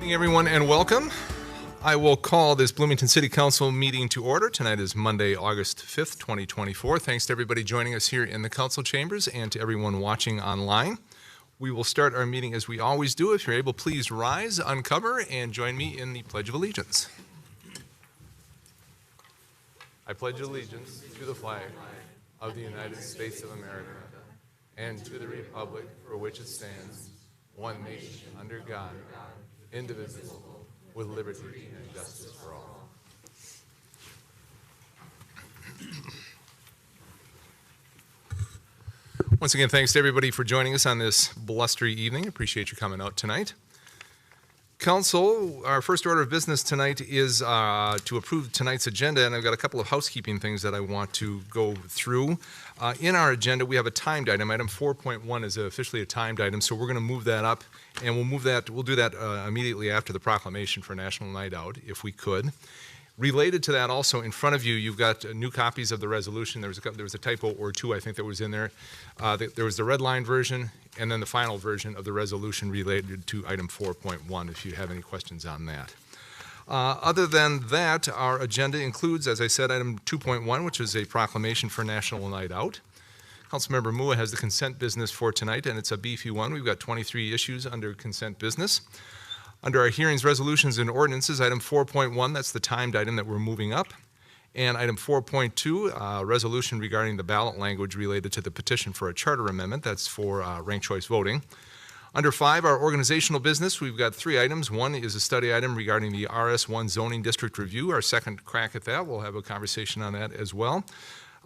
Good evening, everyone, and welcome. I will call this Bloomington City Council meeting to order. Tonight is Monday, August 5th, 2024. Thanks to everybody joining us here in the council chambers and to everyone watching online. We will start our meeting as we always do. If you're able, please rise, uncover, and join me in the Pledge of Allegiance. I pledge allegiance to the flag of the United States of America and to the republic for which it stands, one nation under God, indivisible, with liberty and justice for all. Once again, thanks to everybody for joining us on this blustery evening. Appreciate you coming out tonight. Council, our first order of business tonight is to approve tonight's agenda, and I've got a couple of housekeeping things that I want to go through. In our agenda, we have a timed item. Item 4.1 is officially a timed item, so we're going to move that up, and we'll do that immediately after the proclamation for National Night Out, if we could. Related to that, also in front of you, you've got new copies of the resolution. There was a typo or two, I think, that was in there. There was the red line version, and then the final version of the resolution related to item 4.1, if you have any questions on that. Other than that, our agenda includes, as I said, item 2.1, which is a proclamation for National Night Out. Councilmember Mua has the consent business for tonight, and it's a beefy one. We've got 23 issues under consent business. Under our hearings, resolutions, and ordinances, item 4.1, that's the timed item that we're moving up. And item 4.2, resolution regarding the ballot language related to the petition for a charter amendment. That's for ranked choice voting. Under 5, our organizational business, we've got 3 items. One is a study item regarding the RS1 zoning district review. Our second crack at that. We'll have a conversation on that as well.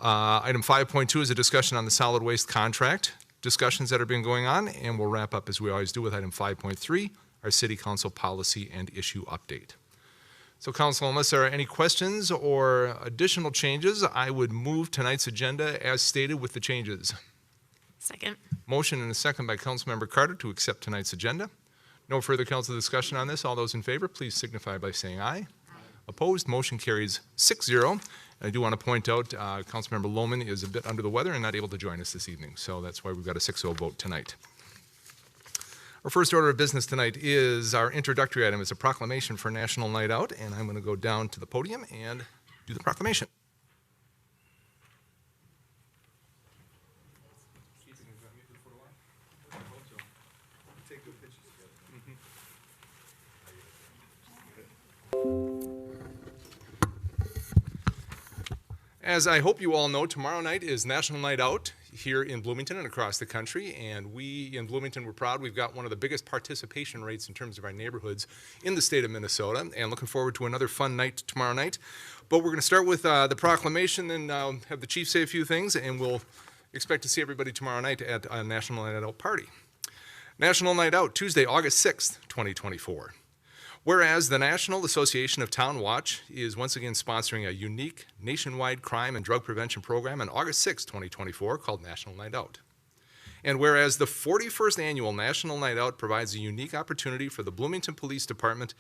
Item 5.2 is a discussion on the solid waste contract discussions that have been going on. And we'll wrap up, as we always do, with item 5.3, our City Council policy and issue update. So, Council, unless there are any questions or additional changes, I would move tonight's agenda as stated with the changes. Second. Motion and a second by Councilmember Carter to accept tonight's agenda. No further council discussion on this. All those in favor, please signify by saying aye. Opposed, motion carries 6-0. I do want to point out Councilmember Lohman is a bit under the weather and not able to join us this evening, so that's why we've got a 6-0 vote tonight. Our first order of business tonight is our introductory item. It's a proclamation for National Night Out, and I'm going to go down to the podium and do the proclamation. As I hope you all know, tomorrow night is National Night Out here in Bloomington and across the country, and we in Bloomington, we're proud. We've got one of the biggest participation rates in terms of our neighborhoods in the state of Minnesota, and looking forward to another fun night tomorrow night. But we're going to start with the proclamation and have the chief say a few things, and we'll expect to see everybody tomorrow night at a National Night Out party. National Night Out, Tuesday, August 6th, 2024. Whereas the National Association of Town Watch is once again sponsoring a unique nationwide crime and drug prevention program on August 6, 2024 called National Night Out. And whereas the 41st annual National Night Out provides a unique opportunity for the Bloomington Police Department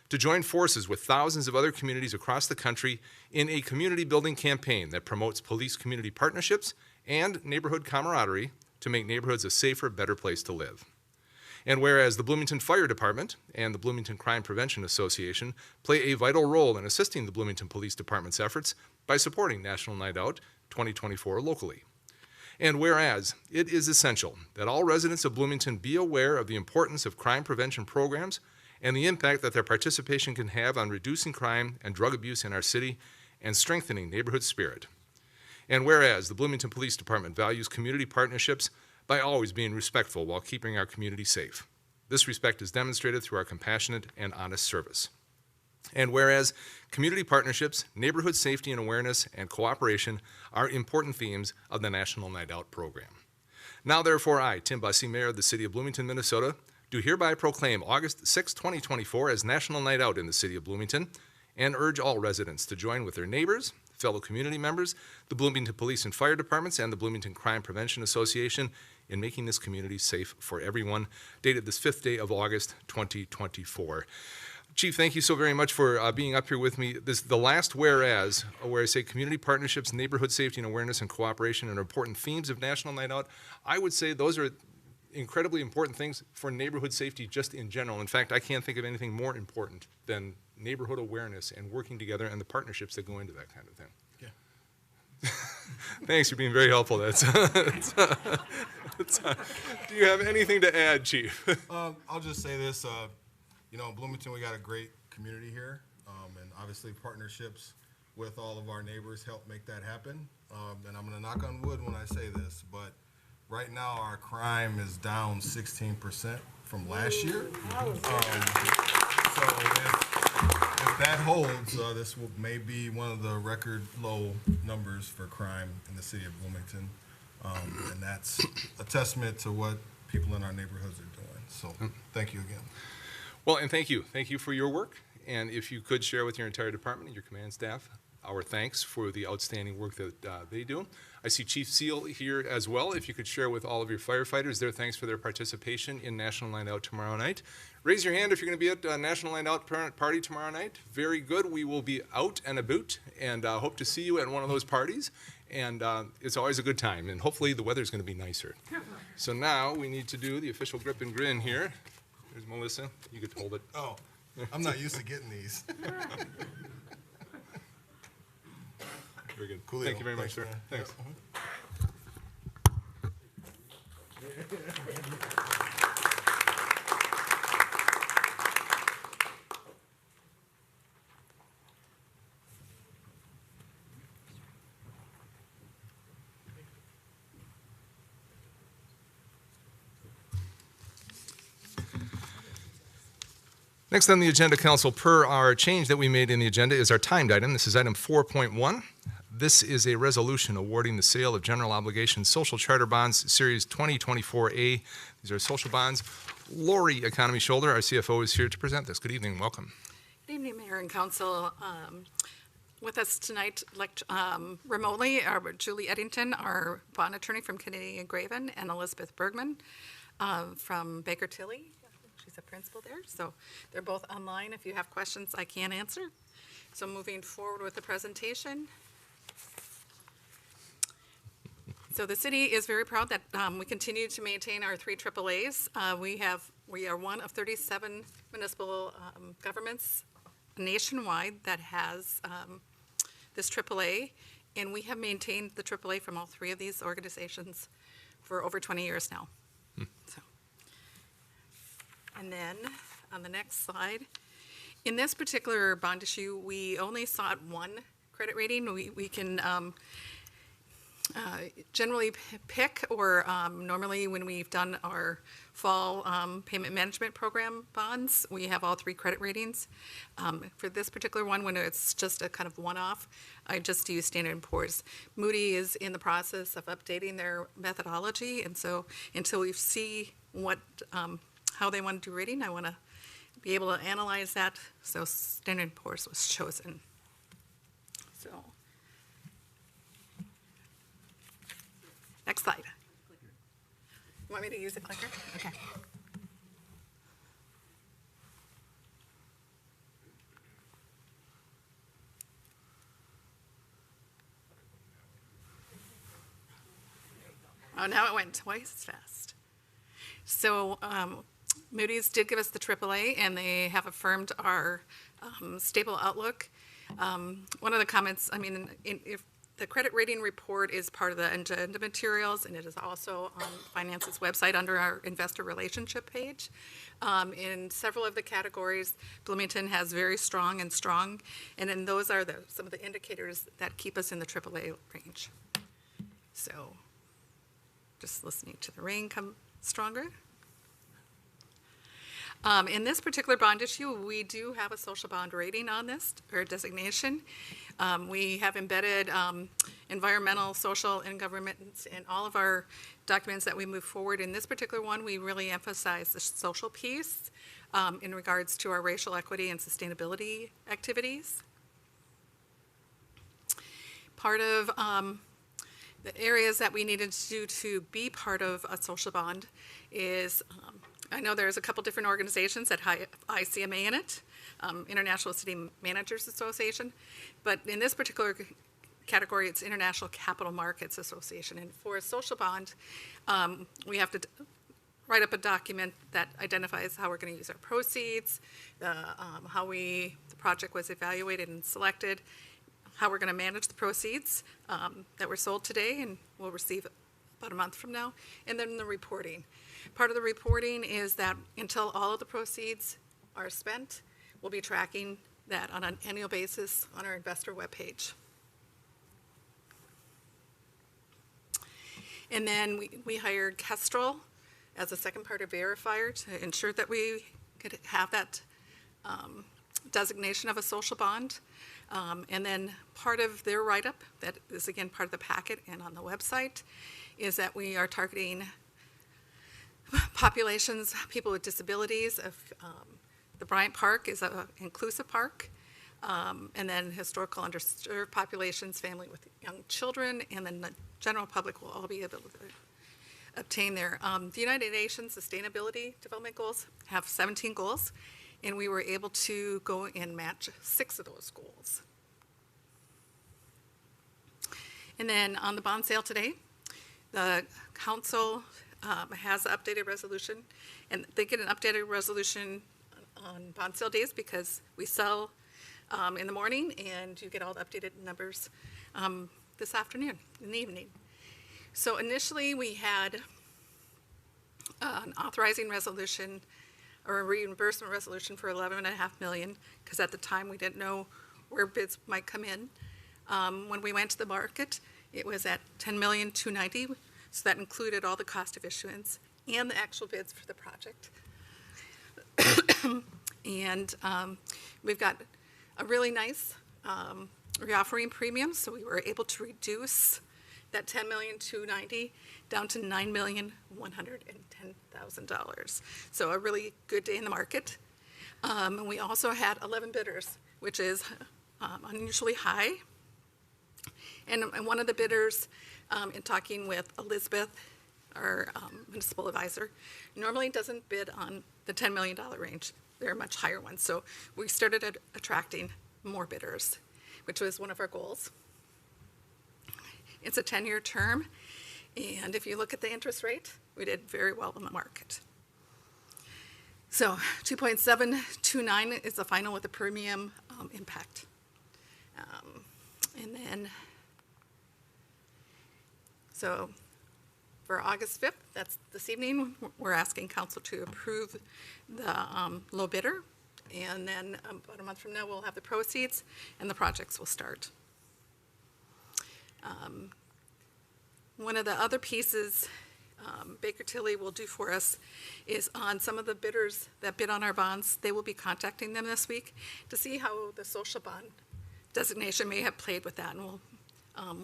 to join forces with thousands of other communities across the country in a community building campaign that promotes police community partnerships and neighborhood camaraderie to make neighborhoods a safer, better place to live. And whereas the Bloomington Fire Department and the Bloomington Crime Prevention Association play a vital role in assisting the Bloomington Police Department's efforts by supporting National Night Out 2024 locally. And whereas it is essential that all residents of Bloomington be aware of the importance of crime prevention programs and the impact that their participation can have on reducing crime and drug abuse in our city and strengthening neighborhood spirit. And whereas the Bloomington Police Department values community partnerships by always being respectful while keeping our community safe. This respect is demonstrated through our compassionate and honest service. And whereas community partnerships, neighborhood safety and awareness, and cooperation are important themes of the National Night Out program. Now therefore I, Tim Bussey, Mayor of the City of Bloomington, Minnesota, do hereby proclaim August 6, 2024 as National Night Out in the City of Bloomington and urge all residents to join with their neighbors, fellow community members, the Bloomington Police and Fire Departments, and the Bloomington Crime Prevention Association in making this community safe for everyone, dated this 5th day of August, 2024. Chief, thank you so very much for being up here with me. The last whereas, where I say community partnerships, neighborhood safety and awareness, and cooperation are important themes of National Night Out. I would say those are incredibly important things for neighborhood safety just in general. In fact, I can't think of anything more important than neighborhood awareness and working together and the partnerships that go into that kind of thing. Yeah. Thanks for being very helpful. Do you have anything to add, Chief? I'll just say this. In Bloomington, we got a great community here, and obviously partnerships with all of our neighbors help make that happen. And I'm going to knock on wood when I say this, but right now our crime is down 16% from last year. So if that holds, this may be one of the record low numbers for crime in the city of Bloomington. And that's a testament to what people in our neighborhoods are doing. So thank you again. Well, and thank you. Thank you for your work. And if you could share with your entire department and your command staff our thanks for the outstanding work that they do. I see Chief Seal here as well. If you could share with all of your firefighters their thanks for their participation in National Night Out tomorrow night. Raise your hand if you're going to be at National Night Out party tomorrow night. Very good. We will be out and about, and hope to see you at one of those parties. And it's always a good time, and hopefully the weather's going to be nicer. So now we need to do the official grip and grin here. There's Melissa. You could hold it. Oh, I'm not used to getting these. Very good. Cool. Thank you very much, sir. Man. Thanks. Next on the agenda, Council, per our change that we made in the agenda, is our timed item. This is item 4.1. This is a resolution awarding the sale of general obligation social charter bonds, Series 2024A. These are social bonds. Lori Economy Shoulder, our CFO, is here to present this. Good evening. Welcome. Good evening, Mayor and Council. With us tonight, remotely, are Julie Eddington, our bond attorney from Canadian Graven, and Elizabeth Bergman from Baker Tilly. She's a principal there, so they're both online. If you have questions, I can answer. So moving forward with the presentation. So the city is very proud that we continue to maintain our 3 AAAs. We are one of 37 municipal governments nationwide that has this AAA, and we have maintained the AAA from all 3 of these organizations for over 20 years now. So. And then on the next slide, in this particular bond issue, we only sought 1 credit rating. We can generally pick, or normally when we've done our fall payment management program bonds, we have all 3 credit ratings. For this particular one, when it's just a kind of one-off, I just use Standard & Poor's. Moody is in the process of updating their methodology, and so until we see what how they want to do rating, I want to be able to analyze that. So Standard & Poor's was chosen. So next slide. You want me to use a clicker? Okay. Oh, now it went twice as fast. So Moody's did give us the AAA, and they have affirmed our stable outlook. One of the comments, I mean, if the credit rating report is part of the agenda materials, and it is also on Finance's website under our investor relationship page. In several of the categories, Bloomington has very strong, and then those are some of the indicators that keep us in the AAA range. So just listening to the rain come stronger. In this particular bond issue, we do have a social bond rating on this, or designation. We have embedded environmental, social, and government in all of our documents that we move forward. In this particular one, we really emphasize the social piece in regards to our racial equity and sustainability activities. Part of the areas that we needed to do to be part of a social bond is, I know there's a couple different organizations that have ICMA in it, International City Managers Association, but in this particular category, it's International Capital Markets Association. And for a social bond, we have to write up a document that identifies how we're going to use our proceeds, how the project was evaluated and selected, how we're going to manage the proceeds that were sold today and we'll receive about a month from now, and then the reporting. Part of the reporting is that until all of the proceeds are spent, we'll be tracking that on an annual basis on our investor webpage. And then we hired Kestrel as a second party verifier to ensure that we could have that designation of a social bond. And then part of their write-up, that is again part of the packet and on the website, is that we are targeting populations, people with disabilities. The Bryant Park is an inclusive park. And then historical underserved populations, family with young children, and then the general public will all be able to obtain there. The United Nations Sustainability Development Goals have 17 goals, and we were able to go and match 6 of those goals. And then on the bond sale today, the council has an updated resolution, and they get an updated resolution on bond sale days because we sell in the morning, and you get all the updated numbers this afternoon, in the evening. So initially we had an authorizing resolution or a reimbursement resolution for $11.5 million, because at the time we didn't know where bids might come in. When we went to the market, it was at $10,290,000, so that included all the cost of issuance and the actual bids for the project. And we've got a really nice reoffering premium, so we were able to reduce that $10,290,000 down to $9,110,000. So a really good day in the market. And we also had 11 bidders, which is unusually high. And one of the bidders, in talking with Elizabeth, our municipal advisor, normally doesn't bid on the $10 million range. They're much higher ones. So we started attracting more bidders, which was one of our goals. It's a 10-year term, and if you look at the interest rate, we did very well in the market. So 2.729 is the final with the premium impact. And then, so for August 5th, that's this evening, we're asking council to approve the low bidder, and then about a month from now, we'll have the proceeds and the projects will start. One of the other pieces Baker Tilly will do for us is on some of the bidders that bid on our bonds, they will be contacting them this week to see how the social bond designation may have played with that. And we'll,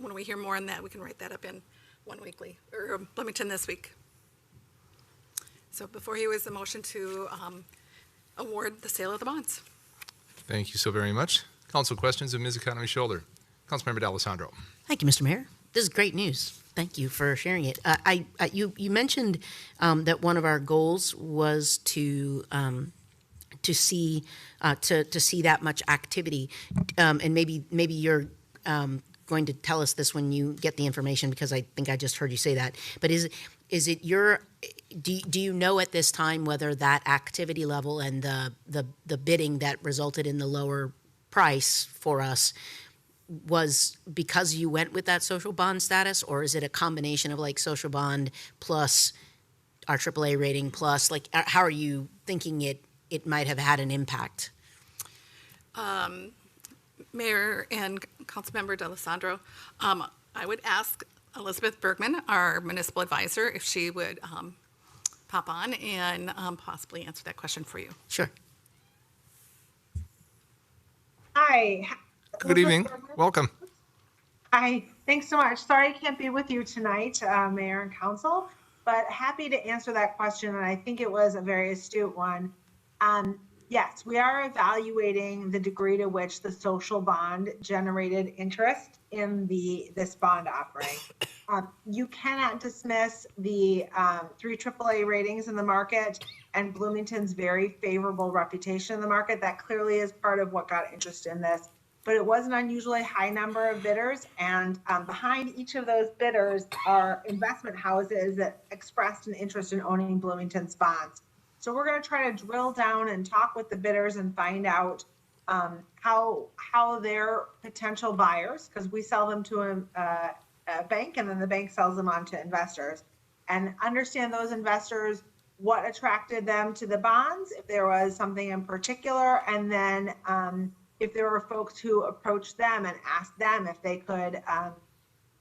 when we hear more on that, we can write that up in One Weekly, or Bloomington this week. So before you is the motion to award the sale of the bonds. Thank you so very much. Council questions of Ms. Economy Shoulder. Councilmember D'Alessandro. Thank you, Mr. Mayor. This is great news. Thank you for sharing it. You mentioned that one of our goals was to see that much activity, and maybe you're going to tell us this when you get the information, because I think I just heard you say that. But is it your? Do you know at this time whether that activity level and the bidding that resulted in the lower price for us was because you went with that social bond status, or is it a combination of like social bond plus our AAA rating plus, like, how are you thinking it might have had an impact? Mayor and Councilmember D'Alessandro, I would ask Elizabeth Bergman, our municipal advisor, if she would pop on and possibly answer that question for you. Sure. Hi. Good evening. Welcome. Hi. Thanks so much. Sorry I can't be with you tonight, Mayor and Council, but happy to answer that question, and I think it was a very astute one. Yes, we are evaluating the degree to which the social bond generated interest in this bond offering. You cannot dismiss the 3 AAA ratings in the market and Bloomington's very favorable reputation in the market. That clearly is part of what got interest in this. but it was an unusually high number of bidders. And behind each of those bidders are investment houses that expressed an interest in owning Bloomington's bonds. So we're going to try to drill down and talk with the bidders and find out how their potential buyers, because we sell them to a bank and then the bank sells them on to investors, and understand those investors, what attracted them to the bonds, if there was something in particular, and then if there were folks who approached them and asked them if they could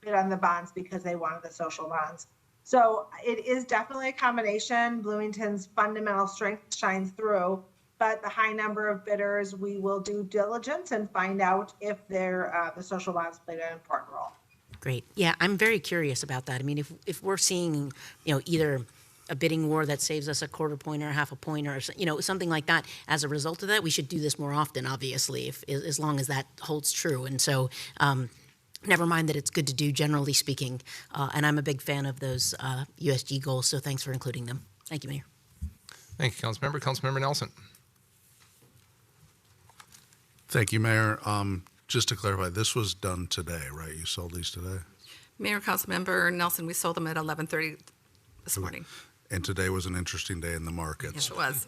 bid on the bonds because they wanted the social bonds. So it is definitely a combination. Bloomington's fundamental strength shines through, but the high number of bidders, we will do diligence and find out if the social bonds played an important role. Great. Yeah, I'm very curious about that. I mean, if we're seeing, either a bidding war that saves us a quarter point or a half a point or, something like that, as a result of that, we should do this more often, obviously, as long as that holds true. And so, never mind that it's good to do, generally speaking. And I'm a big fan of those USG goals, so thanks for including them. Thank you, Mayor. Thank you, Councilmember. Councilmember Nelson. Thank you, Mayor. Just to clarify, this was done today, right? You sold these today? Mayor, Councilmember Nelson, we sold them at 11:30 this morning. And today was an interesting day in the markets. Yes, it was.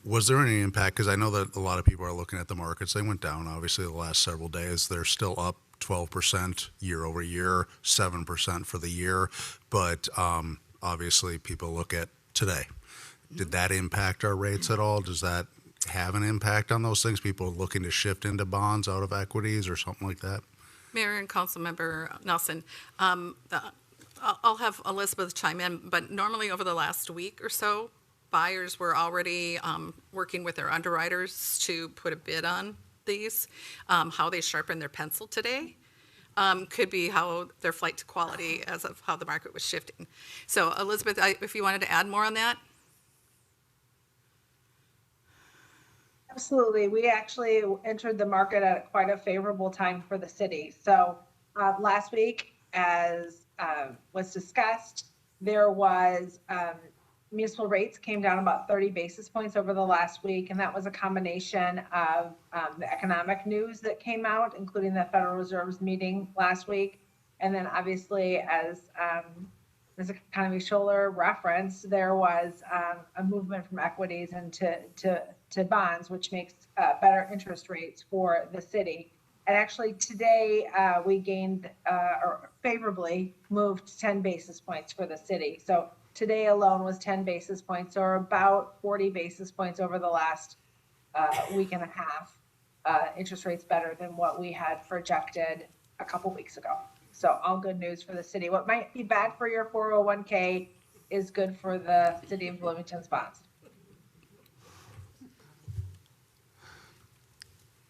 Was there any impact? Because I know that a lot of people are looking at the markets. They went down, obviously, the last several days. They're still up 12% year over year, 7% for the year. But obviously, people look at today. Did that impact our rates at all? Does that have an impact on those things? People looking to shift into bonds out of equities or something like that? Mayor and Councilmember Nelson, I'll have Elizabeth chime in, but normally over the last week or so, buyers were already working with their underwriters to put a bid on these. How they sharpened their pencil today could be how their flight to quality as of how the market was shifting. So Elizabeth, if you wanted to add more on that. Absolutely. We actually entered the market at quite a favorable time for the city. So last week, as was discussed, there was municipal rates came down about 30 basis points over the last week. And that was a combination of the economic news that came out, including the Federal Reserve's meeting last week. And then obviously, as Economy Scholler referenced, there was a movement from equities into to bonds, which makes better interest rates for the city. And actually today we gained or favorably moved 10 basis points for the city. So today alone was 10 basis points, or about 40 basis points over the last week and a half. Interest rates better than what we had projected a couple weeks ago. So all good news for the city. What might be bad for your 401k is good for the city of Bloomington's bonds.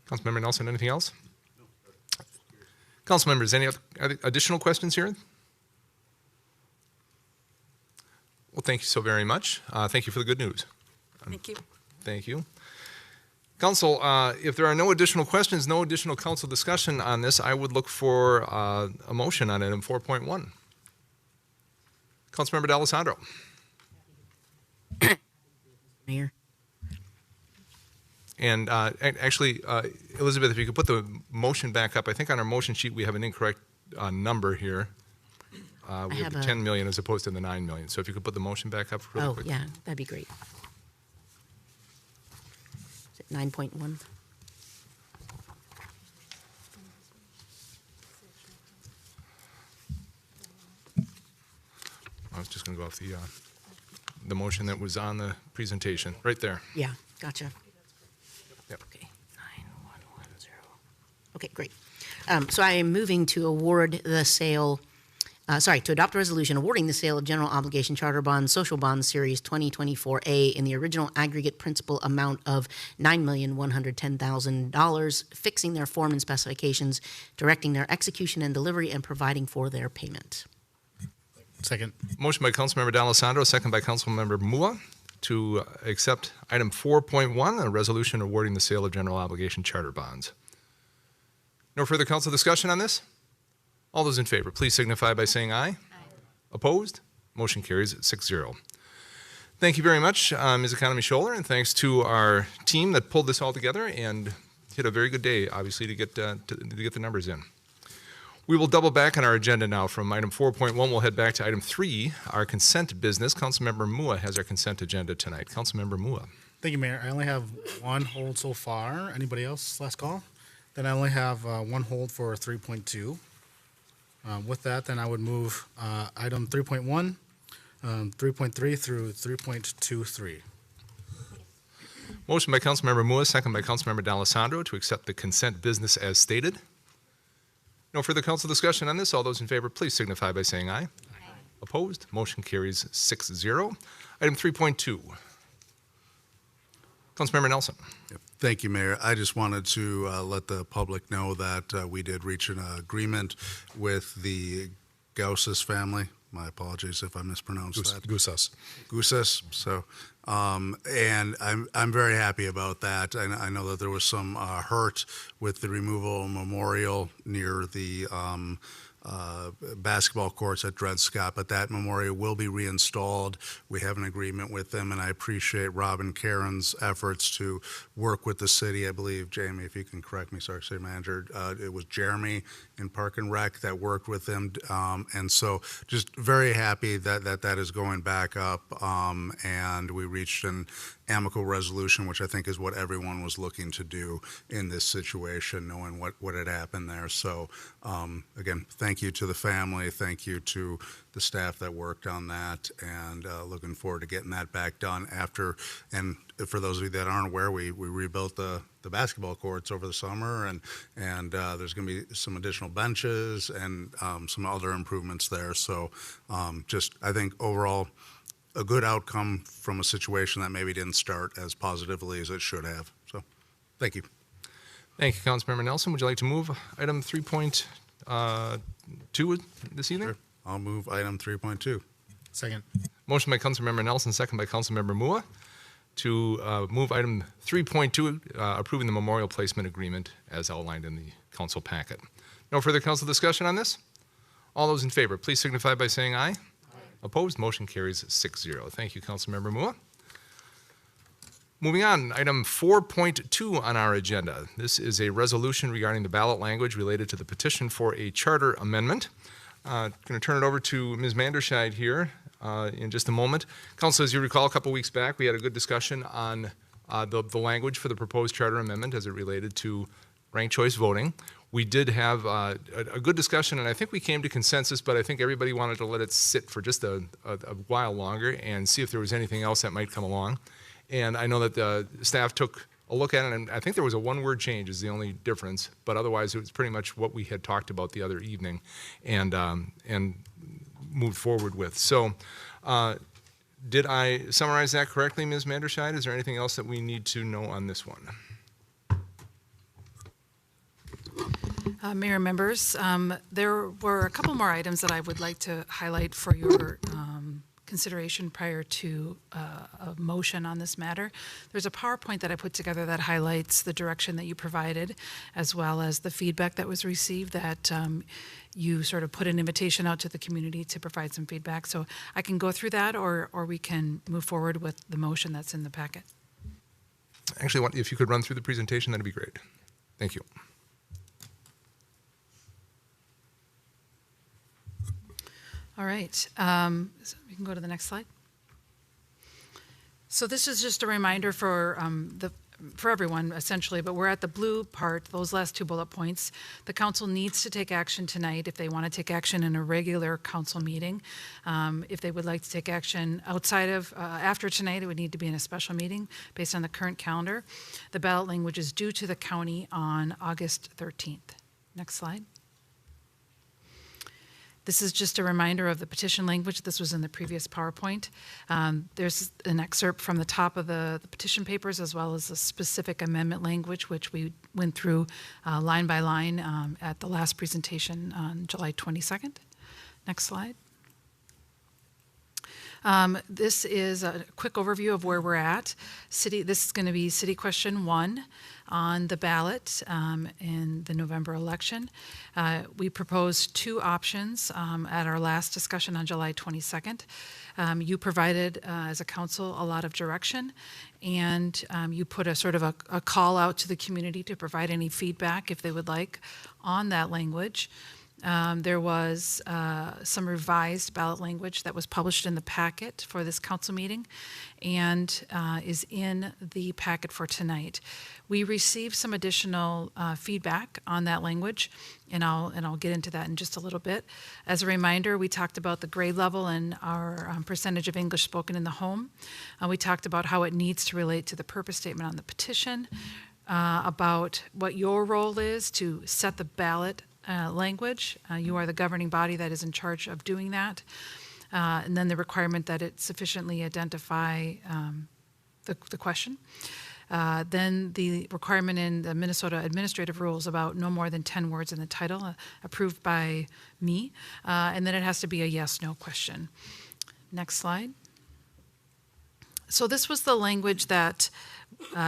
Councilmember Nelson, anything else? Council members, any other additional questions here? Well, thank you so very much. Thank you for the good news. Thank you. Thank you. Council, if there are no additional questions, no additional council discussion on this, I would look for a motion on item 4.1. Councilmember D'Alessandro. Mayor. And actually, Elizabeth, if you could put the motion back up. I think on our motion sheet we have an incorrect number here. We have the 10 million as opposed to the 9 million. So if you could put the motion back up really quick. Oh, yeah, that'd be great. Is it 9.1? I was just going to go off the motion that was on the presentation, right there. Yeah, gotcha. Yep. Okay, 9110. Okay, great. So I am moving to award the sale, to adopt a resolution awarding the sale of general obligation charter bonds, social bonds series 2024A in the original aggregate principal amount of $9,110,000, fixing their form and specifications, directing their execution and delivery, and providing for their payment. Second. Motion by Councilmember D'Alessandro, second by Councilmember Mua to accept item 4.1, a resolution awarding the sale of general obligation charter bonds. No further council discussion on this? All those in favor, please signify by saying aye. Aye. Opposed? Motion carries at 6-0. Thank you very much, Ms. Economy Scholler, and thanks to our team that pulled this all together and hit a very good day, obviously, to get the numbers in. We will double back on our agenda now. From item 4.1, we'll head back to item 3, our consent business. Councilmember Mua has our consent agenda tonight. Councilmember Mua. Thank you, Mayor. I only have one hold so far. Anybody else? Last call? Then I only have one hold for 3.2. With that, then I would move item 3.1, 3.3 through 3.23. Motion by Councilmember Mua, second by Councilmember D'Alessandro to accept the consent business as stated. No further council discussion on this. All those in favor, please signify by saying aye. Aye. Opposed? Motion carries 6-0. Item 3.2. Councilmember Nelson. Thank you, Mayor. I just wanted to let the public know that we did reach an agreement with the Gaussis family. My apologies if I mispronounced that. Gaussis. So, and I'm very happy about that. I know that there was some hurt with the removal of a memorial near the basketball courts at Dred Scott, but that memorial will be reinstalled. We have an agreement with them, and I appreciate Rob and Karen's efforts to work with the city. I believe, Jamie, if you can correct me, sorry, City Manager, it was Jeremy in Park and Rec that worked with them, and so just very happy that is going back up, and we reached an amicable resolution, which I think is what everyone was looking to do in this situation, knowing what had happened there. So, again, thank you to the family, thank you to the staff that worked on that, and looking forward to getting that back done after. And for those of you that aren't aware, we rebuilt the basketball courts over the summer, and there's going to be some additional benches and some other improvements there. So, just I think overall, a good outcome from a situation that maybe didn't start as positively as it should have. So, thank you. Thank you, Councilmember Nelson. Would you like to move item 3.2 this evening? Sure. I'll move item 3.2. Second. Motion by Councilmember Nelson, second by Councilmember Mua to move item 3.2, approving the memorial placement agreement as outlined in the council packet. No further council discussion on this? All those in favor, please signify by saying aye. Opposed? Motion carries 6-0. Thank you, Councilmember Mua. Moving on, item 4.2 on our agenda. This is a resolution regarding the ballot language related to the petition for a charter amendment. Going to turn it over to Ms. Manderscheid here in just a moment. Council, as you recall, a couple weeks back, we had a good discussion on the language for the proposed charter amendment as it related to ranked choice voting. We did have a good discussion, and I think we came to consensus, but I think everybody wanted to let it sit for just a while longer and see if there was anything else that might come along. And I know that the staff took a look at it, and I think there was a one-word change is the only difference, but otherwise it was pretty much what we had talked about the other evening and moved forward with. So did I summarize that correctly, Ms. Manderscheid? Is there anything else that we need to know on this one? Mayor and members, there were a couple more items that I would like to highlight for your consideration prior to a motion on this matter. There's a PowerPoint that I put together that highlights the direction that you provided, as well as the feedback that was received, that you sort of put an invitation out to the community to provide some feedback. So I can go through that, or we can move forward with the motion that's in the packet. Actually, if you could run through the presentation, that'd be great. Thank you. All right, so we can go to the next slide. So this is just a reminder for everyone, essentially, but we're at the blue part, those last two bullet points. The council needs to take action tonight if they want to take action in a regular council meeting. If they would like to take action outside of, after tonight, it would need to be in a special meeting based on the current calendar. The ballot language is due to the county on August 13th. Next slide. This is just a reminder of the petition language. This was in the previous PowerPoint. There's an excerpt from the top of the petition papers, as well as a specific amendment language, which we went through line by line at the last presentation on July 22nd. Next slide. This is a quick overview of where we're at. This is going to be City Question 1 on the ballot in the November election. We proposed 2 options at our last discussion on July 22nd. You provided, as a council, a lot of direction, and you put a sort of a call out to the community to provide any feedback if they would like on that language. There was some revised ballot language that was published in the packet for this council meeting and is in the packet for tonight. We received some additional feedback on that language, and I'll get into that in just a little bit. As a reminder, we talked about the grade level and our percentage of English spoken in the home. We talked about how it needs to relate to the purpose statement on the petition, about what your role is to set the ballot language. You are the governing body that is in charge of doing that. And then the requirement that it sufficiently identify the question. Then the requirement in the Minnesota administrative rules about no more than 10 words in the title, approved by me. And then it has to be a yes/no question. Next slide. So this was the language that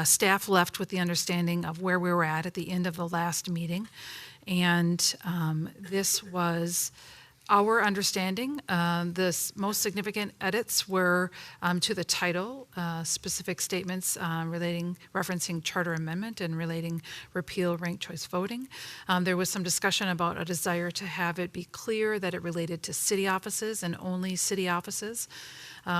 staff left with the understanding of where we were at the end of the last meeting. And this was our understanding. The most significant edits were to the title, specific statements referencing charter amendment and relating repeal ranked choice voting. There was some discussion about a desire to have it be clear that it related to city offices and only city offices.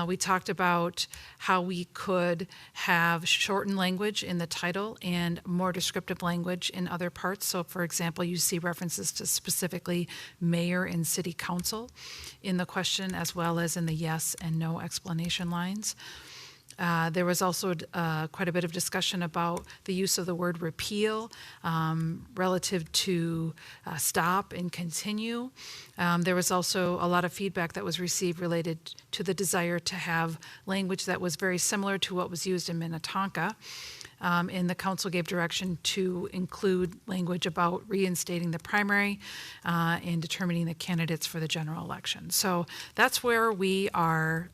We talked about how we could have shortened language in the title and more descriptive language in other parts. So, for example, you see references to specifically mayor and city council in the question, as well as in the yes and no explanation lines. There was also quite a bit of discussion about the use of the word repeal relative to stop and continue. There was also a lot of feedback that was received related to the desire to have language that was very similar to what was used in Minnetonka. And the council gave direction to include language about reinstating the primary and determining the candidates for the general election. So that's where we are.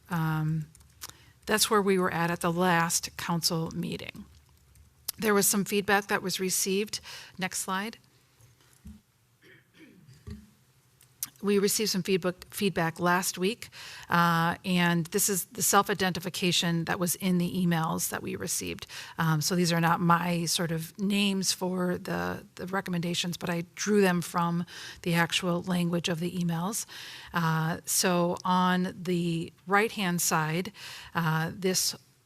That's where we were at the last council meeting. There was some feedback that was received. Next slide. We received some feedback last week, and this is the self-identification that was in the emails that we received. So these are not my sort of names for the recommendations, but I drew them from the actual language of the emails. So on the right-hand side,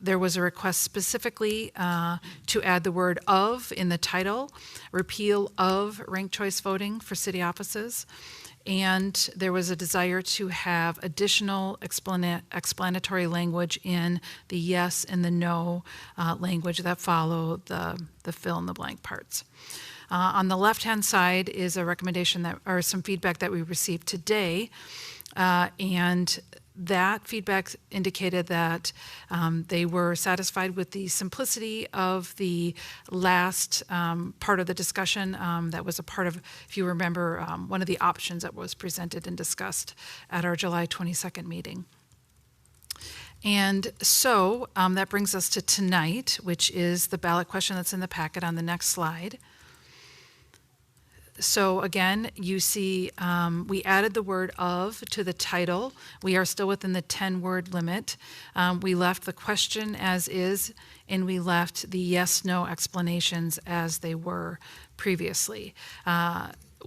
there was a request specifically to add the word "of" in the title, repeal of ranked choice voting for city offices. And there was a desire to have additional explanatory language in the yes and the no language that follow the fill in the blank parts. On the left-hand side is a recommendation or some feedback that we received today, and that feedback indicated that they were satisfied with the simplicity of the last part of the discussion. That was a part of, if you remember, one of the options that was presented and discussed at our July 22nd meeting. And so that brings us to tonight, which is the ballot question that's in the packet on the next slide. So again, you see we added the word "of" to the title. We are still within the 10-word limit. We left the question as is, and we left the yes/no explanations as they were previously.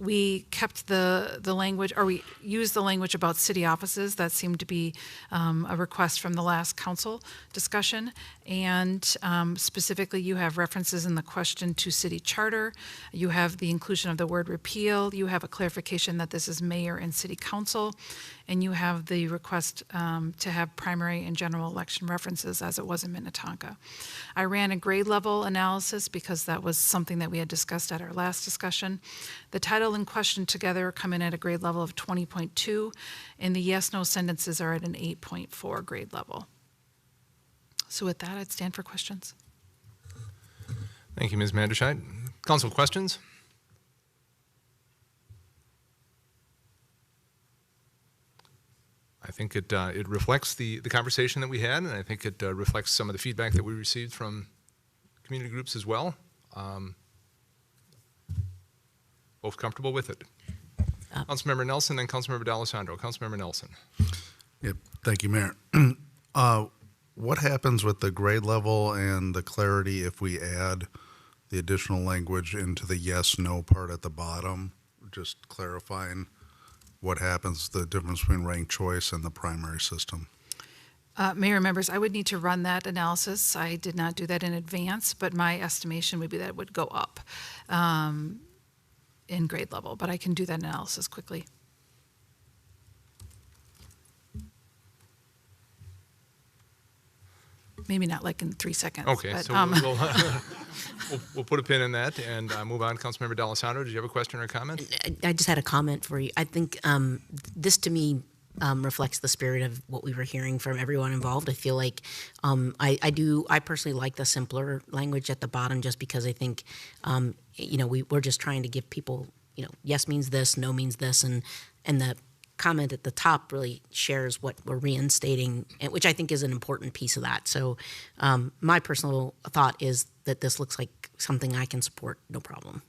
We kept the language, or we used the language about city offices. That seemed to be a request from the last council discussion. And specifically, you have references in the question to city charter. You have the inclusion of the word repeal. You have a clarification that this is mayor and city council. And you have the request to have primary and general election references as it was in Minnetonka. I ran a grade level analysis because that was something that we had discussed at our last discussion. The title and question together come in at a grade level of 20.2, and the yes/no sentences are at an 8.4 grade level. So with that, I'd stand for questions. Thank you, Ms. Manderscheid. Council questions? I think it reflects the conversation that we had, and I think it reflects some of the feedback that we received from community groups as well. Both comfortable with it. Councilmember Nelson, then Councilmember D'Alessandro. Councilmember Nelson. Yep, thank you, Mayor. What happens with the grade level and the clarity if we add the additional language into the yes/no part at the bottom? Just clarifying what happens, the difference between ranked choice and the primary system. Mayor and members, I would need to run that analysis. I did not do that in advance, but my estimation would be that it would go up in grade level, but I can do that analysis quickly. Maybe not like in 3 seconds. Okay, but, so we'll put a pin in that and move on. Councilmember D'Alessandro, did you have a question or a comment? I just had a comment for you. I think this to me reflects the spirit of what we were hearing from everyone involved. I feel like I personally like the simpler language at the bottom just because I think, we're just trying to give people, yes means this, no means this, and the comment at the top really shares what we're reinstating, which I think is an important piece of that. So my personal thought is that this looks like something I can support, no problem.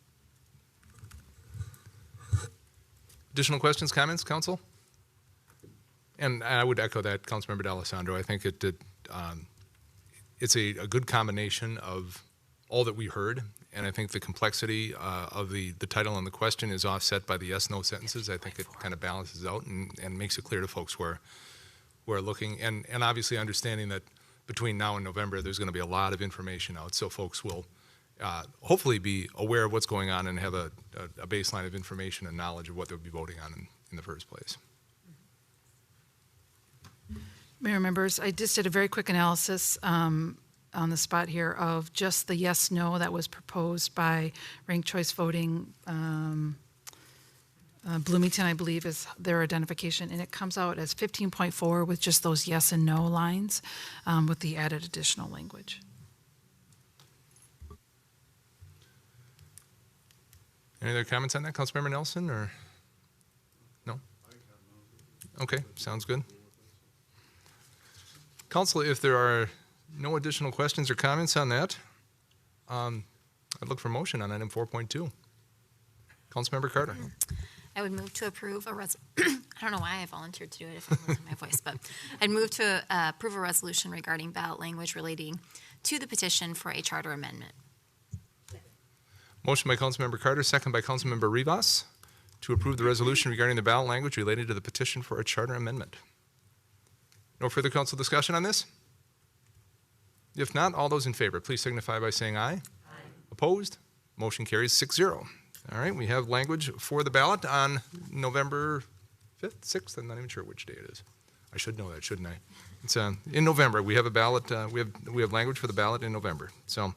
Additional questions, comments, council? And I would echo that, Councilmember D'Alessandro. I think it's a good combination of all that we heard, and I think the complexity of the title and the question is offset by the yes/no sentences. I think it kind of balances out and makes it clear to folks where we're looking, and obviously understanding that between now and November there's going to be a lot of information out, so folks will hopefully be aware of what's going on and have a baseline of information and knowledge of what they'll be voting on in the first place. Mayor members, I just did a very quick analysis on the spot here of just the yes/no that was proposed by ranked choice voting. Bloomington, I believe, is their identification, and it comes out as 15.4 with just those yes and no lines with the added additional language. Any other comments on that, Councilmember Nelson, or no? Okay, sounds good. Council, if there are no additional questions or comments on that, I'd look for motion on item 4.2. Councilmember Carter. I would move to approve a I don't know why I volunteered to do it if I'm losing my voice, but I'd move to approve a resolution regarding ballot language relating to the petition for a charter amendment. Motion by Councilmember Carter, second by Councilmember Rivas, to approve the resolution regarding the ballot language related to the petition for a charter amendment. No further council discussion on this? If not, all those in favor, please signify by saying aye. Aye. Opposed? Motion carries 6-0. All right, we have language for the ballot on November 5th, 6th, I'm not even sure which day it is. I should know that, shouldn't I? It's in November. We have a ballot, we have language for the ballot in November. So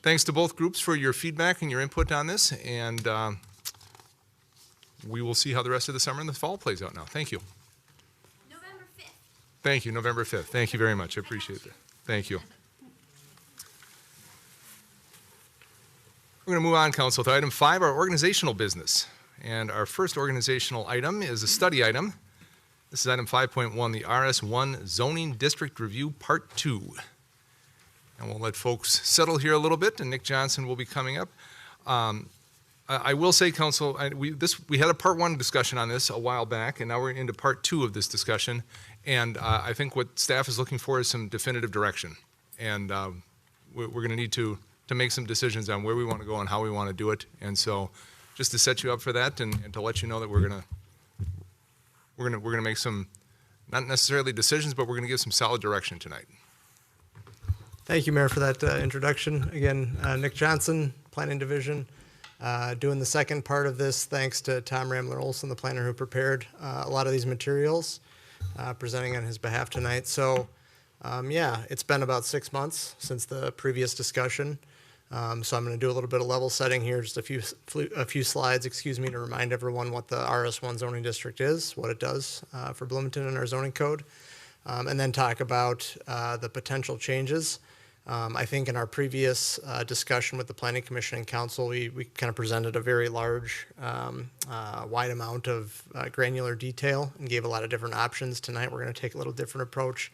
thanks to both groups for your feedback and your input on this, and we will see how the rest of the summer and the fall plays out now. Thank you. November 5th. Thank you, November 5th. Thank you very much. I appreciate that. Thank you. We're going to move on, Council, to item 5, our organizational business. And our first organizational item is a study item. This is item 5.1, the RS1 Zoning District Review Part 2. And we'll let folks settle here a little bit, and Nick Johnson will be coming up. I will say, Council, we had a Part 1 discussion on this a while back, and now we're into Part 2 of this discussion. And I think what staff is looking for is some definitive direction. And we're going to need to make some decisions on where we want to go and how we want to do it. And so just to set you up for that and to let you know that we're going to make some, not necessarily decisions, but we're going to give some solid direction tonight. Thank you, Mayor, for that introduction. Again, Nick Johnson, Planning Division, doing the second part of this thanks to Tom Ramler-Olson, the planner who prepared a lot of these materials, presenting on his behalf tonight. So, yeah, it's been about 6 months since the previous discussion. So I'm going to do a little bit of level setting here, just a few slides, to remind everyone what the RS1 zoning district is, what it does for Bloomington and our zoning code, and then talk about the potential changes I think in our previous discussion with the Planning Commission and Council, we kind of presented a very large, wide amount of granular detail and gave a lot of different options. Tonight, we're going to take a little different approach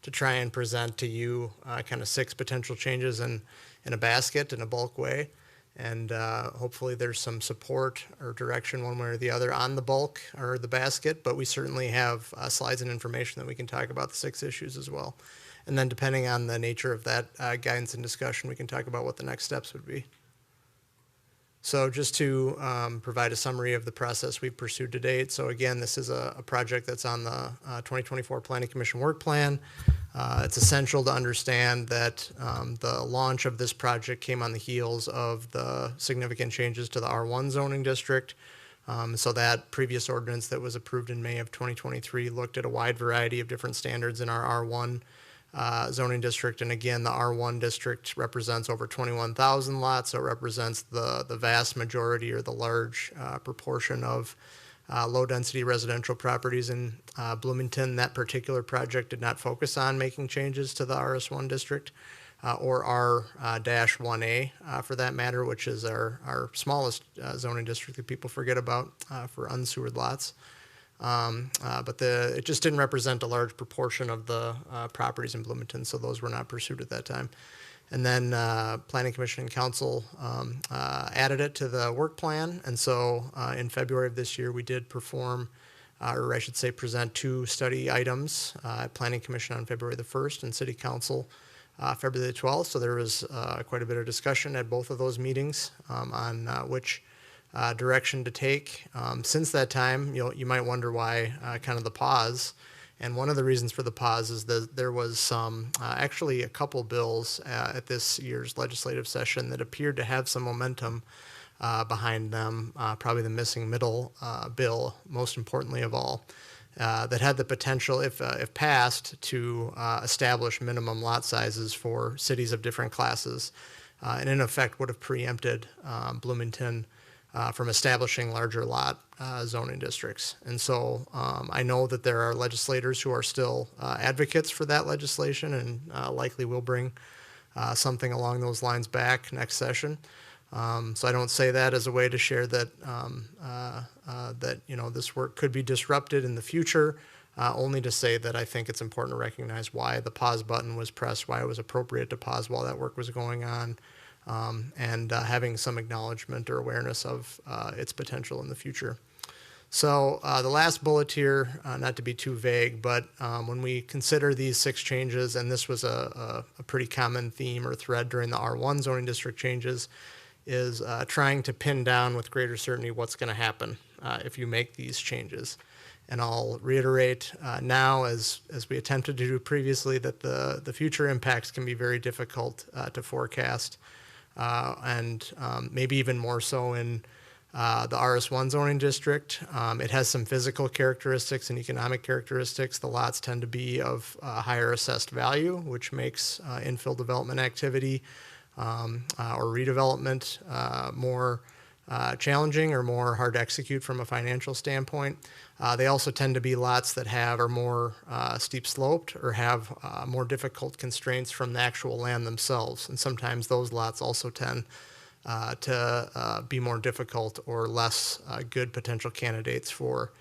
to try and present to you kind of 6 potential changes in a basket, in a bulk way. And hopefully there's some support or direction one way or the other on the bulk or the basket, but we certainly have slides and information that we can talk about the 6 issues as well. And then depending on the nature of that guidance and discussion, we can talk about what the next steps would be. So just to provide a summary of the process we've pursued to date. So again, this is a project that's on the 2024 Planning Commission work plan. It's essential to understand that the launch of this project came on the heels of the significant changes to the R1 zoning district. So that previous ordinance that was approved in May of 2023 looked at a wide variety of different standards in our R1 zoning district. And again, the R1 district represents over 21,000 lots, so it represents the vast majority or the large proportion of low-density residential properties in Bloomington. That particular project did not focus on making changes to the RS1 district or R-1A for that matter, which is our smallest zoning district that people forget about for unsewered lots. But it just didn't represent a large proportion of the properties in Bloomington, so those were not pursued at that time. And then Planning Commission and Council added it to the work plan, and so in February of this year we did perform, or I should say present 2 study items at Planning Commission on February the 1st and City Council February the 12th, so there was quite a bit of discussion at both of those meetings on which direction to take. Since that time, you might wonder why kind of the pause. And one of the reasons for the pause is that there was some, actually a couple bills at this year's legislative session that appeared to have some momentum behind them, probably the missing middle bill, most importantly of all, that had the potential, if passed, to establish minimum lot sizes for cities of different classes, and in effect would have preempted Bloomington from establishing larger lot zoning districts. And so I know that there are legislators who are still advocates for that legislation and likely will bring something along those lines back next session. So I don't say that as a way to share that that this work could be disrupted in the future, only to say that I think it's important to recognize why the pause button was pressed, why it was appropriate to pause while that work was going on, and having some acknowledgement or awareness of its potential in the future. So the last bullet here, not to be too vague, but when we consider these 6 changes, and this was a pretty common theme or thread during the R1 zoning district changes, is trying to pin down with greater certainty what's going to happen if you make these changes. And I'll reiterate now, as we attempted to do previously, that the future impacts can be very difficult to forecast, and maybe even more so in the RS1 zoning district. It has some physical characteristics and economic characteristics. The lots tend to be of higher assessed value, which makes infill development activity or redevelopment more challenging or more hard to execute from a financial standpoint. They also tend to be lots that are more steep sloped or have more difficult constraints from the actual land themselves. And sometimes those lots also tend to be more difficult or less good potential candidates for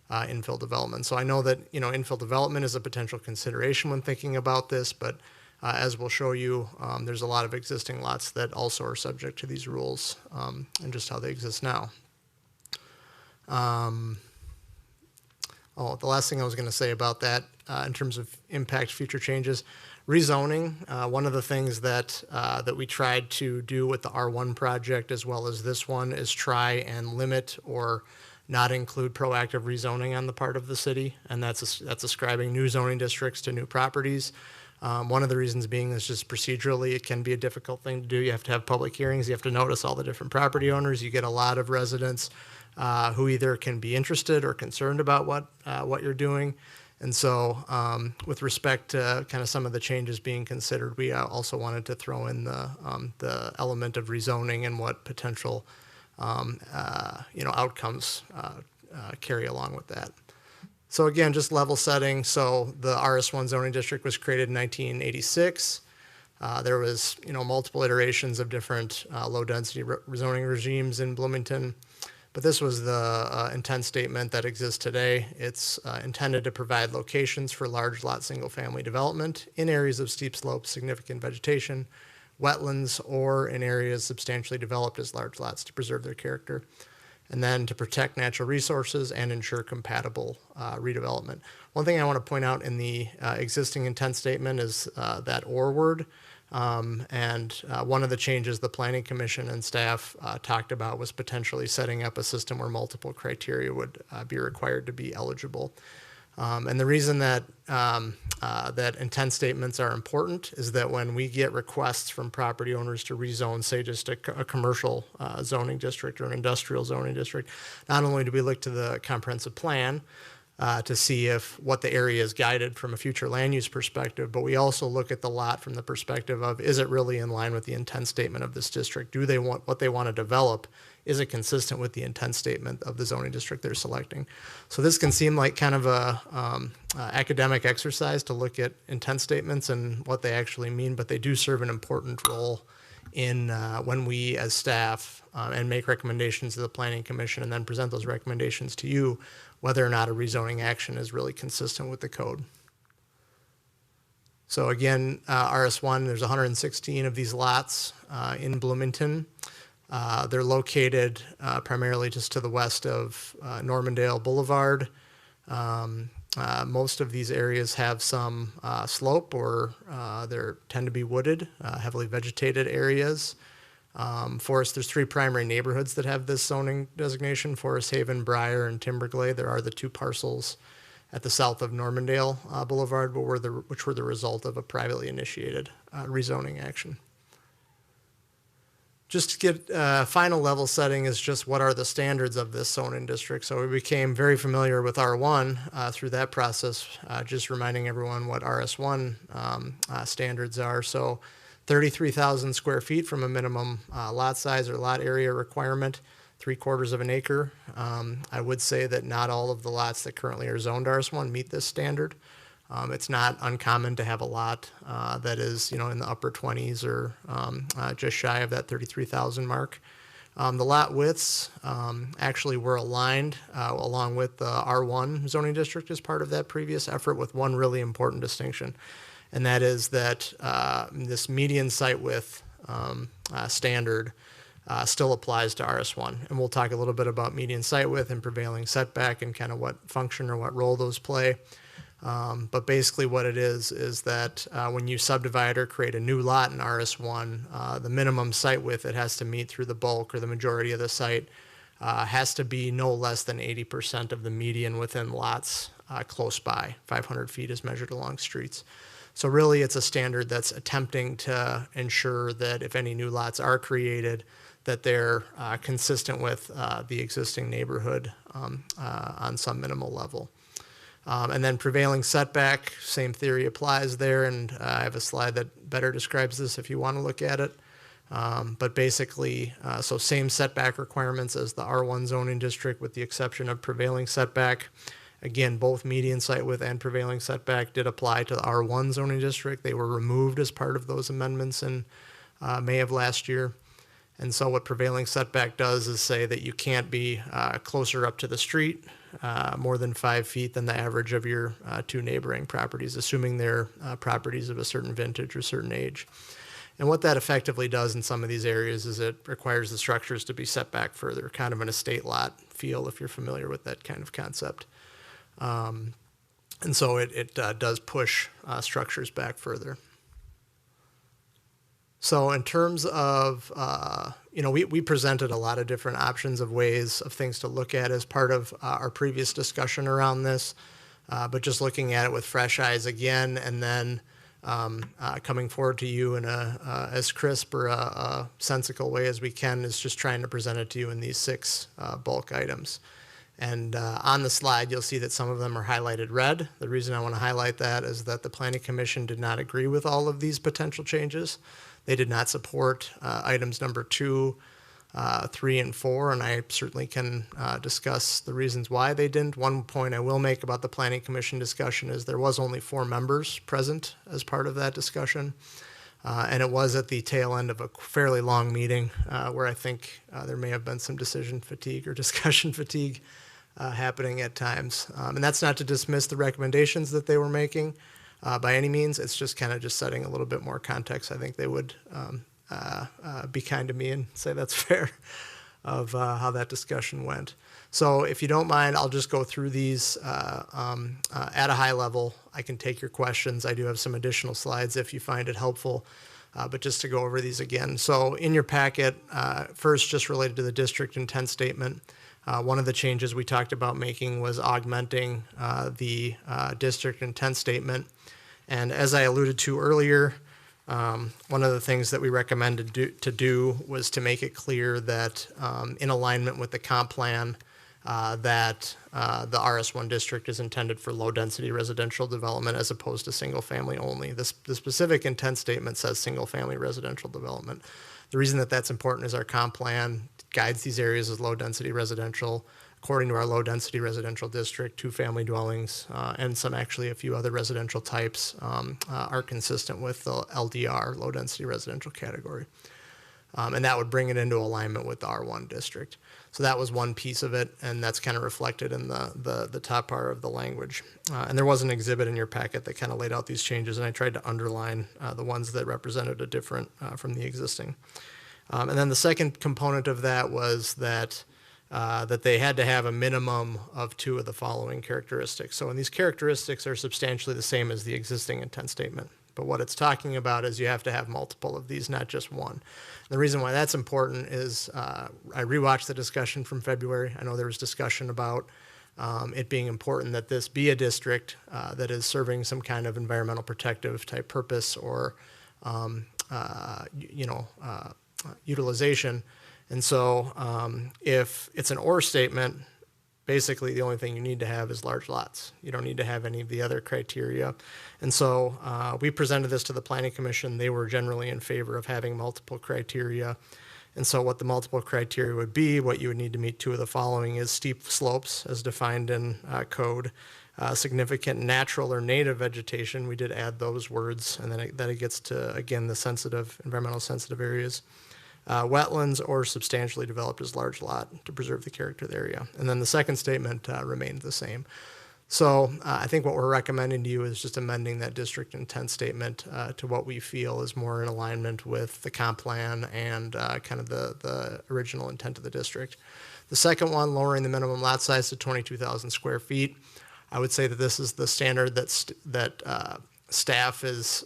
infill development. So I know that infill development is a potential consideration when thinking about this, but as we'll show you, there's a lot of existing lots that also are subject to these rules and just how they exist now. The last thing I was going to say about that in terms of impact future changes, rezoning. One of the things that we tried to do with the R1 project as well as this one is try and limit or not include proactive rezoning on the part of the city, and that's ascribing new zoning districts to new properties. One of the reasons being is just procedurally it can be a difficult thing to do. You have to have public hearings. You have to notice all the different property owners. You get a lot of residents who either can be interested or concerned about what you're doing. And so with respect to kind of some of the changes being considered, we also wanted to throw in the element of rezoning and what potential outcomes carry along with that. So again, just level setting. So the RS1 zoning district was created in 1986. There was, multiple iterations of different low-density zoning regimes in Bloomington, but this was the intent statement that exists today. It's intended to provide locations for large lot single-family development in areas of steep slopes, significant vegetation, wetlands, or in areas substantially developed as large lots to preserve their character, and then to protect natural resources and ensure compatible redevelopment. One thing I want to point out in the existing intent statement is that "or" word. One of the changes the Planning Commission and staff talked about was potentially setting up a system where multiple criteria would be required to be eligible. And the reason that that intent statements are important is that when we get requests from property owners to rezone, say just a commercial zoning district or an industrial zoning district, not only do we look to the comprehensive plan to see if what the area is guided from a future land use perspective, but we also look at the lot from the perspective of, is it really in line with the intent statement of this district? Do they want what they want to develop? Is it consistent with the intent statement of the zoning district they're selecting? So this can seem like kind of a academic exercise to look at intent statements and what they actually mean, but they do serve an important role in when we as staff and make recommendations to the Planning Commission and then present those recommendations to you, whether or not a rezoning action is really consistent with the code. So again, RS1, there's 116 of these lots in Bloomington. They're located primarily just to the west of Normandale Boulevard. Most of these areas have some slope or they tend to be wooded, heavily vegetated areas. Forest, there's three primary neighborhoods that have this zoning designation: Forest Haven, Briar, and Timberglade. There are the two parcels at the south of Normandale Boulevard, which were the result of a privately initiated rezoning action. Just to get final level setting is just what are the standards of this zoning district. So we became very familiar with R1 through that process, just reminding everyone what RS1 standards are. So 33,000 square feet from a minimum lot size or lot area requirement, 3/4 of an acre. I would say that not all of the lots that currently are zoned RS1 meet this standard. It's not uncommon to have a lot that is, in the upper 20s or just shy of that 33,000 mark. The lot widths actually were aligned along with the R1 zoning district as part of that previous effort, with one really important distinction, and that is that this median site width standard still applies to RS1. And we'll talk a little bit about median site width and prevailing setback and kind of what function or what role those play. But basically what it is that when you subdivide or create a new lot in RS1, the minimum site width it has to meet through the bulk or the majority of the site has to be no less than 80% of the median within lots close by. 500 feet is measured along streets. So really it's a standard that's attempting to ensure that if any new lots are created, that they're consistent with the existing neighborhood on some minimal level. And then prevailing setback, same theory applies there, and I have a slide that better describes this if you want to look at it. But basically, so same setback requirements as the R1 zoning district with the exception of prevailing setback. Again, both median site width and prevailing setback did apply to the R1 zoning district. They were removed as part of those amendments in May of last year. And so what prevailing setback does is say that you can't be closer up to the street, more than 5 feet than the average of your two neighboring properties, assuming they're properties of a certain vintage or certain age. And what that effectively does in some of these areas is it requires the structures to be set back further, kind of an estate lot feel if you're familiar with that kind of concept. And so it does push structures back further. So in terms of, we presented a lot of different options of ways of things to look at as part of our previous discussion around this, but just looking at it with fresh eyes again, and then coming forward to you in as crisp or a sensical way as we can is just trying to present it to you in these 6 bulk items. And on the slide, you'll see that some of them are highlighted red. The reason I want to highlight that is that the Planning Commission did not agree with all of these potential changes. They did not support items number 2, 3, and 4, and I certainly can discuss the reasons why they didn't. One point I will make about the Planning Commission discussion is there was only 4 members present as part of that discussion. And it was at the tail end of a fairly long meeting where I think there may have been some decision fatigue or discussion fatigue happening at times. And that's not to dismiss the recommendations that they were making by any means. It's just kind of just setting a little bit more context. I think they would be kind to me and say that's fair of how that discussion went. So if you don't mind, I'll just go through these at a high level. I can take your questions. I do have some additional slides if you find it helpful, but just to go over these again. So in your packet, first just related to the district intent statement, one of the changes we talked about making was augmenting the district intent statement. And as I alluded to earlier, one of the things that we recommended to do was to make it clear that in alignment with the comp plan, that the RS1 district is intended for low-density residential development as opposed to single-family only. The specific intent statement says single-family residential development. The reason that that's important is our comp plan guides these areas as low-density residential. According to our low-density residential district, two-family dwellings and a few other residential types are consistent with the LDR, low-density residential category. And that would bring it into alignment with the R1 district. So that was one piece of it, and that's kind of reflected in the top part of the language. And there was an exhibit in your packet that kind of laid out these changes, and I tried to underline the ones that represented a different from the existing. And then the second component of that was that they had to have a minimum of 2 of the following characteristics. So, and these characteristics are substantially the same as the existing intent statement. But what it's talking about is you have to have multiple of these, not just one. The reason why that's important is I rewatched the discussion from February. I know there was discussion about it being important that this be a district that is serving some kind of environmental protective type purpose or, utilization. And so if it's an or statement, basically the only thing you need to have is large lots. You don't need to have any of the other criteria. And so we presented this to the Planning Commission. They were generally in favor of having multiple criteria. And so what the multiple criteria would be, what you would need to meet 2 of the following is steep slopes as defined in code, significant natural or native vegetation. We did add those words, and then it gets to, again, the sensitive, environmental sensitive areas. Wetlands or substantially developed as large lot to preserve the character of the area. And then the second statement remained the same. So I think what we're recommending to you is just amending that district intent statement to what we feel is more in alignment with the comp plan and kind of the original intent of the district. The second one, lowering the minimum lot size to 22,000 square feet. I would say that this is the standard that staff is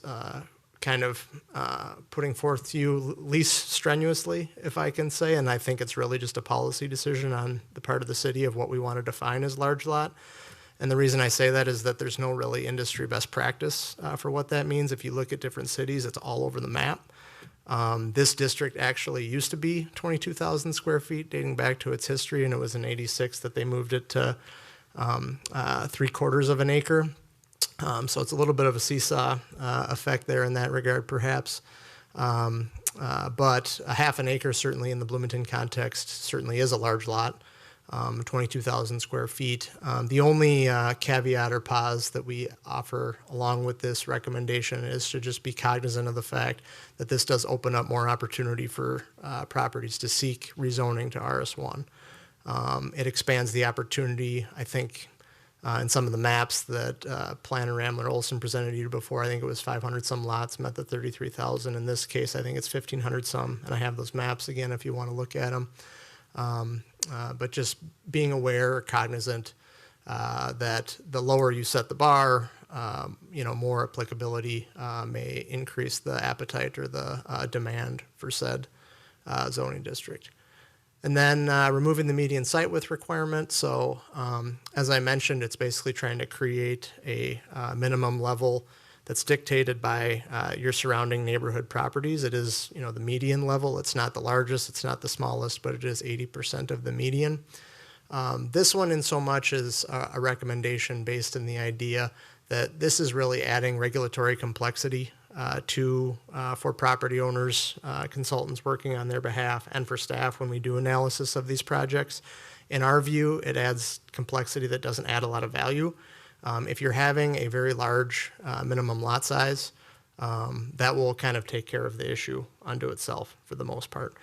kind of putting forth to you least strenuously, if I can say, and I think it's really just a policy decision on the part of the city of what we want to define as large lot. And the reason I say that is that there's no really industry best practice for what that means. If you look at different cities, it's all over the map. This district actually used to be 22,000 square feet dating back to its history, and it was in '86 that they moved it to 3/4 of an acre. So it's a little bit of a seesaw effect there in that regard, perhaps. But a half an acre, certainly in the Bloomington context, certainly is a large lot, 22,000 square feet. The only caveat or pause that we offer along with this recommendation is to just be cognizant of the fact that this does open up more opportunity for properties to seek rezoning to RS1. It expands the opportunity, I think, in some of the maps that Planner Ramler Olson presented to you before. I think it was 500 some lots met the 33,000. In this case, I think it's 1,500 some, and I have those maps again if you want to look at them. But just being aware, cognizant that the lower you set the bar, more applicability may increase the appetite or the demand for said zoning district. And then removing the median site width requirement. So as I mentioned, it's basically trying to create a minimum level that's dictated by your surrounding neighborhood properties. It is, the median level. It's not the largest, it's not the smallest, but it is 80% of the median. This one in so much is a recommendation based in the idea that this is really adding regulatory complexity for property owners, consultants working on their behalf, and for staff when we do analysis of these projects. In our view, it adds complexity that doesn't add a lot of value. If you're having a very large minimum lot size, that will kind of take care of the issue unto itself for the most part.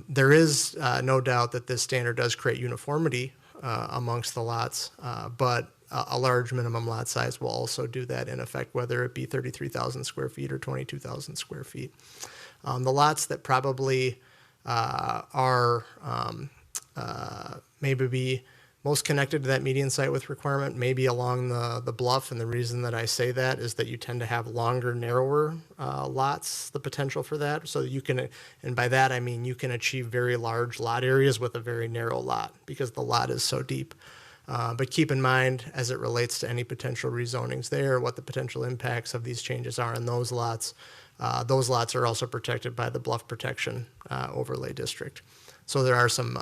There is no doubt that this standard does create uniformity amongst the lots, but a large minimum lot size will also do that in effect, whether it be 33,000 square feet or 22,000 square feet. The lots that probably are maybe be most connected to that median site width requirement, maybe along the bluff, and the reason that I say that is that you tend to have longer, narrower lots, the potential for that. So you can, and by that I mean you can achieve very large lot areas with a very narrow lot because the lot is so deep. But keep in mind, as it relates to any potential rezonings there, what the potential impacts of these changes are in those lots. Those lots are also protected by the Bluff Protection Overlay District. So there are some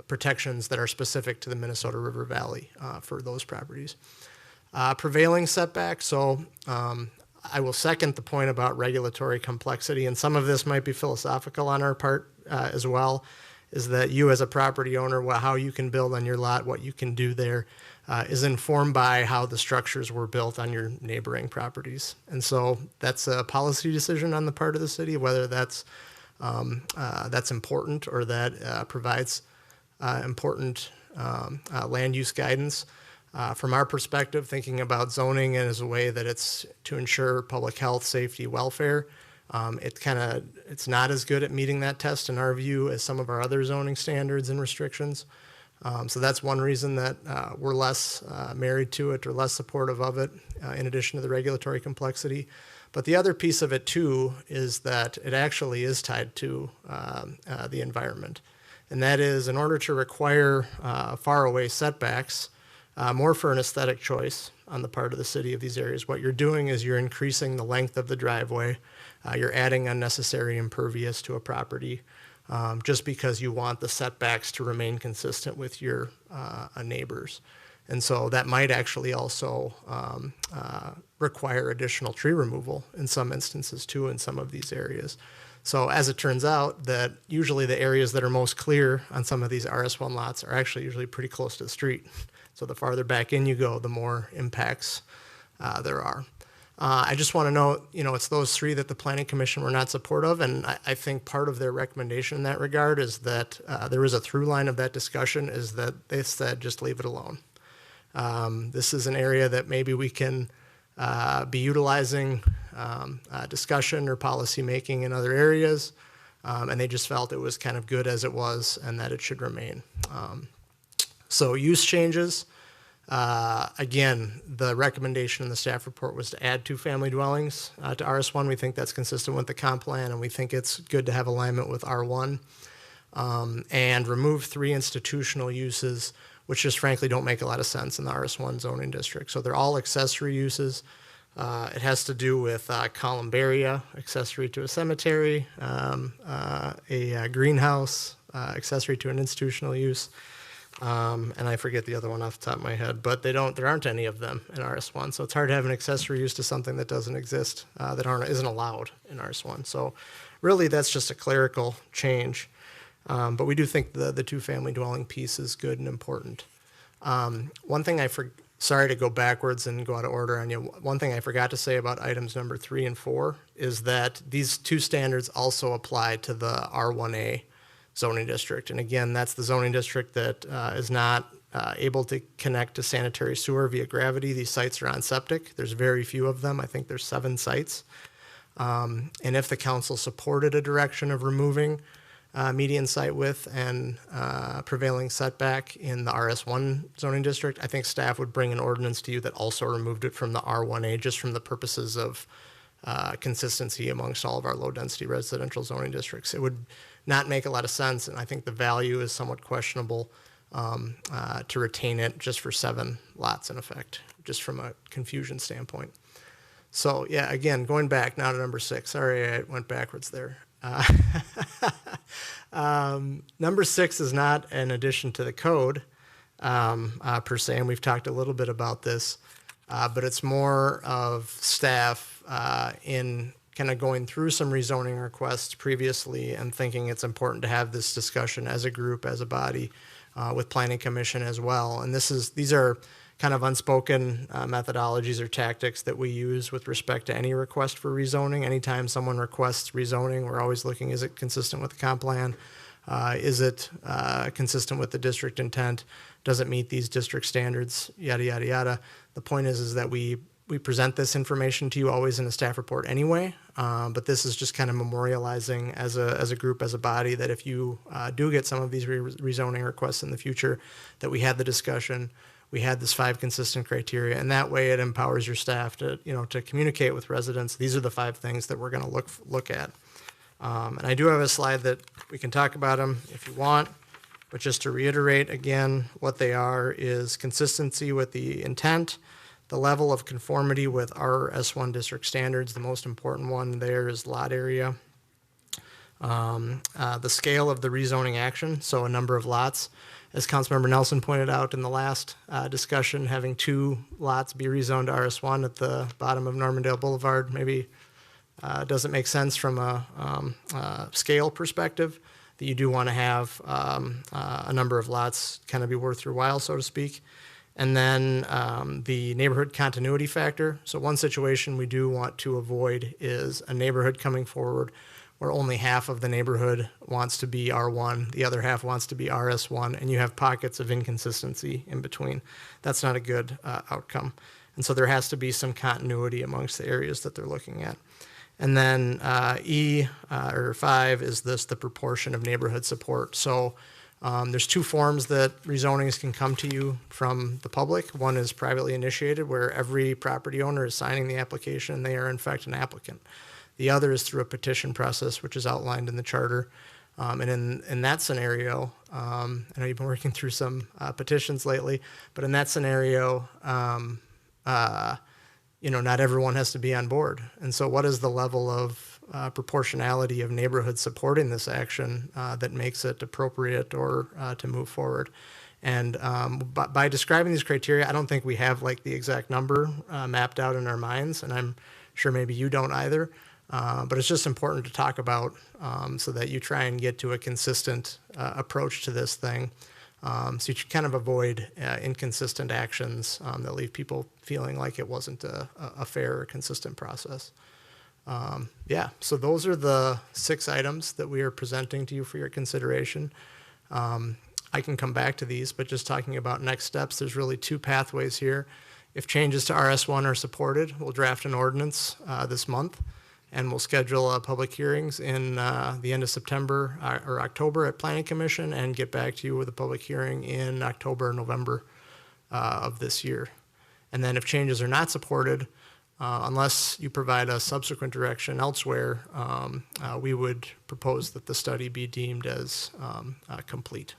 protections that are specific to the Minnesota River Valley for those properties. Prevailing setbacks, so I will second the point about regulatory complexity, and some of this might be philosophical on our part as well, is that you as a property owner, how you can build on your lot, what you can do there, is informed by how the structures were built on your neighboring properties. And so that's a policy decision on the part of the city, whether that's important or that provides important land use guidance. From our perspective, thinking about zoning as a way that it's to ensure public health, safety, welfare, it's not as good at meeting that test in our view as some of our other zoning standards and restrictions. So that's one reason that we're less married to it or less supportive of it, in addition to the regulatory complexity. But the other piece of it too is that it actually is tied to the environment. And that is, in order to require faraway setbacks, more for an aesthetic choice on the part of the city of these areas, what you're doing is you're increasing the length of the driveway. You're adding unnecessary impervious to a property just because you want the setbacks to remain consistent with your neighbors. And so that might actually also require additional tree removal in some instances too in some of these areas. So as it turns out, that usually the areas that are most clear on some of these RS1 lots are actually usually pretty close to the street. So the farther back in you go, the more impacts there are. I just want to note, it's those three that the Planning Commission were not supportive, and I think part of their recommendation in that regard is that there is a through line of that discussion is that they said just leave it alone. This is an area that maybe we can be utilizing discussion or policy making in other areas, and they just felt it was kind of good as it was and that it should remain. So use changes. Again, the recommendation in the staff report was to add 2 family dwellings to RS1. We think that's consistent with the comp plan, and we think it's good to have alignment with R1. And remove 3 institutional uses, which just frankly don't make a lot of sense in the RS1 zoning district. So they're all accessory uses. It has to do with columbaria, accessory to a cemetery, a greenhouse, accessory to an institutional use. And I forget the other one off the top of my head, but there aren't any of them in RS1. So it's hard to have an accessory use to something that doesn't exist, that isn't allowed in RS1. So really that's just a clerical change. But we do think the 2 family dwelling piece is good and important. One thing sorry to go backwards and go out of order on you. One thing I forgot to say about items number 3 and 4 is that these 2 standards also apply to the R1A zoning district. And again, that's the zoning district that is not able to connect to sanitary sewer via gravity. These sites are on septic. There's very few of them. I think there's 7 sites. And if the council supported a direction of removing median site width and prevailing setback in the RS1 zoning district, I think staff would bring an ordinance to you that also removed it from the R1A just from the purposes of consistency amongst all of our low-density residential zoning districts. It would not make a lot of sense, and I think the value is somewhat questionable to retain it just for 7 lots in effect, just from a confusion standpoint. So yeah, again, going back now to number 6. Sorry, I went backwards there. Number 6 is not an addition to the code per se, and we've talked a little bit about this, but it's more of staff in kind of going through some rezoning requests previously and thinking it's important to have this discussion as a group, as a body, with Planning Commission as well. And these are kind of unspoken methodologies or tactics that we use with respect to any request for rezoning. Anytime someone requests rezoning, we're always looking, is it consistent with the comp plan? Is it consistent with the district intent? Does it meet these district standards? Yada, yada, yada. The point is that we present this information to you always in a staff report anyway, but this is just kind of memorializing as a group, as a body, that if you do get some of these rezoning requests in the future, that we had the discussion, we had this 5 consistent criteria, and that way it empowers your staff to, to communicate with residents. These are the 5 things that we're going to look at. And I do have a slide that we can talk about them if you want, but just to reiterate again, what they are is consistency with the intent, the level of conformity with our S1 district standards. The most important one there is lot area. The scale of the rezoning action, so a number of lots. As Councilmember Nelson pointed out in the last discussion, having 2 lots be rezoned to RS1 at the bottom of Normandale Boulevard maybe doesn't make sense from a scale perspective. That you do want to have a number of lots kind of be worth your while, so to speak. And then the neighborhood continuity factor. So one situation we do want to avoid is a neighborhood coming forward where only half of the neighborhood wants to be R1, the other half wants to be RS1, and you have pockets of inconsistency in between. That's not a good outcome. And so there has to be some continuity amongst the areas that they're looking at. And then or 5 is the proportion of neighborhood support. So there's 2 forms that rezonings can come to you from the public. One is privately initiated, where every property owner is signing the application and they are in fact an applicant. The other is through a petition process, which is outlined in the charter. And in that scenario, I know you've been working through some petitions lately, but in that scenario, not everyone has to be on board. And so what is the level of proportionality of neighborhoods supporting this action that makes it appropriate or to move forward? And by describing these criteria, I don't think we have like the exact number mapped out in our minds, and I'm sure maybe you don't either. But it's just important to talk about so that you try and get to a consistent approach to this thing. So you should kind of avoid inconsistent actions that leave people feeling like it wasn't a fair or consistent process. So those are the 6 items that we are presenting to you for your consideration. I can come back to these, but just talking about next steps, there's really 2 pathways here. If changes to RS1 are supported, we'll draft an ordinance this month, and we'll schedule public hearings in the end of September or October at Planning Commission, and get back to you with a public hearing in October or November of this year. And then if changes are not supported, unless you provide a subsequent direction elsewhere, we would propose that the study be deemed as complete.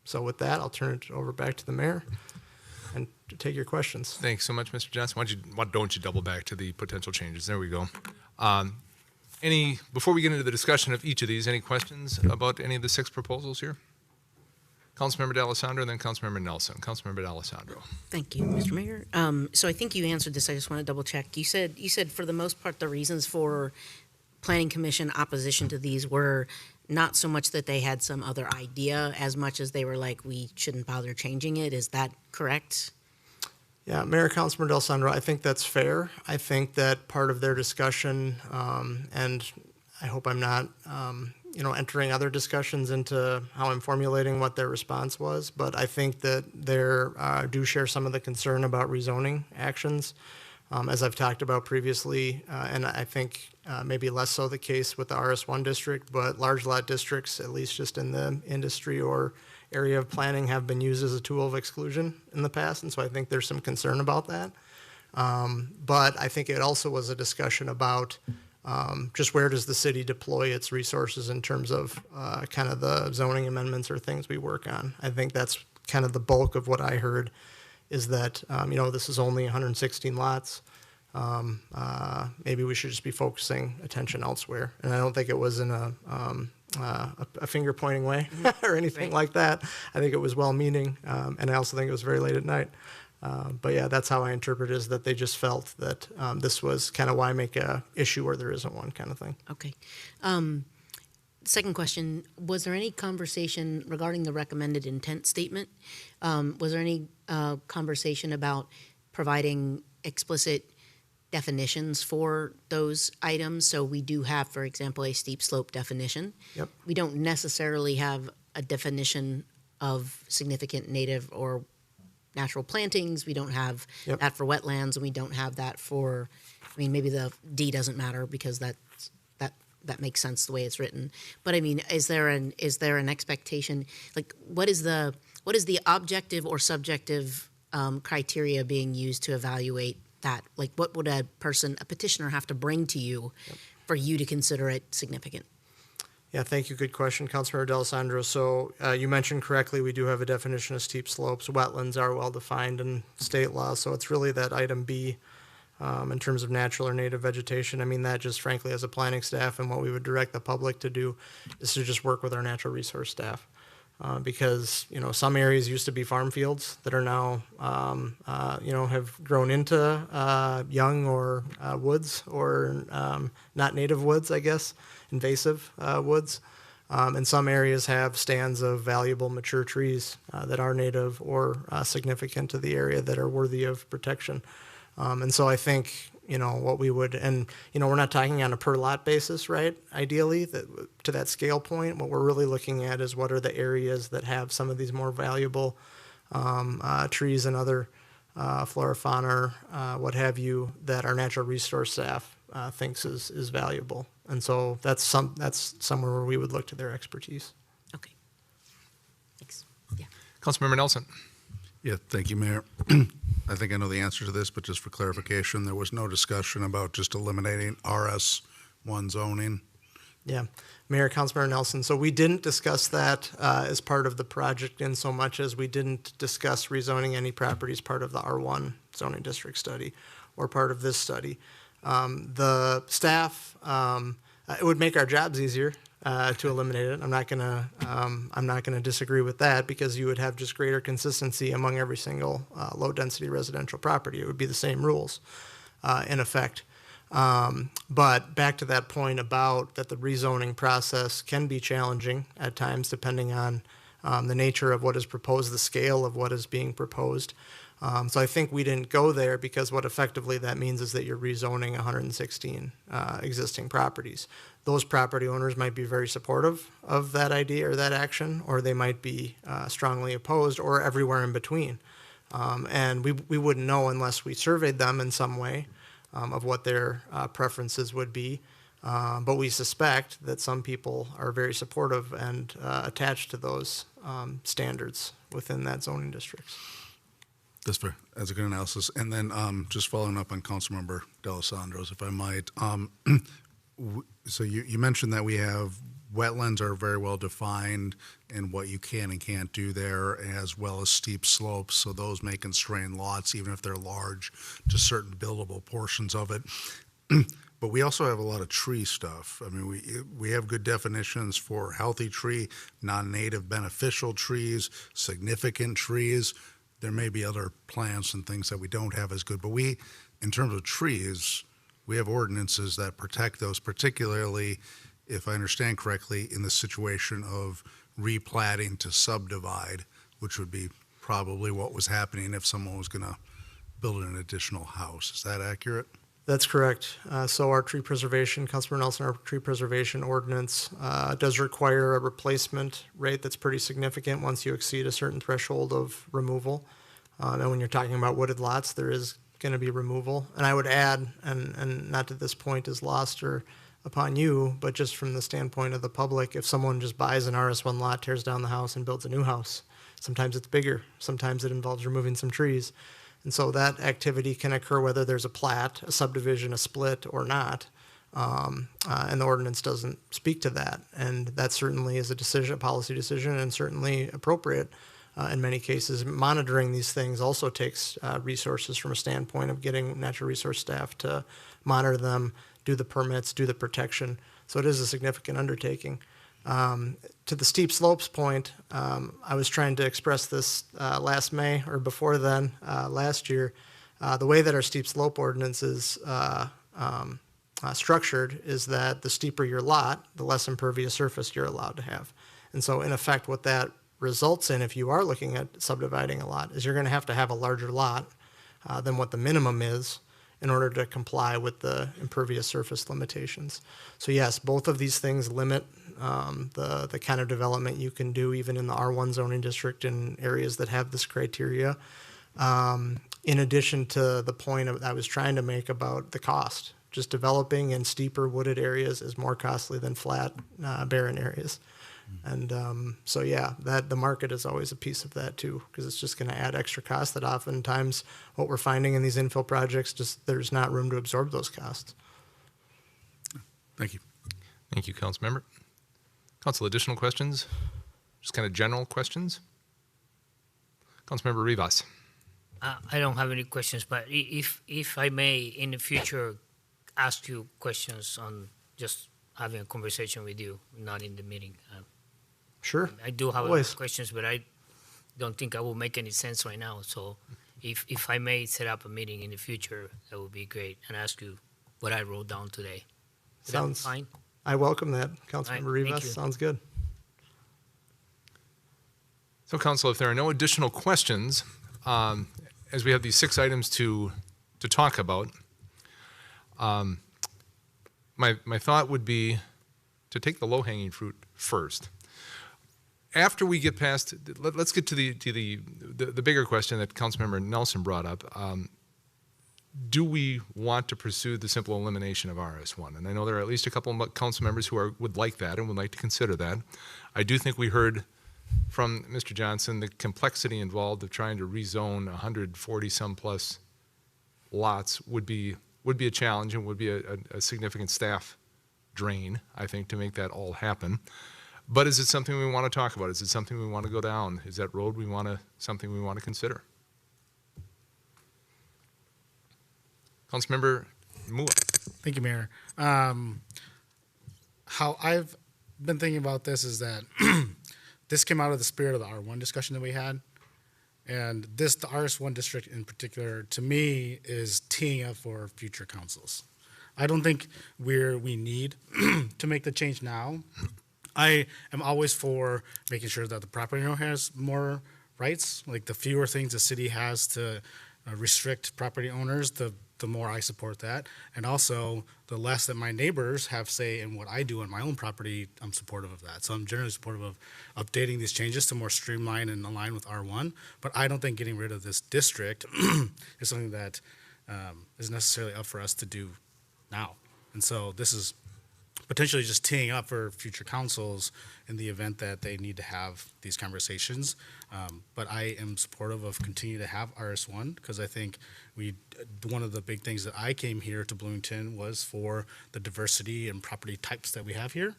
So with that, I'll turn it over back to the mayor and to take your questions. Thanks so much, Mr. Johnson. Why don't you double back to the potential changes? There we go. Before we get into the discussion of each of these, any questions about any of the 6 proposals here? Councilmember D'Alessandro, and then Councilmember Nelson. Councilmember D'Alessandro. Thank you, Mr. Mayor. So I think you answered this. I just want to double check. You said for the most part the reasons for Planning Commission opposition to these were not so much that they had some other idea as much as they were like, we shouldn't bother changing it. Is that correct? Yeah, Mayor, Councilmember D'Alessandro, I think that's fair. I think that part of their discussion, and I hope I'm not, entering other discussions into how I'm formulating what their response was, but I think that they do share some of the concern about rezoning actions, as I've talked about previously, and I think maybe less so the case with the RS1 district, but large lot districts, at least just in the industry or area of planning, have been used as a tool of exclusion in the past, and so I think there's some concern about that. But I think it also was a discussion about just where does the city deploy its resources in terms of kind of the zoning amendments or things we work on. I think that's kind of the bulk of what I heard, is that, this is only 116 lots. Maybe we should just be focusing attention elsewhere. And I don't think it was in a finger pointing way or anything like that. I think it was well-meaning, and I also think it was very late at night. But yeah, that's how I interpret it, is that they just felt that this was kind of why make a issue where there isn't one kind of thing. Okay. Second question, was there any conversation regarding the recommended intent statement? Was there any conversation about providing explicit definitions for those items? So we do have, for example, a steep slope definition. Yep. We don't necessarily have a definition of significant native or natural plantings. We don't have Yep. that for wetlands, and we don't have that for, I mean, maybe the D doesn't matter because that makes sense the way it's written. But I mean, is there an expectation? Like, what is the objective or subjective criteria being used to evaluate that? Like, what would a petitioner have to bring to you for you to consider it significant? Yeah, thank you. Good question, Councilmember D'Alessandro. So you mentioned correctly, we do have a definition of steep slopes. Wetlands are well defined in state law, so it's really that item B in terms of natural or native vegetation. I mean, that just frankly, as a planning staff, and what we would direct the public to do is to just work with our natural resource staff. Because, you know, some areas used to be farm fields that are now, you know, have grown into young or woods or not native woods, I guess, invasive woods. And some areas have stands of valuable mature trees that are native or significant to the area that are worthy of protection. And so I think, you know, what we would, and, you know, we're not talking on a per lot basis, right? Ideally, to that scale point, what we're really looking at is what are the areas that have some of these more valuable trees and other flora, fauna, what have you, that our natural resource staff thinks is valuable. And so that's somewhere where we would look to their expertise. Okay. Thanks. Yeah. Councilmember Nelson. Yeah, thank you, Mayor. I think I know the answer to this, but just for clarification, there was no discussion about just eliminating RS1 zoning. Yeah, Mayor, Councilmember Nelson. So we didn't discuss that as part of the project in so much as we didn't discuss rezoning any properties part of the R1 zoning district study or part of this study. The staff, it would make our jobs easier to eliminate it. I'm not gonna disagree with that because you would have just greater consistency among every single low density residential property. It would be the same rules in effect. But back to that point about that the rezoning process can be challenging at times depending on the nature of what is proposed, the scale of what is being proposed. So I think we didn't go there because what effectively that means is that you're rezoning 116 existing properties. Those property owners might be very supportive of that idea or that action, or they might be strongly opposed, or everywhere in between. And we wouldn't know unless we surveyed them in some way of what their preferences would be. But we suspect that some people are very supportive and attached to those standards within that zoning districts. That's fair. That's a good analysis. And then just following up on Councilmember D'Alessandro's, if I might. So you mentioned that we have wetlands are very well defined and what you can and can't do there, as well as steep slopes. So those may constrain lots, even if they're large, to certain buildable portions of it. But we also have a lot of tree stuff. I mean, we have good definitions for healthy tree, non-native beneficial trees, significant trees. There may be other plants and things that we don't have as good, but in terms of trees, we have ordinances that protect those, particularly, if I understand correctly, in the situation of replatting to subdivide, which would be probably what was happening if someone was going to build an additional house. Is that accurate? That's correct. So our tree preservation, Councilmember Nelson, our tree preservation ordinance does require a replacement rate that's pretty significant once you exceed a certain threshold of removal. And when you're talking about wooded lots, there is going to be removal. And I would add, and not that this point is lost or upon you, but just from the standpoint of the public, if someone just buys an RS1 lot, tears down the house, and builds a new house, sometimes it's bigger. Sometimes it involves removing some trees. And so that activity can occur whether there's a plat, a subdivision, a split, or not. And the ordinance doesn't speak to that. And that certainly is a decision, a policy decision, and certainly appropriate in many cases. Monitoring these things also takes resources from a standpoint of getting natural resource staff to monitor them, do the permits, do the protection. So it is a significant undertaking. To the steep slopes point, I was trying to express this last May or before then, last year. The way that our steep slope ordinance is structured is that the steeper your lot, the less impervious surface you're allowed to have. And so in effect, what that results in, if you are looking at subdividing a lot, is you're going to have a larger lot than what the minimum is in order to comply with the impervious surface limitations. So yes, both of these things limit the kind of development you can do even in the R1 zoning district in areas that have this criteria. In addition to the point I was trying to make about the cost, just developing in steeper wooded areas is more costly than flat, barren areas. And so, yeah, the market is always a piece of that too, because it's just going to add extra costs that oftentimes what we're finding in these infill projects, just there's not room to absorb those costs. Thank you. Thank you, Councilmember. Council, additional questions? Just kind of general questions? Councilmember Rivas. I don't have any questions, but if I may, in the future, ask you questions on just having a conversation with you, not in the meeting. Sure. I do have Always. questions, but I don't think I will make any sense right now. So if I may set up a meeting in the future, that would be great, and ask you what I wrote down today. Is that Sounds fine? I welcome that, Councilmember All right, thank Rivas. you. Sounds good. So, Council, if there are no additional questions, as we have these 6 items to talk about, my thought would be to take the low-hanging fruit first. After we get past, let's get to the bigger question that Councilmember Nelson brought up. Do we want to pursue the simple elimination of RS1? And I know there are at least a couple of council members who would like that and would like to consider that. I do think we heard from Mr. Johnson the complexity involved of trying to rezone 140 some plus lots would be a challenge and would be a significant staff drain, I think, to make that all happen. But is it something we want to talk about? Is it something we want to go down? Is that road something we want to consider? Councilmember Mua. Thank you, Mayor. How I've been thinking about this is that this came out of the spirit of the R1 discussion that we had. And the RS1 district in particular, to me, is teeing up for future councils. I don't think we need to make the change now. I am always for making sure that the property owner has more rights. Like the fewer things the city has to restrict property owners, the more I support that. And also, the less that my neighbors have say in what I do on my own property, I'm supportive of that. So I'm generally supportive of updating these changes to more streamline and align with R1. But I don't think getting rid of this district is something that is necessarily up for us to do now. And so this is potentially just teeing up for future councils in the event that they need to have these conversations. But I am supportive of continuing to have RS1 because I think one of the big things that I came here to Bloomington was for the diversity and property types that we have here,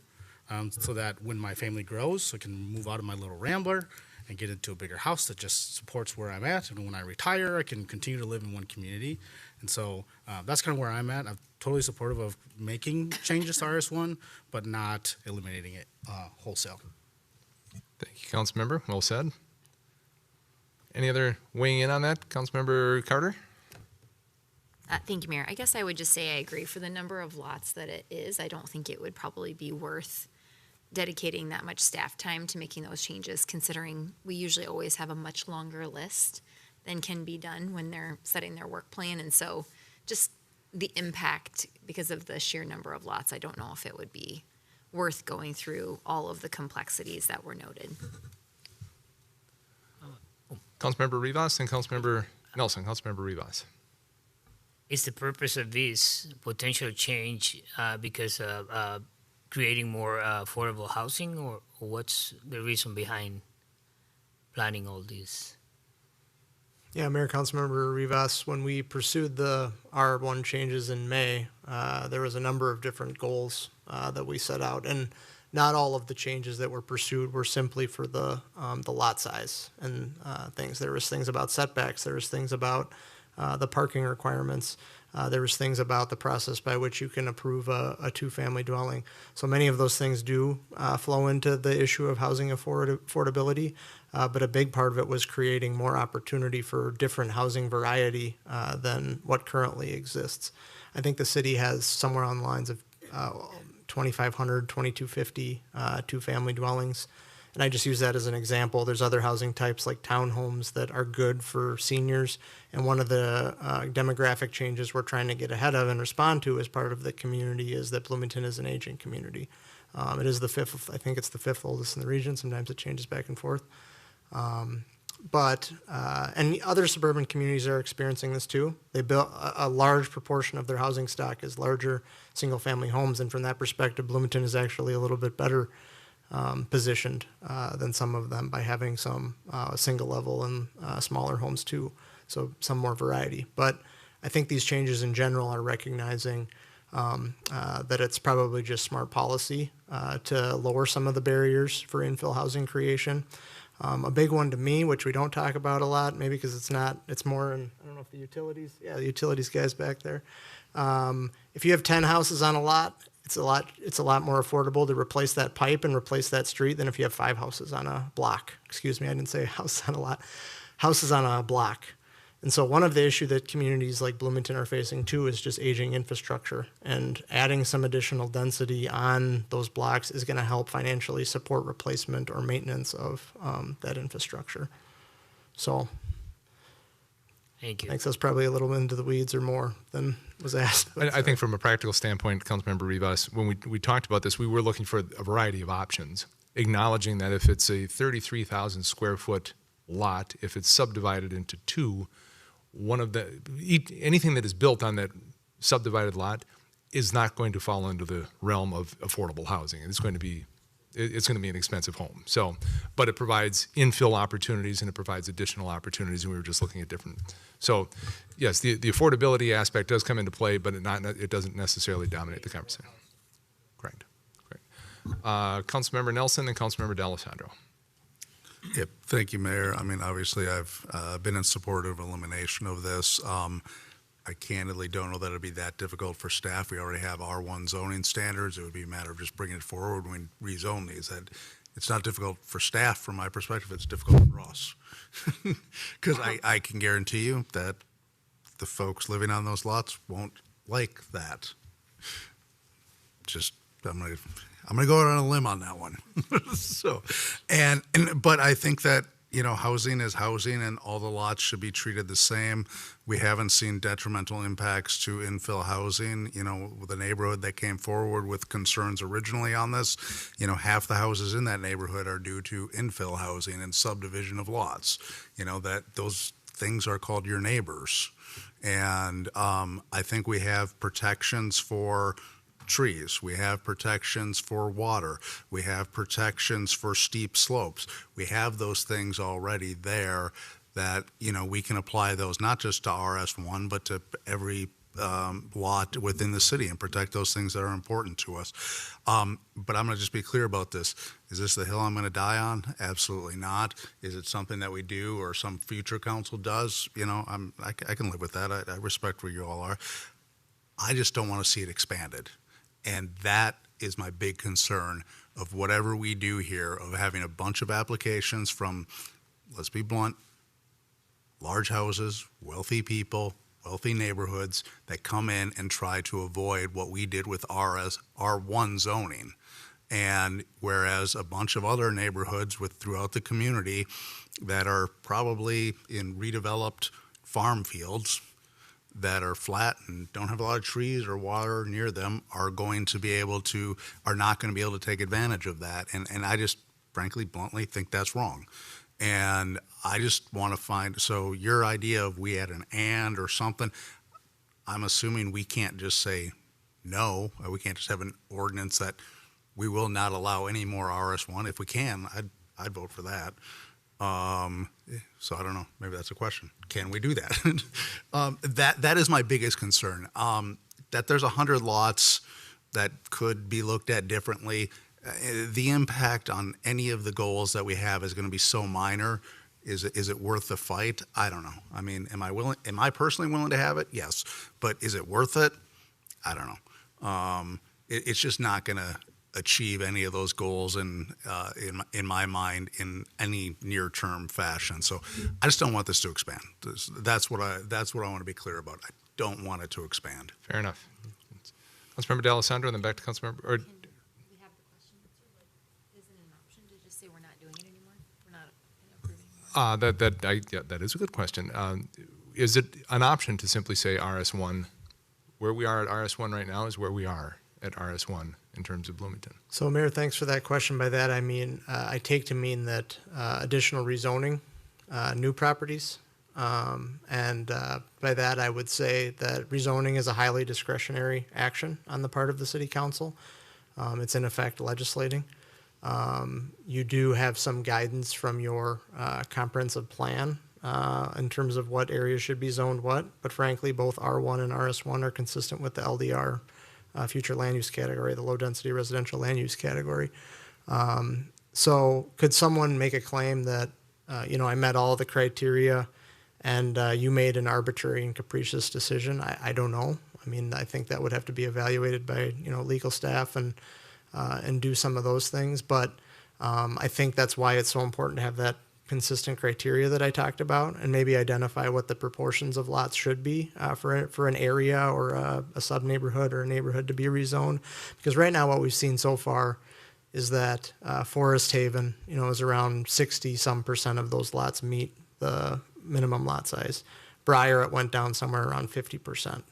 so that when my family grows, I can move out of my little Rambler and get into a bigger house that just supports where I'm at. And when I retire, I can continue to live in one community. And so that's kind of where I'm at. I'm totally supportive of making changes to RS1, but not eliminating it wholesale. Thank you, Councilmember. Well said. Any other weighing in on that? Councilmember Carter? Thank you, Mayor. I guess I would just say I agree for the number of lots that it is. I don't think it would probably be worth dedicating that much staff time to making those changes, considering we usually always have a much longer list than can be done when they're setting their work plan. And so just the impact, because of the sheer number of lots, I don't know if it would be worth going through all of the complexities that were noted. Councilmember Rivas and Councilmember Nelson. Councilmember Rivas. Is the purpose of this potential change because of creating more affordable housing, or what's the reason behind planning all this? Yeah, Mayor, Councilmember Rivas, when we pursued the R1 changes in May, there was a number of different goals that we set out, and not all of the changes that were pursued were simply for the lot size and things. There was things about setbacks. There was things about the parking requirements. There was things about the process by which you can approve a two-family dwelling. So many of those things do flow into the issue of housing affordability, but a big part of it was creating more opportunity for different housing variety than what currently exists. I think the city has somewhere on the lines of 2,500, 2,250 two-family dwellings. And I just use that as an example. There's other housing types like townhomes that are good for seniors. And one of the demographic changes we're trying to get ahead of and respond to as part of the community is that Bloomington is an aging community. It is the fifth, I think it's the fifth oldest in the region. Sometimes it changes back and forth. And other suburban communities are experiencing this too. They built a large proportion of their housing stock is larger single-family homes, and from that perspective, Bloomington is actually a little bit better positioned than some of them by having some single-level and smaller homes too, so some more variety. But I think these changes in general are recognizing that it's probably just smart policy to lower some of the barriers for infill housing creation. A big one to me, which we don't talk about a lot, maybe because it's more in, I don't know if the utilities guys back there. If you have 10 houses on a lot, it's a lot more affordable to replace that pipe and replace that street than if you have 5 houses on a block. Excuse me, I didn't say house on a lot. Houses on a block. And so one of the issues that communities like Bloomington are facing too is just aging infrastructure, and adding some additional density on those blocks is going to help financially support replacement or maintenance of that infrastructure. So Thank you. thanks. That's probably a little into the weeds or more than was asked. I think from a practical standpoint, Councilmember Rivas, when we talked about this, we were looking for a variety of options, acknowledging that if it's a 33,000 square foot lot, if it's subdivided into 2, anything that is built on that subdivided lot is not going to fall into the realm of affordable housing. It's going to be an expensive home. So, but it provides infill opportunities and it provides additional opportunities, and we were just looking at different. So, yes, the affordability aspect does come into play, but it doesn't necessarily dominate the conversation. Correct. Councilmember Nelson and Councilmember D'Alessandro. Yep. Thank you, Mayor. I mean, obviously, I've been in support of elimination of this. I candidly don't know that it'd be that difficult for staff. We already have R1 zoning standards. It would be a matter of just bringing it forward when we rezone these. And it's not difficult for staff from my perspective. It's difficult for us. Because I can guarantee you that the folks living on those lots won't like that. Just, I'm gonna go out on a limb on that one. So, but I think that, housing is housing, and all the lots should be treated the same. We haven't seen detrimental impacts to infill housing. The neighborhood that came forward with concerns originally on this, half the houses in that neighborhood are due to infill housing and subdivision of lots. That those things are called your neighbors, and I think we have protections for trees. We have protections for water. We have protections for steep slopes. We have those things already there that, we can apply those not just to RS1, but to every lot within the city and protect those things that are important to us. But I'm going to just be clear about this. Is this the hill I'm going to die on? Absolutely not. Is it something that we do or some future council does? I can live with that. I respect where you all are. I just don't want to see it expanded. And that is my big concern of whatever we do here, of having a bunch of applications from, let's be blunt, large houses, wealthy people, wealthy neighborhoods that come in and try to avoid what we did with R1 zoning. And whereas a bunch of other neighborhoods throughout the community that are probably in redeveloped farm fields that are flat and don't have a lot of trees or water near them are not going to be able to take advantage of that. And I just frankly, bluntly think that's wrong. And I just want to so your idea of we had an and or something, I'm assuming we can't just say no. We can't just have an ordinance that we will not allow any more RS1. If we can, I'd vote for that. So I don't know. Maybe that's a question. Can we do that? That is my biggest concern. That there's 100 lots that could be looked at differently. The impact on any of the goals that we have is going to be so minor. Is it worth the fight? I don't know. I mean, am I personally willing to have it? Yes. But is it worth it? I don't know. It's just not going to achieve any of those goals in my mind in any near-term fashion. So I just don't want this to expand. That's what I want to be clear about. I don't want it to expand. Fair enough. Councilmember D'Alessandro, and then back to Councilmember, or We have the question answered, like, is it an option to just say we're not doing it anymore? We're not approving? that is a good question. Is it an option to simply say RS1? Where we are at RS1 right now is where we are at RS1 in terms of Bloomington. So, Mayor, thanks for that question. By that, I mean, I take to mean that additional rezoning, new properties. And by that, I would say that rezoning is a highly discretionary action on the part of the city council. It's in effect legislating. You do have some guidance from your comprehensive plan in terms of what areas should be zoned what, but frankly, both R1 and RS1 are consistent with the LDR, future land use category, the low density residential land use category. So could someone make a claim that, I met all the criteria and you made an arbitrary and capricious decision? I don't know. I mean, I think that would have to be evaluated by, legal staff and do some of those things. But I think that's why it's so important to have that consistent criteria that I talked about, and maybe identify what the proportions of lots should be for an area or a sub-neighborhood or a neighborhood to be rezoned. Because right now what we've seen so far is that Forest Haven, is around 60% of those lots meet the minimum lot size. Briar, it went down somewhere around 50%.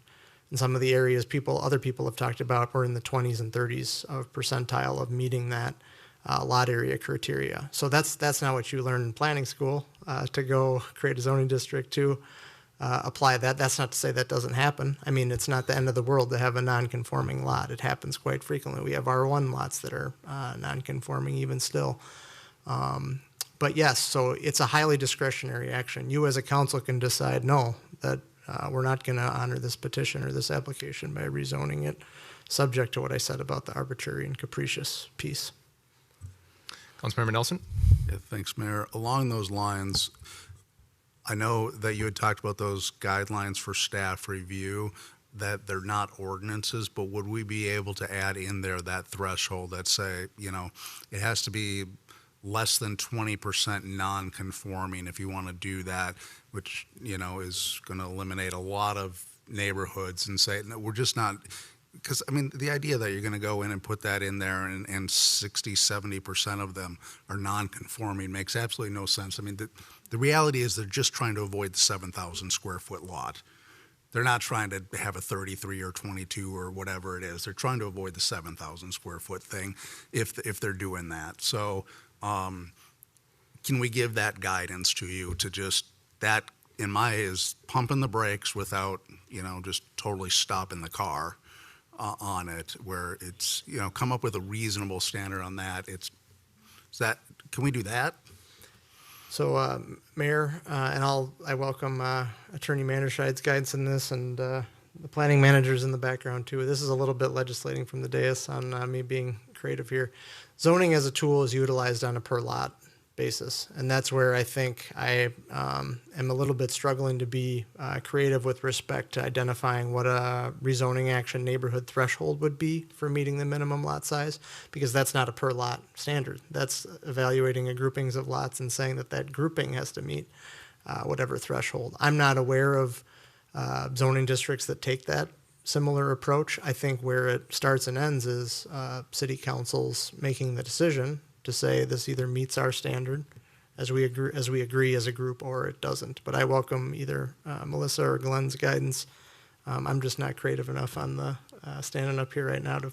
And some of the areas other people have talked about were in the 20s and 30s of percentile of meeting that lot area criteria. So that's not what you learn in planning school, to go create a zoning district to apply that. That's not to say that doesn't happen. I mean, it's not the end of the world to have a non-conforming lot. It happens quite frequently. We have R1 lots that are non-conforming even still. But yes, so it's a highly discretionary action. You as a council can decide, no, that we're not going to honor this petition or this application by rezoning it, subject to what I said about the arbitrary and capricious piece. Councilmember Nelson? Yeah, thanks, Mayor. Along those lines, I know that you had talked about those guidelines for staff review, that they're not ordinances, but would we be able to add in there that threshold that say, it has to be less than 20% non-conforming if you want to do that, which, is going to eliminate a lot of neighborhoods, and say, no, we're just not. Because, I mean, the idea that you're going to go in and put that in there and 60, 70% of them are non-conforming makes absolutely no sense. I mean, the reality is they're just trying to avoid the 7,000 square foot lot. They're not trying to have a 33 or 22 or whatever it is. They're trying to avoid the 7,000 square foot thing if they're doing that. So can we give that guidance to you to just, that in my is pumping the brakes without, just totally stopping the car on it, where it's, come up with a reasonable standard on that. Can we do that? So, Mayor, and I welcome Attorney Manderscheid's guidance in this, and the planning managers in the background too. This is a little bit legislating from the dais on me being creative here. Zoning as a tool is utilized on a per lot basis, and that's where I think I am a little bit struggling to be creative with respect to identifying what a rezoning action neighborhood threshold would be for meeting the minimum lot size, because that's not a per lot standard. That's evaluating a groupings of lots and saying that grouping has to meet whatever threshold. I'm not aware of zoning districts that take that similar approach. I think where it starts and ends is city councils making the decision to say this either meets our standard as we agree as a group, or it doesn't. But I welcome either Melissa or Glenn's guidance. I'm just not creative enough on the standing up here right now to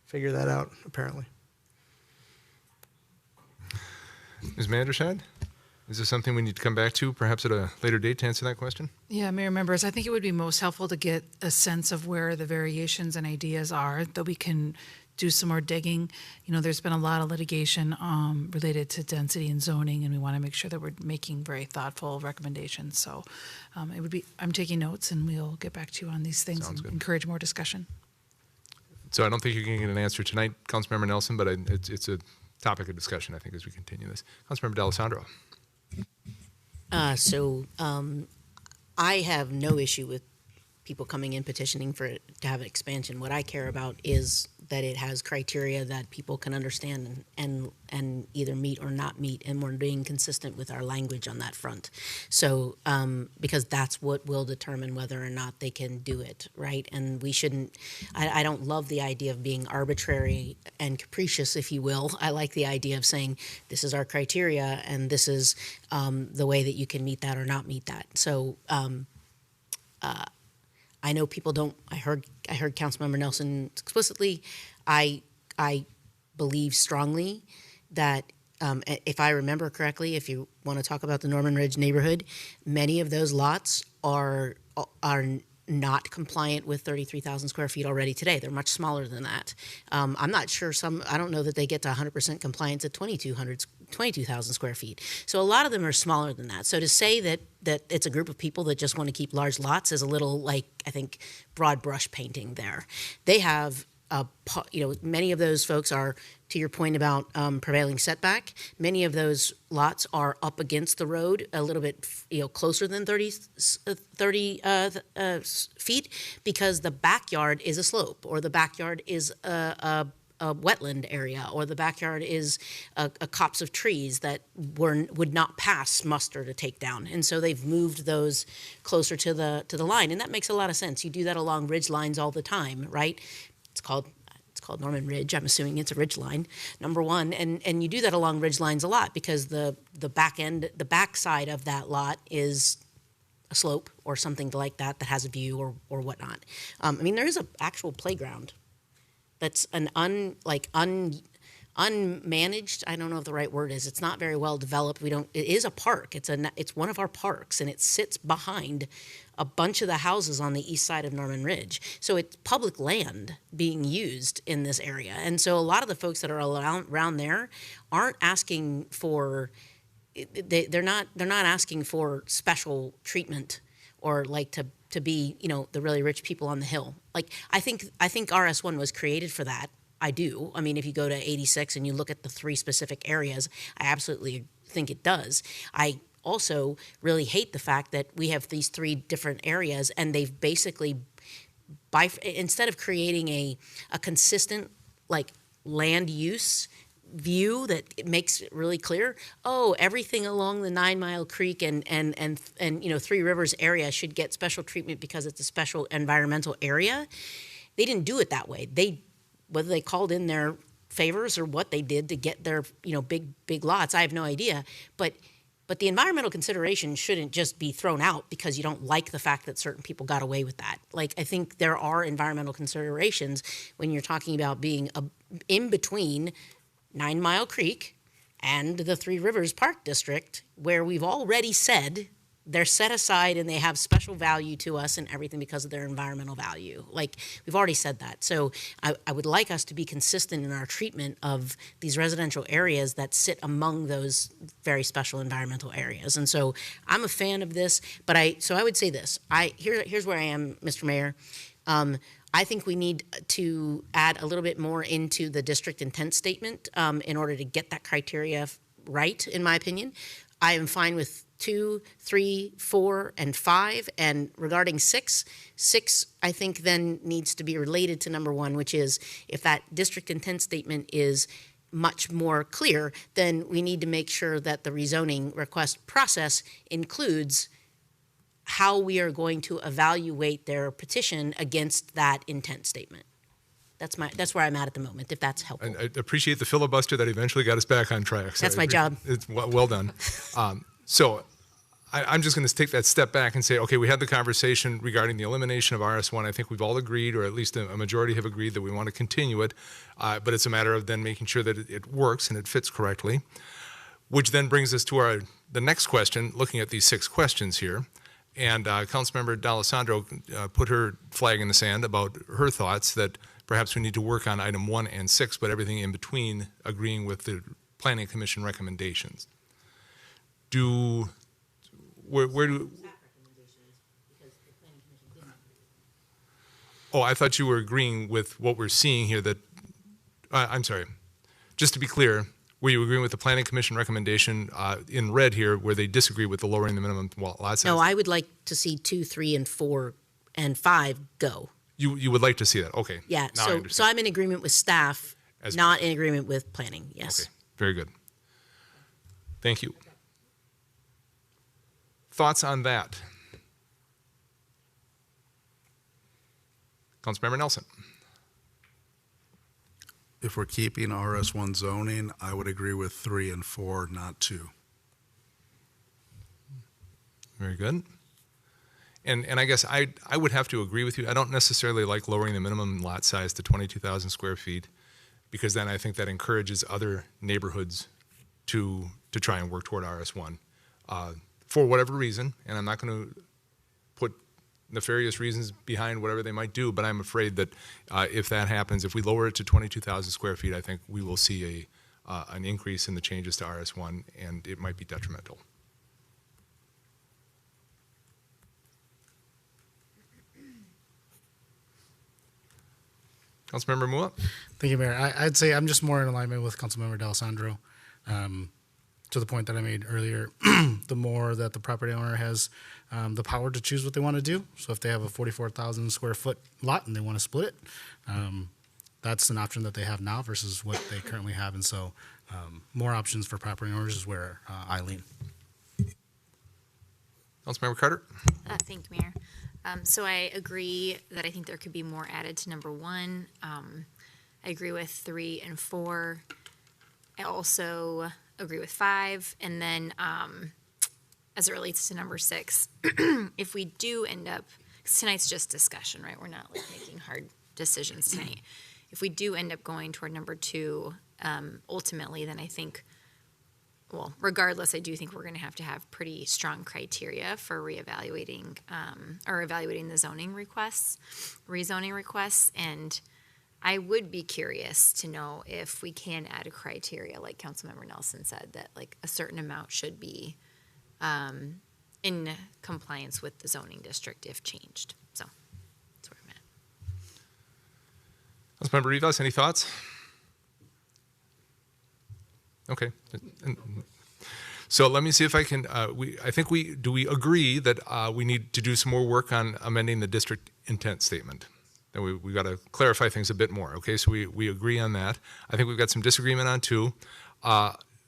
figure that out, apparently. Ms. Manderscheid, is this something we need to come back to perhaps at a later date to answer that question? Yeah, Mayor, members, I think it would be most helpful to get a sense of where the variations and ideas are, that we can do some more digging. There's been a lot of litigation related to density and zoning, and we want to make sure that we're making very thoughtful recommendations. So I'm taking notes, and we'll get back to you on these things. Sounds and good. Encourage more discussion. So I don't think you're going to get an answer tonight, Councilmember Nelson, but it's a topic of discussion, I think, as we continue this. Councilmember D'Alessandro. I have no issue with people coming in petitioning to have an expansion. What I care about is that it has criteria that people can understand and either meet or not meet, and we're being consistent with our language on that front. So because that's what will determine whether or not they can do it, right? And we shouldn't. I don't love the idea of being arbitrary and capricious, if you will. I like the idea of saying this is our criteria and this is the way that you can meet that or not meet that. So I know people don't. I heard Councilmember Nelson explicitly. I believe strongly that if I remember correctly, if you want to talk about the Norman Ridge neighborhood, many of those lots are not compliant with 33,000 square feet already today. They're much smaller than that. I'm not sure I don't know that they get to 100% compliance at 22,000 square feet. So a lot of them are smaller than that. So to say that it's a group of people that just want to keep large lots is a little like, I think, broad brush painting there. They have, many of those folks are, to your point about prevailing setback, many of those lots are up against the road a little bit, closer than 30 feet, because the backyard is a slope, or the backyard is a wetland area, or the backyard is a copse of trees that would not pass muster to take down. And so they've moved those closer to the line. And that makes a lot of sense. You do that along ridge lines all the time, right? It's called Norman Ridge. I'm assuming it's a ridge line, number one. And you do that along ridge lines a lot because the back side of that lot is a slope or something like that has a view or whatnot. There is an actual playground that's an unmanaged. I don't know if the right word is. It's not very well developed. It is a park. It's one of our parks, and it sits behind a bunch of the houses on the east side of Norman Ridge. So it's public land being used in this area. And so a lot of the folks that are around there aren't asking for. They're not asking for special treatment or like to be, the really rich people on the hill. Like, I think RS1 was created for that. I do. If you go to 86 and you look at the three specific areas, I absolutely think it does. I also really hate the fact that we have these three different areas, and they've basically, instead of creating a consistent, land use view that it makes it really clear, everything along the 9 Mile Creek and Three Rivers area should get special treatment because it's a special environmental area. They didn't do it that way. Whether they called in their favors or what they did to get their big lots, I have no idea. But the environmental consideration shouldn't just be thrown out because you don't like the fact that certain people got away with that. I think there are environmental considerations when you're talking about being in between 9 Mile Creek and the Three Rivers Park District, where we've already said they're set aside and they have special value to us and everything because of their environmental value. We've already said that. So I would like us to be consistent in our treatment of these residential areas that sit among those very special environmental areas. And so I'm a fan of this, but I would say this. Here's where I am, Mr. Mayor. I think we need to add a little bit more into the district intent statement in order to get that criteria right, in my opinion. I am fine with 2, 3, 4, and 5. And regarding 6, I think then needs to be related to number 1, which is if that district intent statement is much more clear, then we need to make sure that the rezoning request process includes how we are going to evaluate their petition against that intent statement. That's where I'm at the moment, if that's helpful. I appreciate the filibuster that eventually got us back on track. So that's my job. It's well done. So I'm just going to take that step back and say, okay, we had the conversation regarding the elimination of RS1. I think we've all agreed, or at least a majority have agreed, that we want to continue it. But it's a matter of then making sure that it works and it fits correctly, which then brings us to the next question, looking at these 6 questions here. And Councilmember D'Alessandro put her flag in the sand about her thoughts that perhaps we need to work on item 1 and 6, but everything in between agreeing with the Planning Commission recommendations. Where do? Oh, I thought you were agreeing with what we're seeing here. That I'm sorry. Just to be clear, were you agreeing with the Planning Commission recommendation in red here, where they disagree with the lowering the minimum lot size? No, I would like to see 2, 3, and 4, and 5 go. You would like to see that? Okay. Yeah, Now I so understand. I'm in agreement with staff, As- not in agreement with planning, yes. Okay, very good. Thank you. Thoughts on that? Councilmember Nelson. If we're keeping RS1 zoning, I would agree with 3 and 4, not 2. Very good. And I guess I would have to agree with you. I don't necessarily like lowering the minimum lot size to 22,000 square feet, because then I think that encourages other neighborhoods to try and work toward RS1 for whatever reason. And I'm not going to put nefarious reasons behind whatever they might do, but I'm afraid that if that happens, if we lower it to 22,000 square feet, I think we will see an increase in the changes to RS1, and it might be detrimental. Councilmember Mua? Thank you, Mayor. I'd say I'm just more in alignment with Councilmember D'Alessandro. To the point that I made earlier, the more that the property owner has the power to choose what they want to do. So if they have a 44,000 square foot lot and they want to split it, that's an option that they have now versus what they currently have. And so more options for property owners is where I lean. Councilmember Carter? Thank you, Mayor. So I agree that I think there could be more added to number 1. I agree with 3 and 4. I also agree with 5. And then as it relates to number 6, if we do end up, 'cause tonight's just discussion, right? We're not like making hard decisions tonight. If we do end up going toward number 2, ultimately, then I think, well, regardless, I do think we're going to have pretty strong criteria for reevaluating or evaluating the zoning requests, rezoning requests. And I would be curious to know if we can add a criteria, like Councilmember Nelson said, that like a certain amount should be in compliance with the zoning district if changed. So that's where I'm at. Councilmember Rivas, any thoughts? Okay. So let me see if I can, do we agree that we need to do some more work on amending the district intent statement? That we got to clarify things a bit more, okay? So we agree on that. I think we've got some disagreement on 2.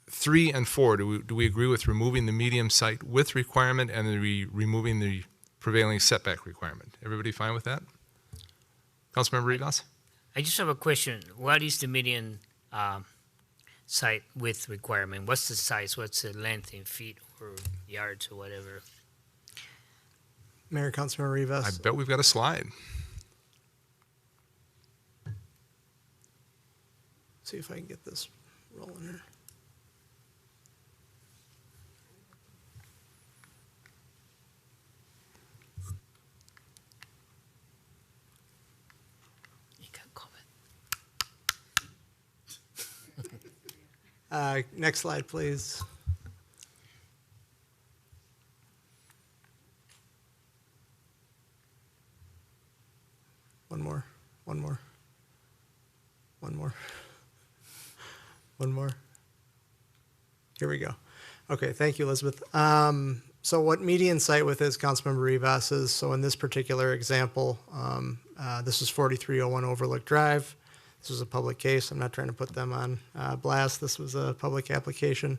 3 and 4, do we agree with removing the medium site width requirement and removing the prevailing setback requirement? Everybody fine with that? Councilmember Rivas? I just have a question. What is the median site width requirement? What's the size? What's the length in feet or yards or whatever? Mayor, Councilmember Rivas. I bet we've got a slide. See if I can get this rolling here. You got COVID. Next slide, please. One more. Here we go. Okay, thank you, Elizabeth. So what median site width is, Councilmember Rivas, is, so in this particular example, this is 4301 Overlook Drive. This was a public case. I'm not trying to put them on blast. This was a public application.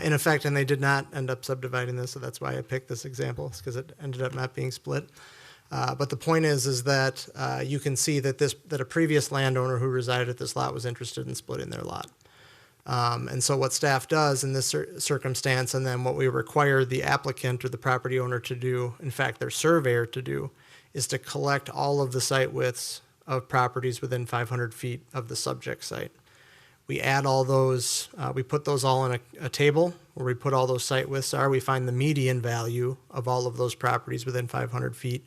In effect, and they did not end up subdividing this, so that's why I picked this example, because it ended up not being split. But the point is that you can see that that a previous landowner who resided at this lot was interested in splitting their lot. And so what staff does in this circumstance, and then what we require the applicant or the property owner to do, in fact, their surveyor to do, is to collect all of the site widths of properties within 500 feet of the subject site. We add all those, we put those all in a table where we put all those site widths are. We find the median value of all of those properties within 500 feet.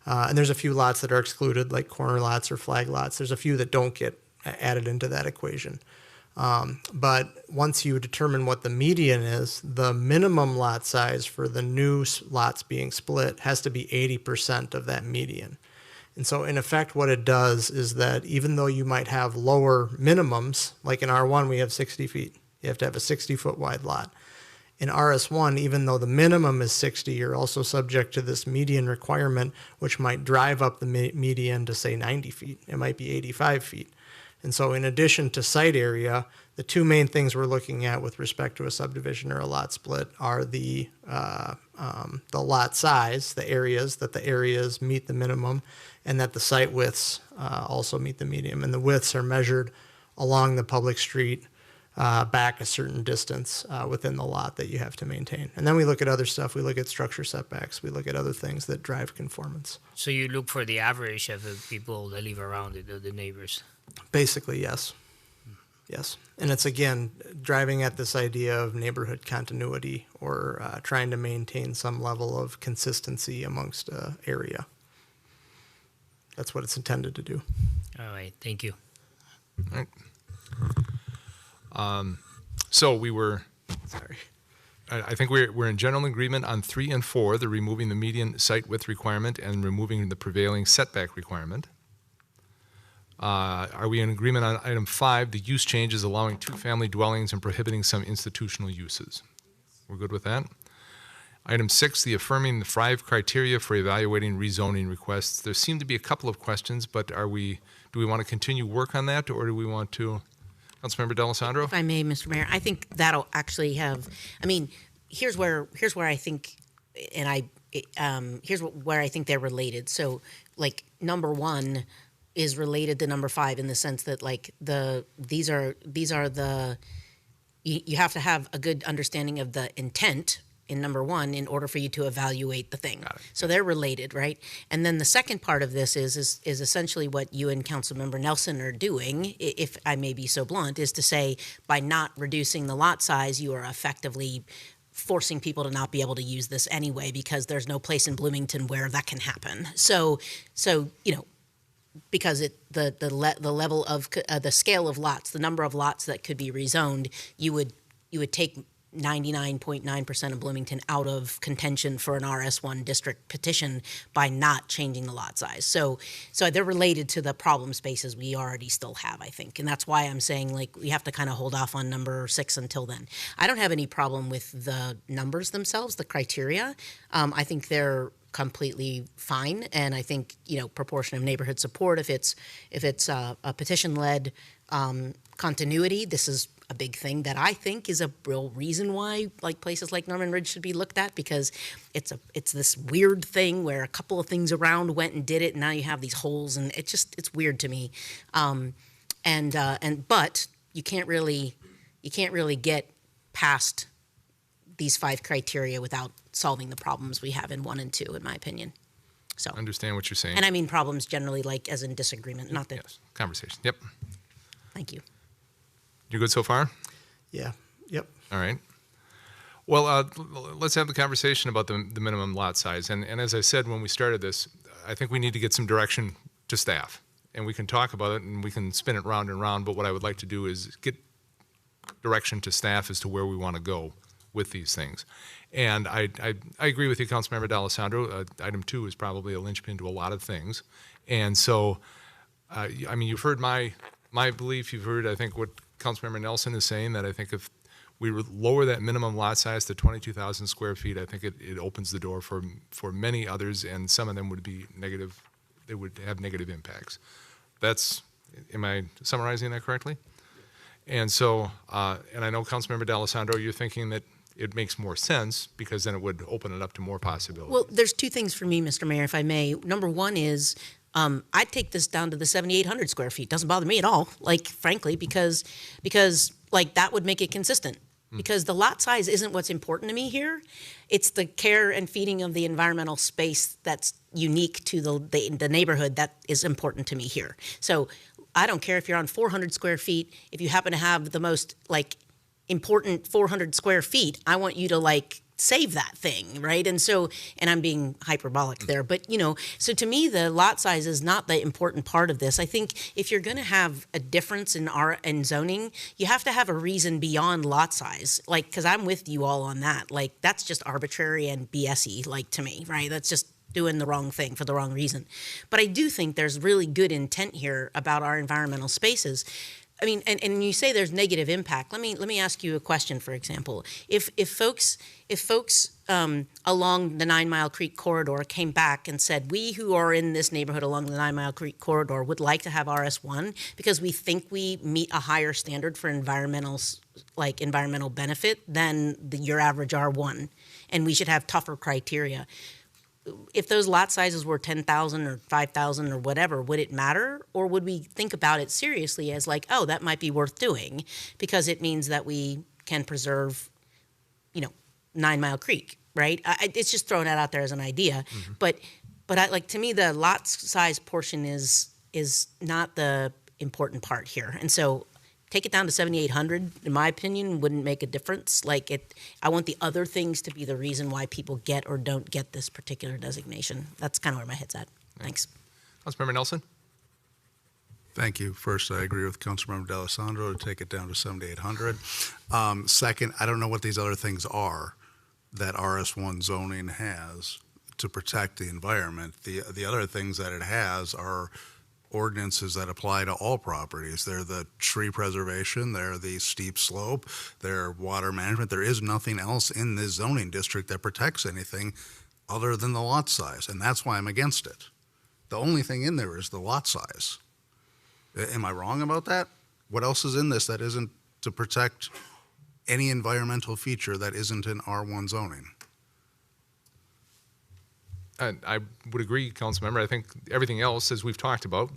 And there's a few lots that are excluded, like corner lots or flag lots. There's a few that don't get added into that equation. But once you determine what the median is, the minimum lot size for the new lots being split has to be 80% of that median. And so in effect, what it does is that even though you might have lower minimums, like in R1, we have 60 feet. You have to have a 60-foot wide lot. In RS1, even though the minimum is 60, you're also subject to this median requirement, which might drive up the median to say 90 feet. It might be 85 feet. And so in addition to site area, the two main things we're looking at with respect to a subdivision or a lot split are the lot size, the areas meet the minimum, and that the site widths also meet the medium. And the widths are measured along the public street back a certain distance within the lot that you have to maintain. And then we look at other stuff. We look at structure setbacks. We look at other things that drive conformance. So you look for the average of the people that live around it, the neighbors. Basically, yes. Yes. And it's, again, driving at this idea of neighborhood continuity or trying to maintain some level of consistency amongst area. That's what it's intended to do. All right, thank you. All right. So we were, sorry, I think we're in general agreement on 3 and 4, the removing the median site width requirement and removing the prevailing setback requirement. Are we in agreement on item 5, the use changes allowing 2-family dwellings and prohibiting some institutional uses? We're good with that. Item 6, the affirming the 5 criteria for evaluating rezoning requests. There seem to be a couple of questions, but do we want to continue work on that, or do we want to? Councilmember D'Alessandro? If I may, Mr. Mayor, I think that'll actually have, I mean, here's where I think, and here's where I think they're related. So, like, number 1 is related to number 5 in the sense that, like, these are the, you have to have a good understanding of the intent in number 1 in order for you to evaluate the thing. So they're related, right? And then the second part of this is essentially what you and Councilmember Nelson are doing, if I may be so blunt, is to say by not reducing the lot size, you are effectively forcing people to not be able to use this anyway because there's no place in Bloomington where that can happen. So you know, because the level of the scale of lots, the number of lots that could be rezoned, you would take 99.9% of Bloomington out of contention for an RS1 district petition by not changing the lot size. So they're related to the problem spaces we already still have, I think. And that's why I'm saying, like, we have to kind of hold off on number 6 until then. I don't have any problem with the numbers themselves, the criteria. I think they're completely fine. And I think, you know, proportion of neighborhood support, if it's a petition-led continuity, this is a big thing that I think is a real reason why, like, places like Norman Ridge should be looked at, because it's this weird thing where a couple of things around went and did it, and now you have these holes, and it's weird to me. But you can't really get past these 5 criteria without solving the problems we have in 1 and 2, in my opinion. So I understand what you're saying. And I mean problems generally, like, as in disagreement, not that. Yes, conversation. Yep. Thank you. You good so far? Yeah. Yep. All right. Well, let's have the conversation about the minimum lot size. And as I said when we started this, I think we need to get some direction to staff. And we can talk about it and we can spin it round and round, but what I would like to do is get direction to staff as to where we want to go with these things. And I agree with you, Councilmember D'Alessandro. Item 2 is probably a linchpin to a lot of things. And so, I mean, you've heard my belief. You've heard, I think, what Councilmember Nelson is saying, that I think if we lower that minimum lot size to 22,000 square feet, I think it opens the door for many others, and some of them would be negative. They would have negative impacts. Am I summarizing that correctly? And so, and I know Councilmember D'Alessandro, you're thinking that it makes more sense because then it would open it up to more possibilities. Well, there's 2 things for me, Mr. Mayor, if I may. Number 1 is, I'd take this down to the 7,800 square feet. Doesn't bother me at all, like, frankly, because like, that would make it consistent. Because the lot size isn't what's important to me here. It's the care and feeding of the environmental space that's unique to the neighborhood that is important to me here. So I don't care if you're on 400 square feet. If you happen to have the most, like, important 400 square feet, I want you to, like, save that thing, right? And so, and I'm being hyperbolic there, but, you know, so to me, the lot size is not the important part of this. I think if you're going to have a difference in zoning, you have to have a reason beyond lot size, like, because I'm with you all on that. Like, that's just arbitrary and BS-y, like, to me, right? That's just doing the wrong thing for the wrong reason. But I do think there's really good intent here about our environmental spaces. I mean, and you say there's negative impact. Let me ask you a question. For example, if folks along the 9 Mile Creek corridor came back and said, we who are in this neighborhood along the 9 Mile Creek corridor would like to have RS1 because we think we meet a higher standard for environmental benefit than your average R1, and we should have tougher criteria. If those lot sizes were 10,000 or 5,000 or whatever, would it matter? Or would we think about it seriously as like, oh, that might be worth doing because it means that we can preserve, 9 Mile Creek, right? It's just throwing that out there as an idea. Mm-hmm. But to me, the lot size portion is not the important part here. And so take it down to 7,800, in my opinion, wouldn't make a difference. I want the other things to be the reason why people get or don't get this particular designation. That's kind of where my head's at. Thanks. Councilmember Nelson? Thank you. First, I agree with Councilmember D'Alessandro to take it down to 7,800. Second, I don't know what these other things are that RS1 zoning has to protect the environment. The other things that it has are ordinances that apply to all properties. They're the tree preservation, they're the steep slope, they're water management. There is nothing else in this zoning district that protects anything other than the lot size, and that's why I'm against it. The only thing in there is the lot size. Am I wrong about that? What else is in this that isn't to protect any environmental feature that isn't in R1 zoning? I would agree, Councilmember. I think everything else, as we've talked about,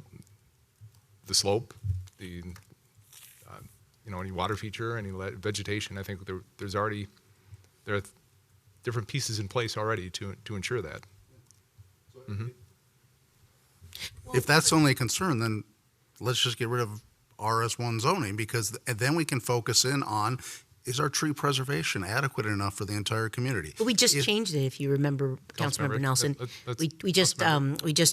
the slope, the any water feature, any vegetation, I think there are different pieces in place already to ensure that. Mm-hmm. If that's the only concern, then let's just get rid of RS1 zoning and then we can focus in on, is our tree preservation adequate enough for the entire community? But we just changed it, if you remember, Councilmember Nelson. We just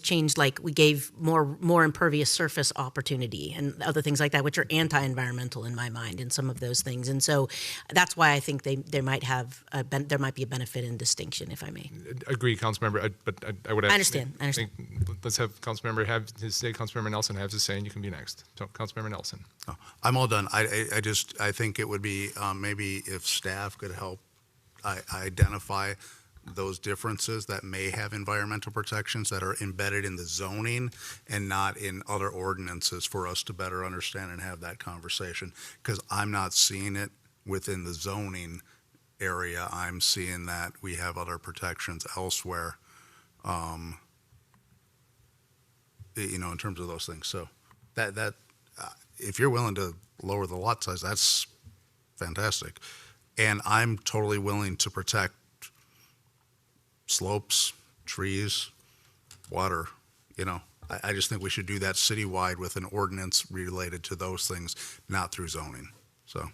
changed, we gave more impervious surface opportunity and other things like that, which are anti-environmental in my mind, and some of those things. And so that's why I think there might be a benefit in distinction, if I may. Agree, Councilmember. But I would. I understand. Let's have Councilmember have his say. Councilmember Nelson has his say, and you can be next. So, Councilmember Nelson. Oh, I'm all done. I think it would be. Maybe if staff could help identify those differences that may have environmental protections that are embedded in the zoning and not in other ordinances for us to better understand and have that conversation. Because I'm not seeing it within the zoning area. I'm seeing that we have other protections elsewhere, in terms of those things. So that if you're willing to lower the lot size, that's fantastic. And I'm totally willing to protect slopes, trees, water. I just think we should do that citywide with an ordinance related to those things, not through zoning. So,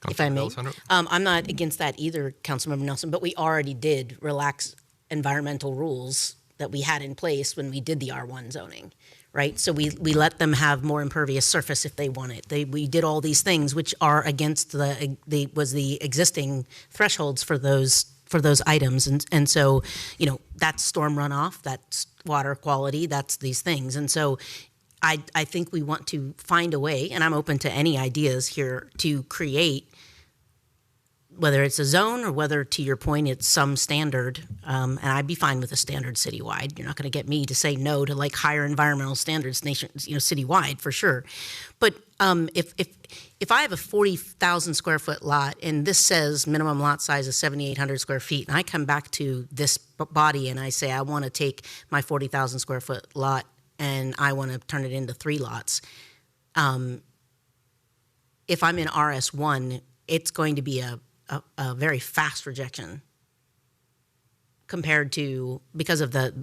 if I may, I'm not against that either, Councilmember Nelson, but we already did relax environmental rules that we had in place when we did the R1 zoning. Right, so we let them have more impervious surface if they want it. We did all these things which are against the existing thresholds for those items, and so that's storm runoff, that's water quality, that's these things, and so I think we want to find a way, and I'm open to any ideas here to create, whether it's a zone or whether, to your point, it's some standard, and I'd be fine with a standard citywide. You're not going to get me to say no to higher environmental standards citywide for sure. But if I have a 40,000 square foot lot and this says minimum lot size is 7,800 square feet, and I come back to this body and I say I want to take my 40,000 square foot lot and I want to turn it into 3 lots, if I'm in RS1, it's going to be a very fast rejection compared to,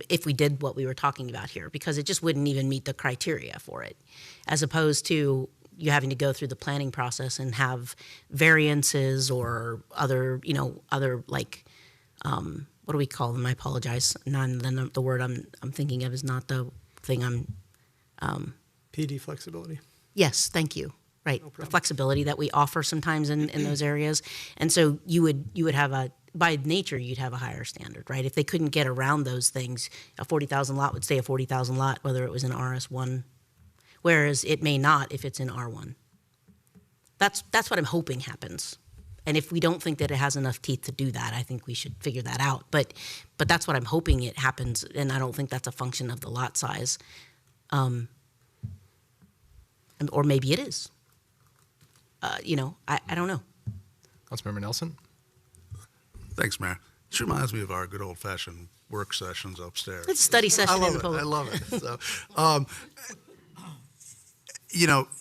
if we did what we were talking about here, because it just wouldn't even meet the criteria for it, as opposed to you having to go through the planning process and have variances or other what do we call them? I apologize. The word I'm thinking of is not the thing PD flexibility. Yes, thank you. Right, no the flexibility that we offer sometimes in those areas, and so you would have by nature you'd have a higher standard, right? If they couldn't get around those things, a 40,000 lot would stay a 40,000 lot, whether it was an RS1 whereas it may not if it's in R1. That's what I'm hoping happens. And if we don't think that it has enough teeth to do that, I think we should figure that out. But that's what I'm hoping it happens, and I don't think that's a function of the lot size. Or maybe it is. I don't know. Councilmember Nelson? Thanks, Mayor. This reminds me of our good old-fashioned work sessions upstairs. It's a study session in the public. I love it. So,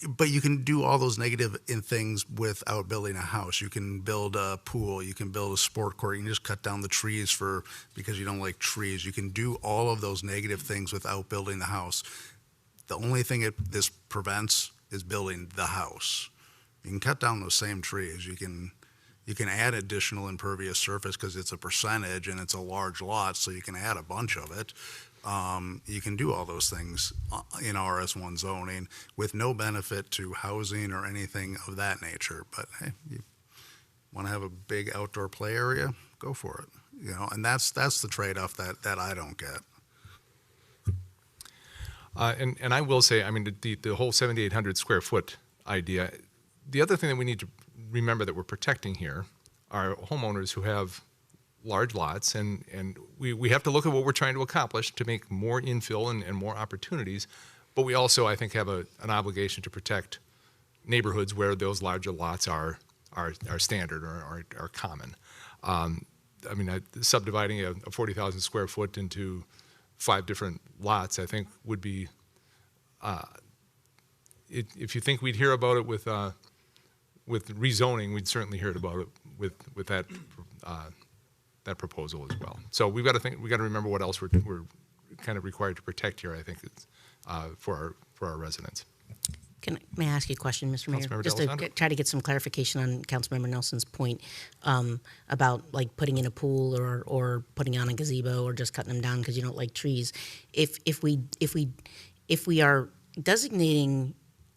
but you can do all those negative things without building a house. You can build a pool. You can build a sport court. You can just cut down the trees because you don't like trees. You can do all of those negative things without building the house. The only thing this prevents is building the house. You can cut down those same trees. You can add additional impervious surface because it's a percentage and it's a large lot, so you can add a bunch of it. You can do all those things in RS1 zoning with no benefit to housing or anything of that nature. But hey, you want to have a big outdoor play area, go for it. And that's the trade-off that I don't get. And I will say, I mean, the whole 7,800 square foot idea, the other thing that we need to remember that we're protecting here are homeowners who have large lots, and we have to look at what we're trying to accomplish to make more infill and more opportunities, but we also, I think, have an obligation to protect neighborhoods where those larger lots are standard or are common. Subdividing a 40,000 square foot into 5 different lots, I think would be, if you think we'd hear about it with rezoning, we'd certainly hear about it with that proposal as well. So we've got to remember what else we're kind of required to protect here. I think it's for our residents. May I ask you a question, Mr. Mayor? Councilmember Just D'Alessandro? to try to get some clarification on Councilmember Nelson's point about like putting in a pool or putting on a gazebo or just cutting them down because you don't like trees. If we are designating,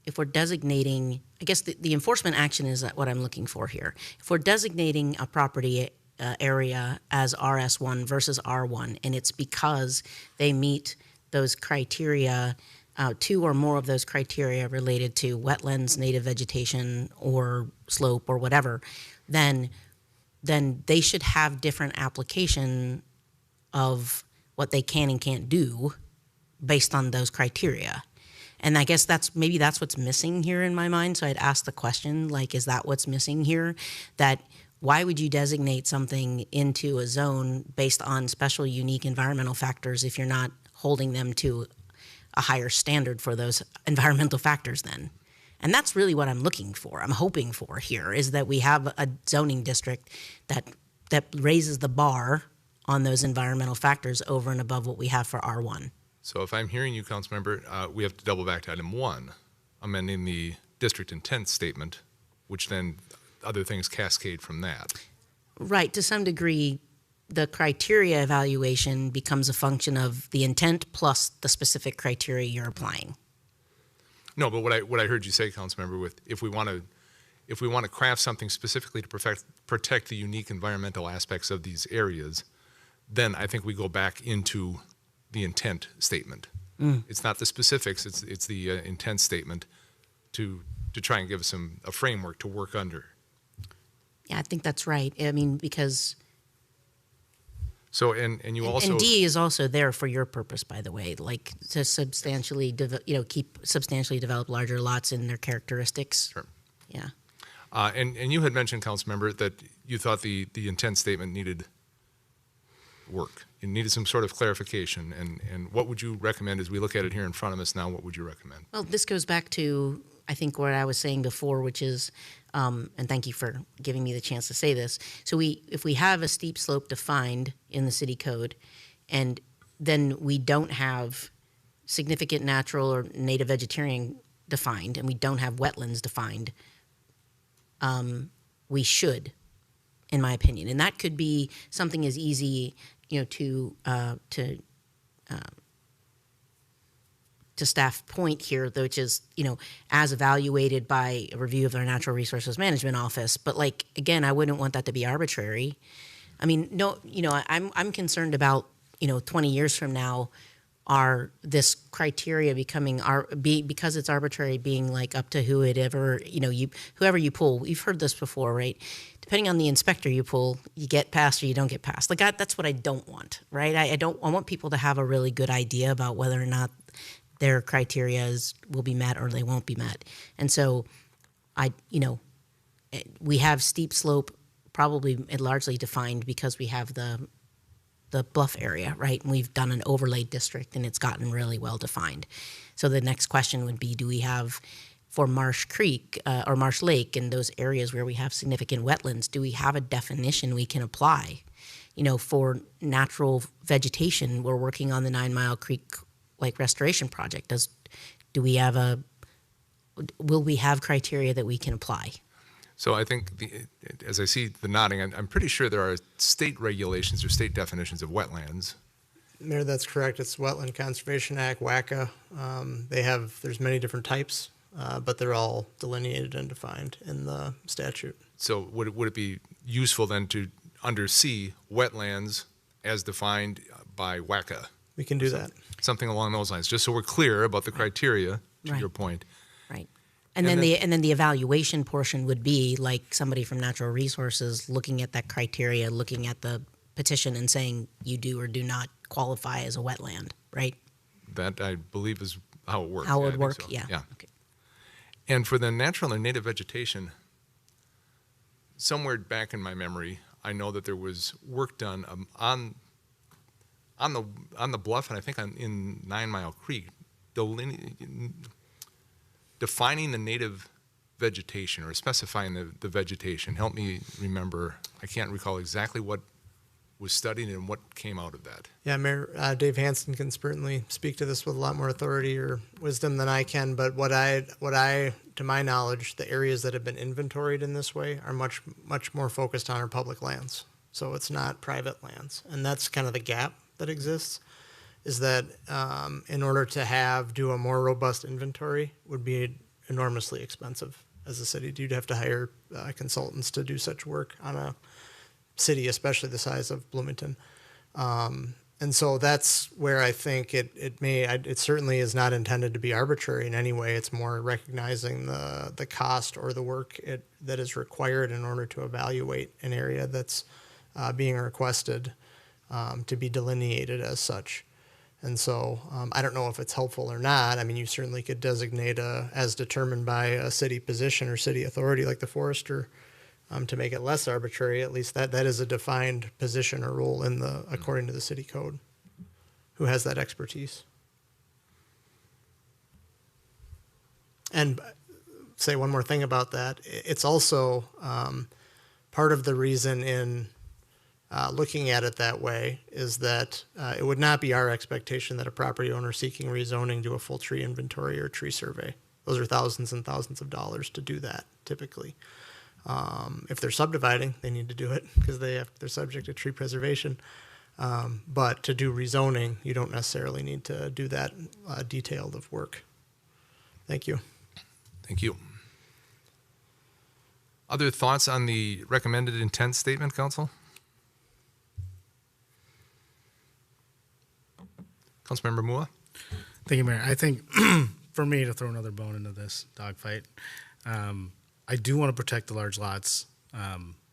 I guess the enforcement action is what I'm looking for here. If we're designating a property area as RS1 versus R1, and it's because they meet those criteria, 2 or more of those criteria related to wetlands, native vegetation, or slope, or whatever, then they should have different application of what they can and can't do based on those criteria. And I guess maybe that's what's missing here in my mind. So I'd ask the question, like, is that what's missing here? That why would you designate something into a zone based on special, unique environmental factors if you're not holding them to a higher standard for those environmental factors then? And that's really what I'm looking for. I'm hoping for here is that we have a zoning district that raises the bar on those environmental factors over and above what we have for R1. So if I'm hearing you, Councilmember, we have to double back to item 1, amending the district intent statement, which then other things cascade from that. Right. To some degree, the criteria evaluation becomes a function of the intent plus the specific criteria you're applying. No, but what I heard you say, Councilmember, with if we want to craft something specifically to protect the unique environmental aspects of these areas, then I think we go back into the intent statement. It's not the specifics; it's the intent statement to try and give us a framework to work under. Yeah, I think that's right. I mean, because. So and you also and D is also there for your purpose, by the way, like to substantially keep substantially develop larger lots in their characteristics. Sure. Yeah. And you had mentioned, Councilmember, that you thought the intent statement needed work. It needed some sort of clarification. And what would you recommend as we look at it here in front of us now? What would you recommend? Well, this goes back to, I think, what I was saying before, which is, and thank you for giving me the chance to say this. So if we have a steep slope defined in the city code, and then we don't have significant natural or native vegetarian defined, and we don't have wetlands defined, we should, in my opinion. And that could be something as easy, to staff point here, which is, as evaluated by a review of our Natural Resources Management Office. But again, I wouldn't want that to be arbitrary. I mean, no, I'm concerned about, 20 years from now, this criteria becoming because it's arbitrary, being like up to whoever you pull. You've heard this before, right? Depending on the inspector you pull, you get passed or you don't get passed. Like that's what I don't want, right? I want people to have a really good idea about whether or not their criteria will be met or they won't be met. And so we have steep slope probably largely defined because we have the bluff area, right? And we've done an overlay district and it's gotten really well defined. So the next question would be, do we have for Marsh Creek or Marsh Lake and those areas where we have significant wetlands, do we have a definition we can apply? For natural vegetation, we're working on the 9 Mile Creek Lake Restoration Project. Will we have criteria that we can apply? So I think, as I see the nodding, I'm pretty sure there are state regulations or state definitions of wetlands. Mayor, that's correct. It's Wetland Conservation Act, WACA. There's many different types, but they're all delineated and defined in the statute. So would it be useful then to under C, wetlands as defined by WACA? We can do that. Something along those lines, just so we're clear about the criteria, to Right. your point. Right. And then the evaluation portion would be like somebody from Natural Resources looking at that criteria, looking at the petition and saying you do or do not qualify as a wetland, right? That, I believe, is how it works. How it I would think work, so. yeah. Yeah. And for the natural or native vegetation, somewhere back in my memory, I know that there was work done on the bluff, and I think in 9 Mile Creek, defining the native vegetation or specifying the vegetation. Help me remember. I can't recall exactly what was studied and what came out of that. Yeah, Mayor Dave Hansen can certainly speak to this with a lot more authority or wisdom than I can. But what I, to my knowledge, the areas that have been inventoried in this way are much more focused on our public lands. So it's not private lands, and that's kind of the gap that exists. Is that in order to do a more robust inventory would be enormously expensive as a city. You'd have to hire consultants to do such work on a city, especially the size of Bloomington. And so that's where I think it certainly is not intended to be arbitrary in any way. It's more recognizing the cost or the work that is required in order to evaluate an area that's being requested to be delineated as such. And so I don't know if it's helpful or not. I mean, you certainly could designate as determined by a city position or city authority like the forester to make it less arbitrary. At least that is a defined position or role according to the city code. Who has that expertise? And say one more thing about that. It's also part of the reason in looking at it that way is that it would not be our expectation that a property owner seeking rezoning do a full tree inventory or tree survey. Those are thousands and thousands of dollars to do that typically. If they're subdividing, they need to do it because they're subject to tree preservation. But to do rezoning, you don't necessarily need to do that detailed of work. Thank you. Thank you. Other thoughts on the recommended intent statement, Council? Councilmember Mua? Thank you, Mayor. I think for me to throw another bone into this dogfight, I do want to protect the large lots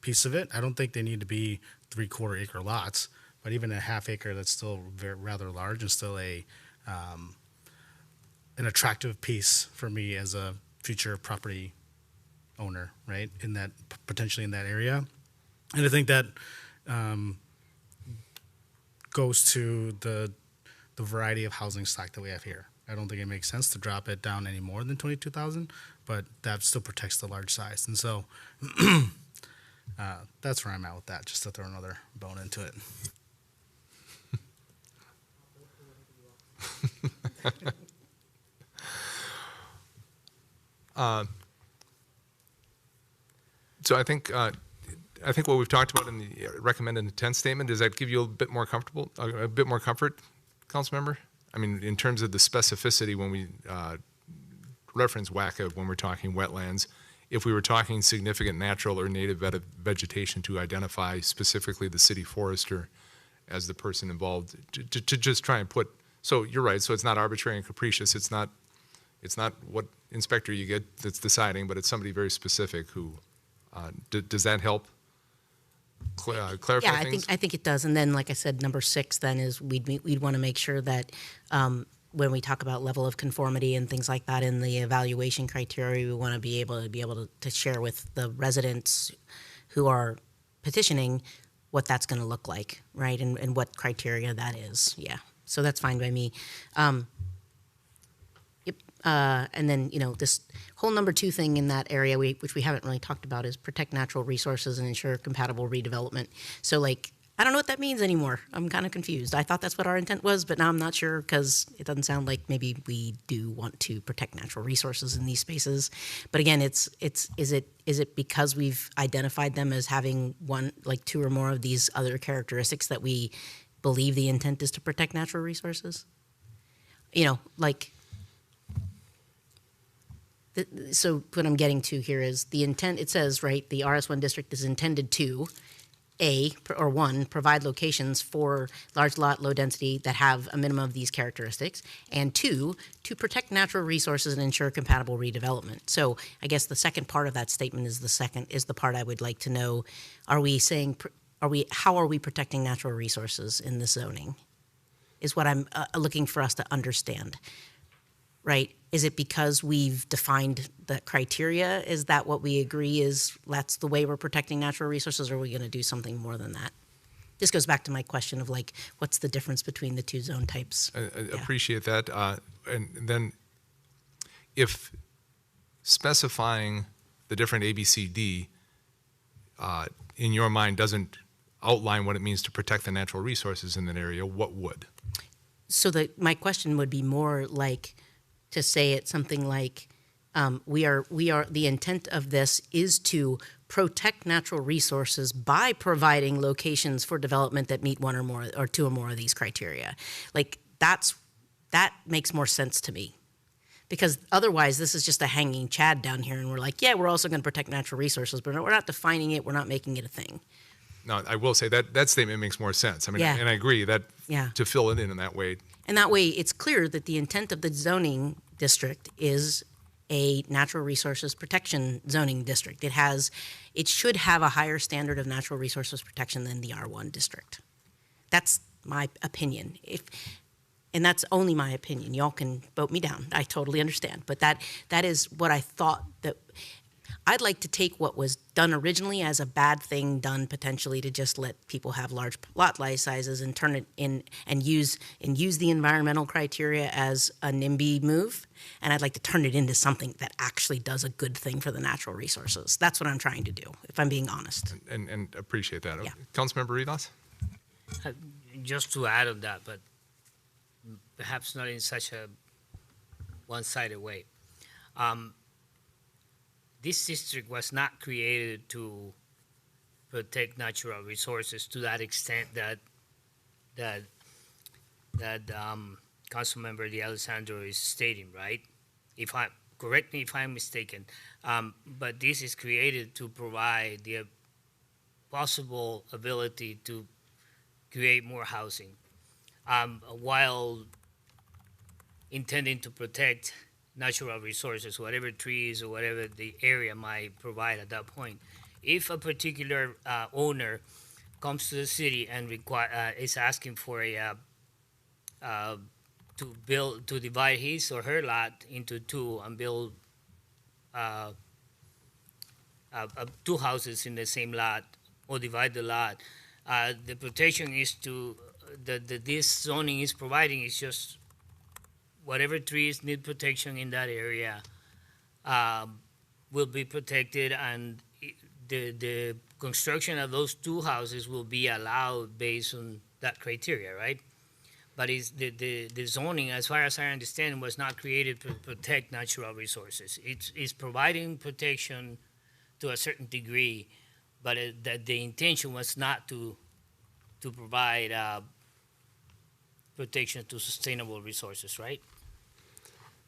piece of it. I don't think they need to be 3/4 acre lots, but even a half acre, that's still rather large and still an attractive piece for me as a future property owner, right? Potentially in that area. And I think that goes to the variety of housing stock that we have here. I don't think it makes sense to drop it down any more than 22,000, but that still protects the large size. And so that's where I'm at with that, just to throw another bone into it. So I think what we've talked about in the recommended intent statement, does that give you a bit more comfort, Councilmember? I mean, in terms of the specificity when we reference WACA when we're talking wetlands, if we were talking significant natural or native vegetation to identify specifically the city forester as the person involved, to just try and put So you're right. So it's not arbitrary and capricious. It's not what inspector you get that's deciding, but it's somebody very specific who, does that help clarify Yeah, things? I think it does. And then, like I said, number 6 then is we'd want to make sure that when we talk about level of conformity and things like that in the evaluation criteria, we want to be able to share with the residents who are petitioning what that's going to look like, right? And what criteria that is. Yeah. So that's fine by me. Yep. And then, this whole number 2 thing in that area, which we haven't really talked about, is protect natural resources and ensure compatible redevelopment. So, I don't know what that means anymore. I'm kind of confused. I thought that's what our intent was, but now I'm not sure because it doesn't sound like maybe we do want to protect natural resources in these spaces. But again, is it because we've identified them as having 2 or more of these other characteristics that we believe the intent is to protect natural resources? So what I'm getting to here is the intent. It says, right, the RS1 district is intended to provide locations for large lot, low density that have a minimum of these characteristics, and 2, to protect natural resources and ensure compatible redevelopment. So I guess the second part of that statement is the part I would like to know. How are we protecting natural resources in this zoning? Is what I'm looking for us to understand. Right? Is it because we've defined the criteria? Is that what we agree is that's the way we're protecting natural resources, or are we going to do something more than that? This goes back to my question of what's the difference between the 2 zone types? I appreciate that. And then if specifying the different A, B, C, D in your mind doesn't outline what it means to protect the natural resources in that area, what would? So my question would be more to say it something like, the intent of this is to protect natural resources by providing locations for development that meet 1 or more or 2 or more of these criteria. That makes more sense to me. Because otherwise, this is just a hanging chad down here, and we're we're also going to protect natural resources, but we're not defining it, we're not making it a thing. No, I will say that statement makes more sense. I mean, Yeah. and I agree that to fill it in that way. And that way, it's clear that the intent of the zoning district is a natural resources protection zoning district. It should have a higher standard of natural resources protection than the R1 district. That's my opinion. And that's only my opinion. Y'all can vote me down. I totally understand. But that is what I thought that I'd like to take what was done originally as a bad thing done potentially to just let people have large lot sizes and turn it in and use the environmental criteria as a NIMBY move. And I'd like to turn it into something that actually does a good thing for the natural resources. That's what I'm trying to do, if I'm being honest. And appreciate that. Yeah. Councilmember Rivas? Just to add on that, but perhaps not in such a one-sided way. This district was not created to protect natural resources to that extent that Councilmember D'Alessandro is stating, right? Correct me if I'm mistaken, but this is created to provide the possible ability to create more housing, while intending to protect natural resources, whatever trees or whatever the area might provide at that point. If a particular owner comes to the city and is asking for to divide his or her lot into 2 and build 2 houses in the same lot or divide the lot, the protection is this zoning is providing is just whatever trees need protection in that area will be protected, and the construction of those 2 houses will be allowed based on that criteria, right? But the zoning, as far as I understand, was not created to protect natural resources. It's providing protection to a certain degree, but that the intention was not to provide protection to sustainable resources, right?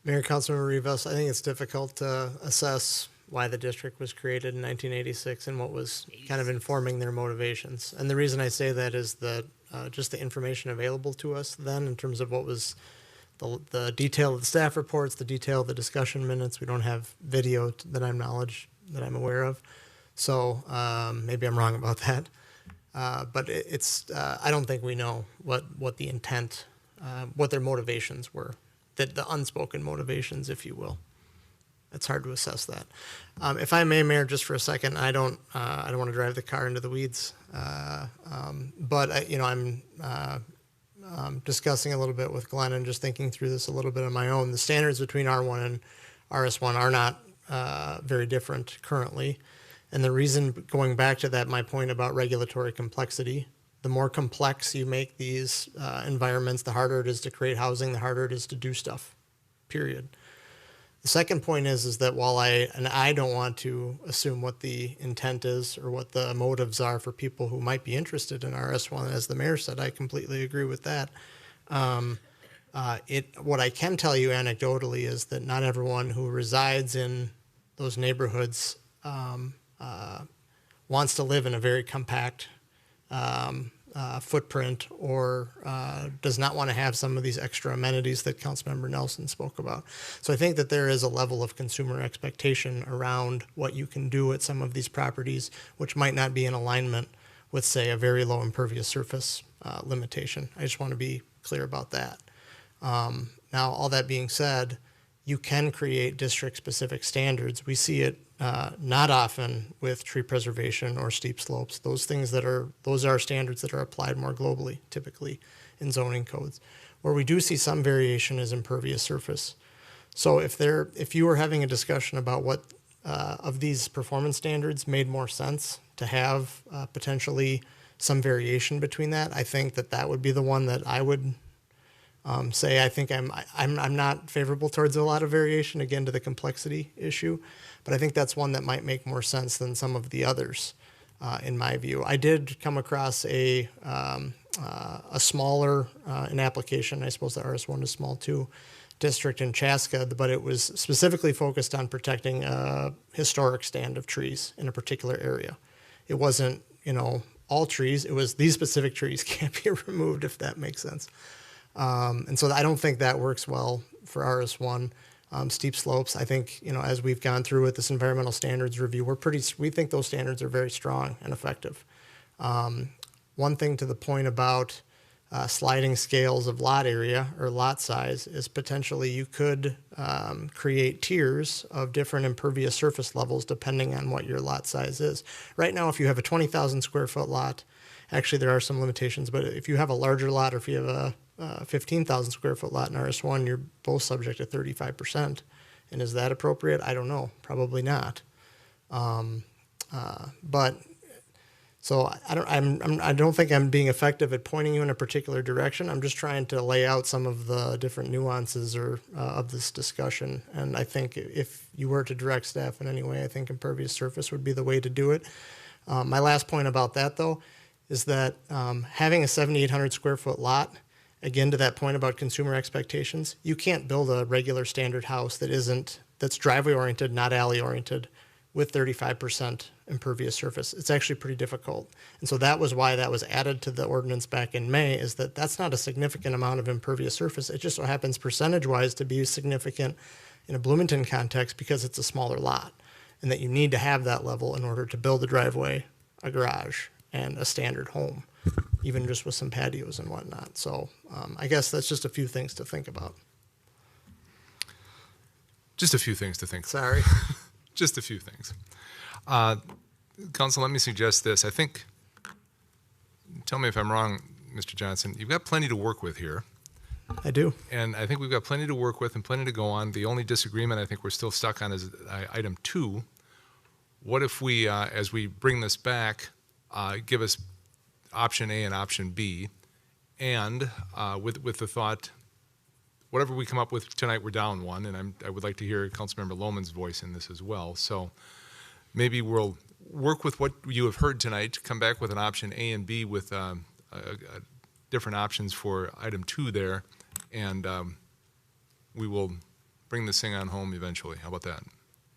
Mayor, Councilmember Rivas, I think it's difficult to assess why the district was created in 1986 and what was kind of informing their motivations. And the reason I say that is that just the information available to us then in terms of what was the detail of the staff reports, the detail of the discussion minutes. We don't have video that I'm aware of. So maybe I'm wrong about that. But I don't think we know what the intent, what their motivations were, the unspoken motivations, if you will. It's hard to assess that. If I may, Mayor, just for a second, I don't want to drive the car into the weeds, but I'm discussing a little bit with Glenn and just thinking through this a little bit on my own. The standards between R1 and RS1 are not very different currently. And the reason, going back to that, my point about regulatory complexity, the more complex you make these environments, the harder it is to create housing, the harder it is to do stuff, period. The second point is that while I don't want to assume what the intent is or what the motives are for people who might be interested in RS1, as the mayor said, I completely agree with that. What I can tell you anecdotally is that not everyone who resides in those neighborhoods wants to live in a very compact footprint or does not want to have some of these extra amenities that Councilmember Nelson spoke about. So I think that there is a level of consumer expectation around what you can do at some of these properties, which might not be in alignment with, say, a very low impervious surface limitation. I just want to be clear about that. Now, all that being said, you can create district-specific standards. We see it not often with tree preservation or steep slopes. Those are standards that are applied more globally, typically in zoning codes. Where we do see some variation is impervious surface. So if you were having a discussion about what of these performance standards made more sense to have potentially some variation between that, I think that would be the one that I would say. I think I'm not favorable towards a lot of variation, again, to the complexity issue, but I think that's one that might make more sense than some of the others, in my view. I did come across a smaller, an application, I suppose the RS1 is small too, district in Chaska, but it was specifically focused on protecting a historic stand of trees in a particular area. It wasn't, all trees, it was these specific trees can't be removed, if that makes sense. And so I don't think that works well for RS1. Steep slopes, I think, as we've gone through with this environmental standards review, we think those standards are very strong and effective. One thing to the point about sliding scales of lot area or lot size is potentially you could create tiers of different impervious surface levels depending on what your lot size is. Right now, if you have a 20,000 square foot lot, actually there are some limitations, but if you have a larger lot or if you have a 15,000 square foot lot in RS1, you're both subject to 35%. And is that appropriate? I don't know. Probably not. But so I don't think I'm being effective at pointing you in a particular direction. I'm just trying to lay out some of the different nuances of this discussion. And I think if you were to direct staff in any way, I think impervious surface would be the way to do it. My last point about that, though, is that having a 7,800 square foot lot, again, to that point about consumer expectations, you can't build a regular standard house that's driveway oriented, not alley oriented, with 35% impervious surface. It's actually pretty difficult. And so that was why that was added to the ordinance back in May, is that's not a significant amount of impervious surface. It just so happens percentage-wise to be significant in a Bloomington context because it's a smaller lot, and that you need to have that level in order to build a driveway, a garage, and a standard home, even just with some patios and whatnot. So I guess that's just a few things to think about. Just a few things to think. Sorry. Just a few things. Council, let me suggest this. I think, tell me if I'm wrong, Mr. Johnson, you've got plenty to work with here. I do. And I think we've got plenty to work with and plenty to go on. The only disagreement I think we're still stuck on is item 2. What if we, as we bring this back, give us option A and option B, and with the thought, whatever we come up with tonight, we're down one, and I would like to hear Councilmember Lohman's voice in this as well. So maybe we'll work with what you have heard tonight, come back with an option A and B with different options for item 2 there, and we will bring this thing on home eventually. How about that?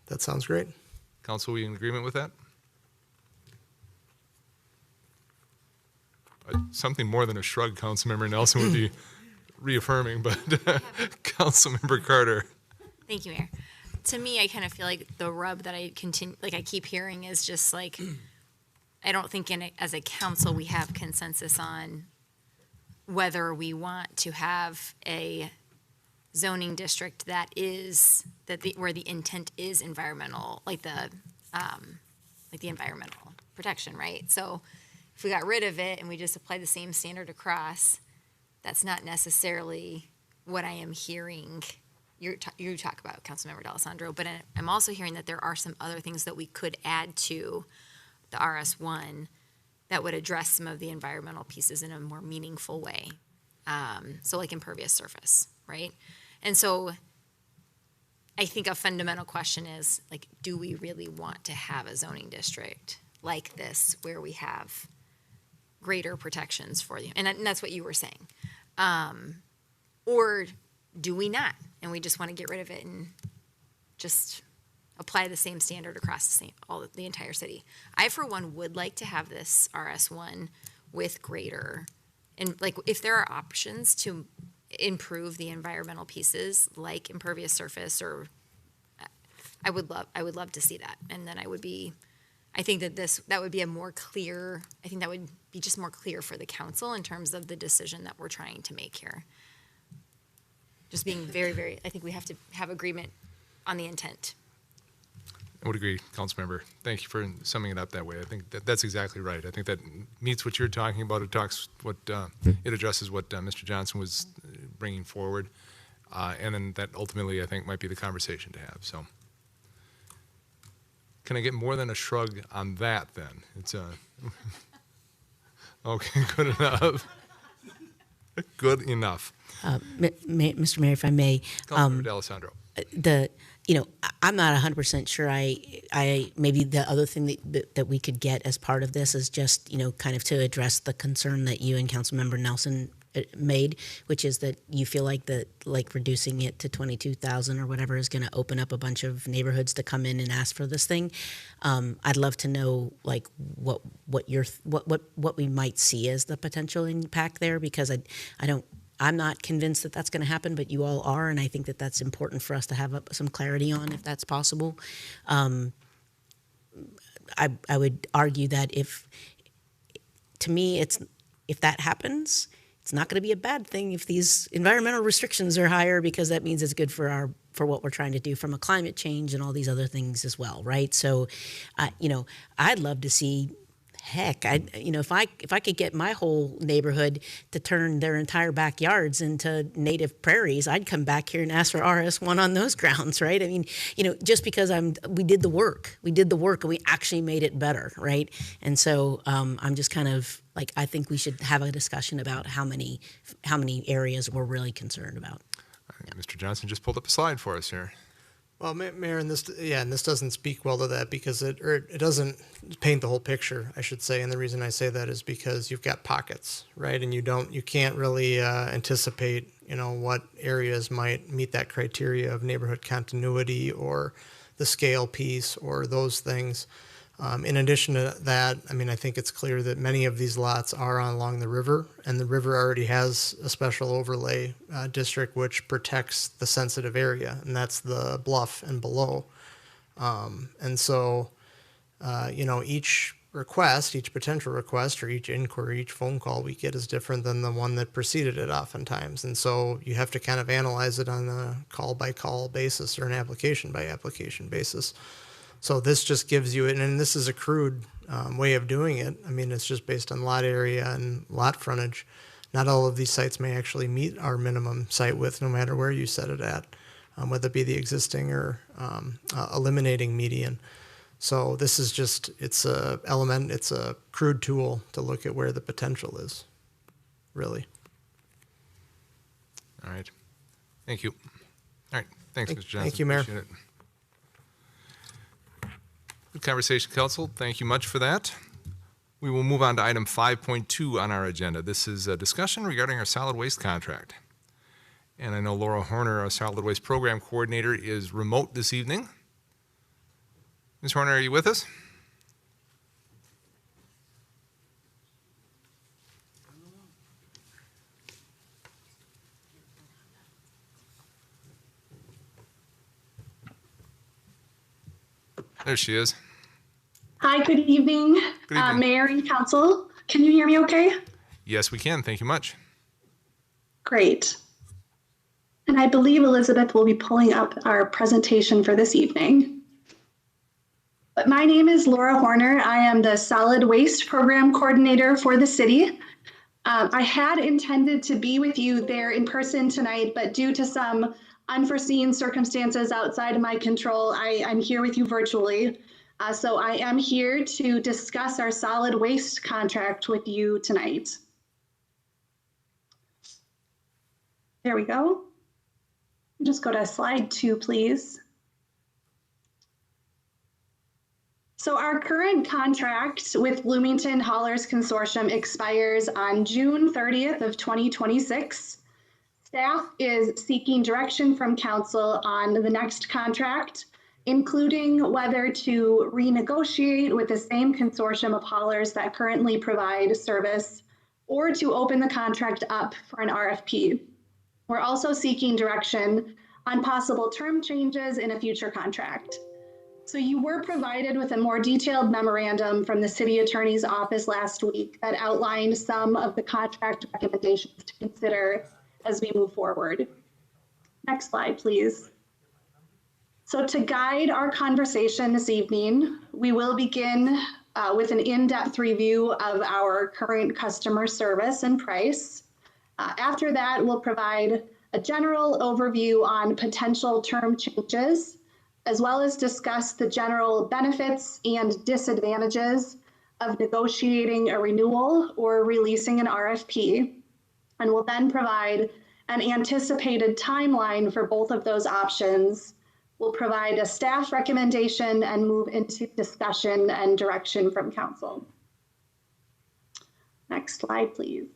That sounds great. Council, are we in agreement with that? something more than a shrug, Councilmember Nelson would be reaffirming, but Councilmember Carter. Thank you, Mayor. To me, I kind of feel like the rub that I keep hearing is just like, I don't think as a council we have consensus on whether we want to have a zoning district where the intent is environmental, like the environmental protection, right? So if we got rid of it and we just apply the same standard across, that's not necessarily what I am hearing you talk about, Councilmember D'Alessandro, but I'm also hearing that there are some other things that we could add to the RS1 that would address some of the environmental pieces in a more meaningful way. So like impervious surface, right? And so I think a fundamental question is, like, do we really want to have a zoning district like this where we have greater protections for you? And that's what you were saying. Or do we not? And we just want to get rid of it and just apply the same standard across the entire city. I, for one, would like to have this RS1 with greater, and like if there are options to improve the environmental pieces like impervious surface, or I would love to see that. And then I think that would be a more clear, I think that would be just more clear for the council in terms of the decision that we're trying to make here. Just being very, very, I think we have to have agreement on the intent. I would agree, Councilmember. Thank you for summing it up that way. I think that's exactly right. I think that meets what you're talking about. It it addresses what Mr. Johnson was bringing forward, and then that ultimately I think might be the conversation to have. So, can I get more than a shrug on that? Then it's okay. Good enough. Good enough. Mr. Mayor, if I may, Councilmember D'Alessandro. I'm not 100% sure. I maybe the other thing that we could get as part of this is just, kind of to address the concern that you and Councilmember Nelson made, which is that you feel like reducing it to 22,000 or whatever is going to open up a bunch of neighborhoods to come in and ask for this thing. I'd love to know what we might see as the potential impact there, because I'm not convinced that that's going to happen, but you all are, and I think that that's important for us to have some clarity on, if that's possible. I would argue that if that happens, it's not going to be a bad thing if these environmental restrictions are higher, because that means it's good for what we're trying to do from a climate change and all these other things as well, right? So, I'd love to see. Heck, if I could get my whole neighborhood to turn their entire backyards into native prairies, I'd come back here and ask for RS1 on those grounds, right? I mean, just because we did the work and we actually made it better, right? And so I'm just kind of like, I think we should have a discussion about how many areas we're really concerned about. Yeah. Mr. Johnson just pulled up a slide for us here. Well, Mayor, and this doesn't speak well to that, because it doesn't paint the whole picture, I should say. And the reason I say that is because you've got pockets, right? And you can't really anticipate, what areas might meet that criteria of neighborhood continuity or the scale piece or those things. In addition to that, I think it's clear that many of these lots are along the river, and the river already has a special overlay district which protects the sensitive area, and that's the bluff and below. And so, each potential request, or each inquiry, each phone call we get is different than the one that preceded it oftentimes. And so you have to kind of analyze it on a call-by-call basis or an application-by-application basis. So this just gives you, and this is a crude way of doing it. It's just based on lot area and lot frontage. Not all of these sites may actually meet our minimum site width, no matter where you set it at, whether it be the existing or eliminating median. So this is it's a crude tool to look at where the potential is, really. All right. Thank you. All right. Thanks, Mr. Johnson. Thank you, Mayor. Appreciate it. Good conversation, Council. Thank you much for that. We will move on to item 5.2 on our agenda. This is a discussion regarding our solid waste contract. And I know Laura Horner, our solid waste program coordinator, is remote this evening. Ms. Horner, are you with us? There she is. Hi, good evening, Good evening. Mayor and Council. Can you hear me okay? Yes, we can. Thank you much. Great. And I believe Elizabeth will be pulling up our presentation for this evening. But my name is Laura Horner. I am the Solid Waste Program Coordinator for the city. I had intended to be with you there in person tonight, but due to some unforeseen circumstances outside of my control, I'm here with you virtually. So I am here to discuss our solid waste contract with you tonight. There we go. Just go to slide 2, please. So our current contract with Bloomington Haulers Consortium expires on June 30th of 2026. Staff is seeking direction from council on the next contract, including whether to renegotiate with the same consortium of haulers that currently provide service or to open the contract up for an RFP. We're also seeking direction on possible term changes in a future contract. So you were provided with a more detailed memorandum from the city attorney's office last week that outlined some of the contract recommendations to consider as we move forward. Next slide, please. So to guide our conversation this evening, we will begin with an in-depth review of our current customer service and price. After that, we'll provide a general overview on potential term changes, as well as discuss the general benefits and disadvantages of negotiating a renewal or releasing an RFP. And we'll then provide an anticipated timeline for both of those options. We'll provide a staff recommendation and move into discussion and direction from council. Next slide, please.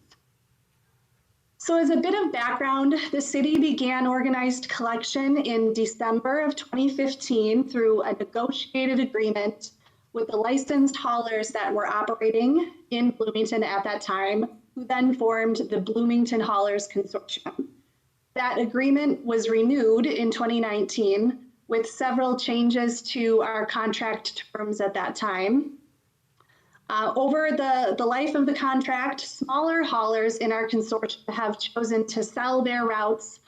So as a bit of background, the city began organized collection in December of 2015 through a negotiated agreement with the licensed haulers that were operating in Bloomington at that time, who then formed the Bloomington Haulers Consortium. That agreement was renewed in 2019 with several changes to our contract terms at that time. Over the life of the contract, smaller haulers in our consortium have chosen to sell their routes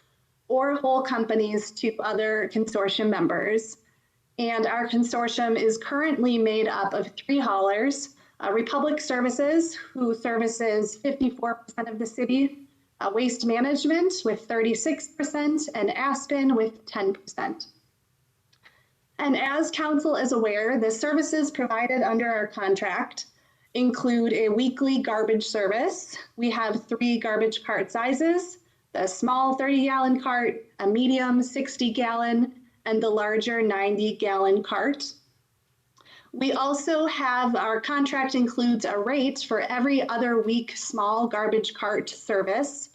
or whole companies to other consortium members. And our consortium is currently made up of 3 haulers, Republic Services, who services 54% of the city, Waste Management with 36%, and Aspen with 10%. And as council is aware, the services provided under our contract include a weekly garbage service. We have 3 garbage cart sizes, the small 30-gallon cart, a medium 60-gallon, and the larger 90-gallon cart. We also have, our contract includes a rate for every other week small garbage cart service.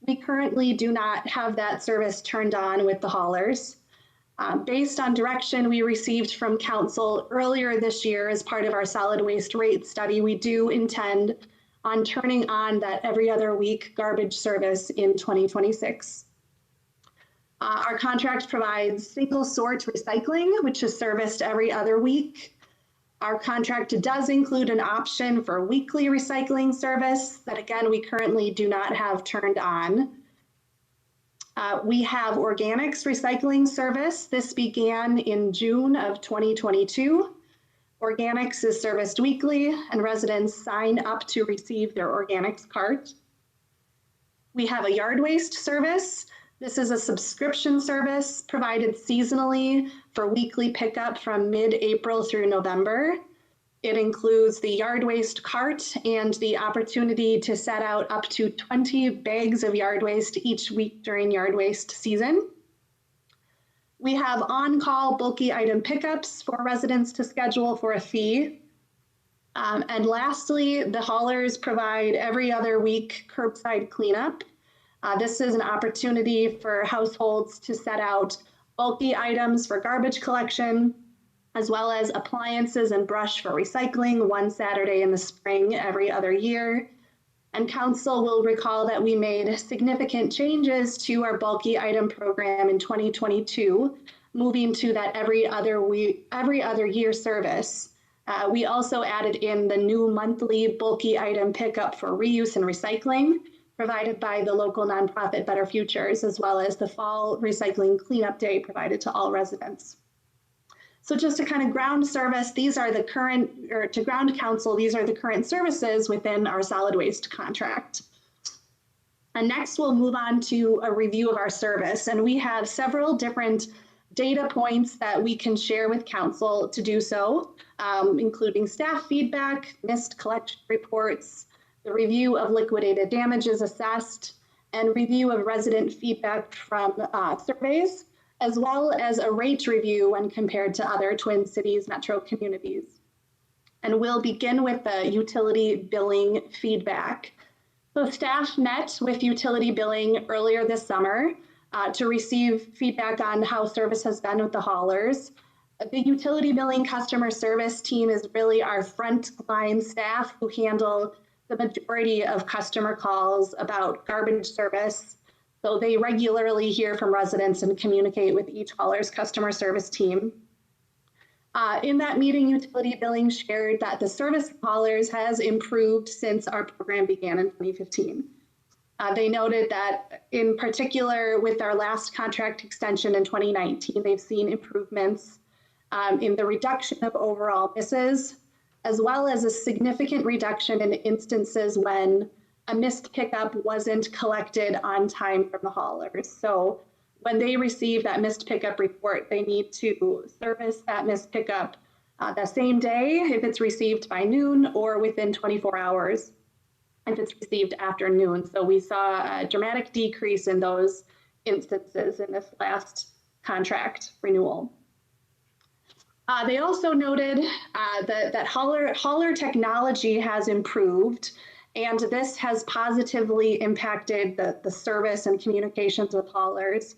We currently do not have that service turned on with the haulers. Based on direction we received from council earlier this year as part of our solid waste rate study, we do intend on turning on that every other week garbage service in 2026. Our contract provides single sort recycling, which is serviced every other week. Our contract does include an option for weekly recycling service that, again, we currently do not have turned on. We have organics recycling service. This began in June of 2022. Organics is serviced weekly, and residents sign up to receive their organics cart. We have a yard waste service. This is a subscription service provided seasonally for weekly pickup from mid-April through November. It includes the yard waste cart and the opportunity to set out up to 20 bags of yard waste each week during yard waste season. We have on-call bulky item pickups for residents to schedule for a fee. And lastly, the haulers provide every other week curbside cleanup. This is an opportunity for households to set out bulky items for garbage collection, as well as appliances and brush for recycling one Saturday in the spring every other year. And council will recall that we made significant changes to our bulky item program in 2022 moving to that every other year service. We also added in the new monthly bulky item pickup for reuse and recycling provided by the local nonprofit Better Futures, as well as the fall recycling cleanup day provided to all residents. So just to kind of ground service, these are the current, or to ground council, these are the current services within our solid waste contract. And next we'll move on to a review of our service. And we have several different data points that we can share with council to do so, including staff feedback, missed collection reports, the review of liquidated damages assessed, and review of resident feedback from surveys, as well as a rate review when compared to other Twin Cities metro communities. And we'll begin with the utility billing feedback. So staff met with utility billing earlier this summer to receive feedback on how service has been with the haulers. The utility billing customer service team is really our frontline staff who handle the majority of customer calls about garbage service. So they regularly hear from residents and communicate with each hauler's customer service team. In that meeting, utility billing shared that the service of haulers has improved since our program began in 2015. They noted that in particular with our last contract extension in 2019, they've seen improvements in the reduction of overall misses, as well as a significant reduction in instances when a missed pickup wasn't collected on time from the haulers. So when they receive that missed pickup report, they need to service that missed pickup the same day if it's received by noon, or within 24 hours if it's received after noon. So we saw a dramatic decrease in those instances in this last contract renewal. They also noted that hauler technology has improved, and this has positively impacted the service and communications with haulers.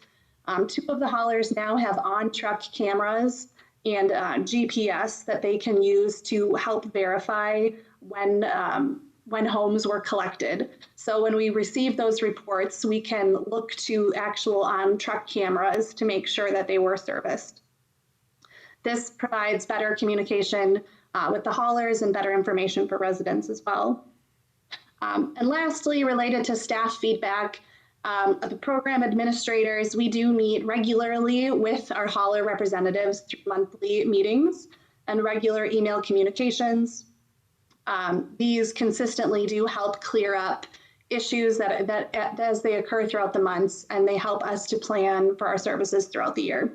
Two of the haulers now have on-truck cameras and GPS that they can use to help verify when homes were collected. So when we receive those reports, we can look to actual on-truck cameras to make sure that they were serviced. This provides better communication with the haulers and better information for residents as well. And lastly, related to staff feedback, the program administrators, we do meet regularly with our hauler representatives through monthly meetings and regular email communications. These consistently do help clear up issues that as they occur throughout the months, and they help us to plan for our services throughout the year.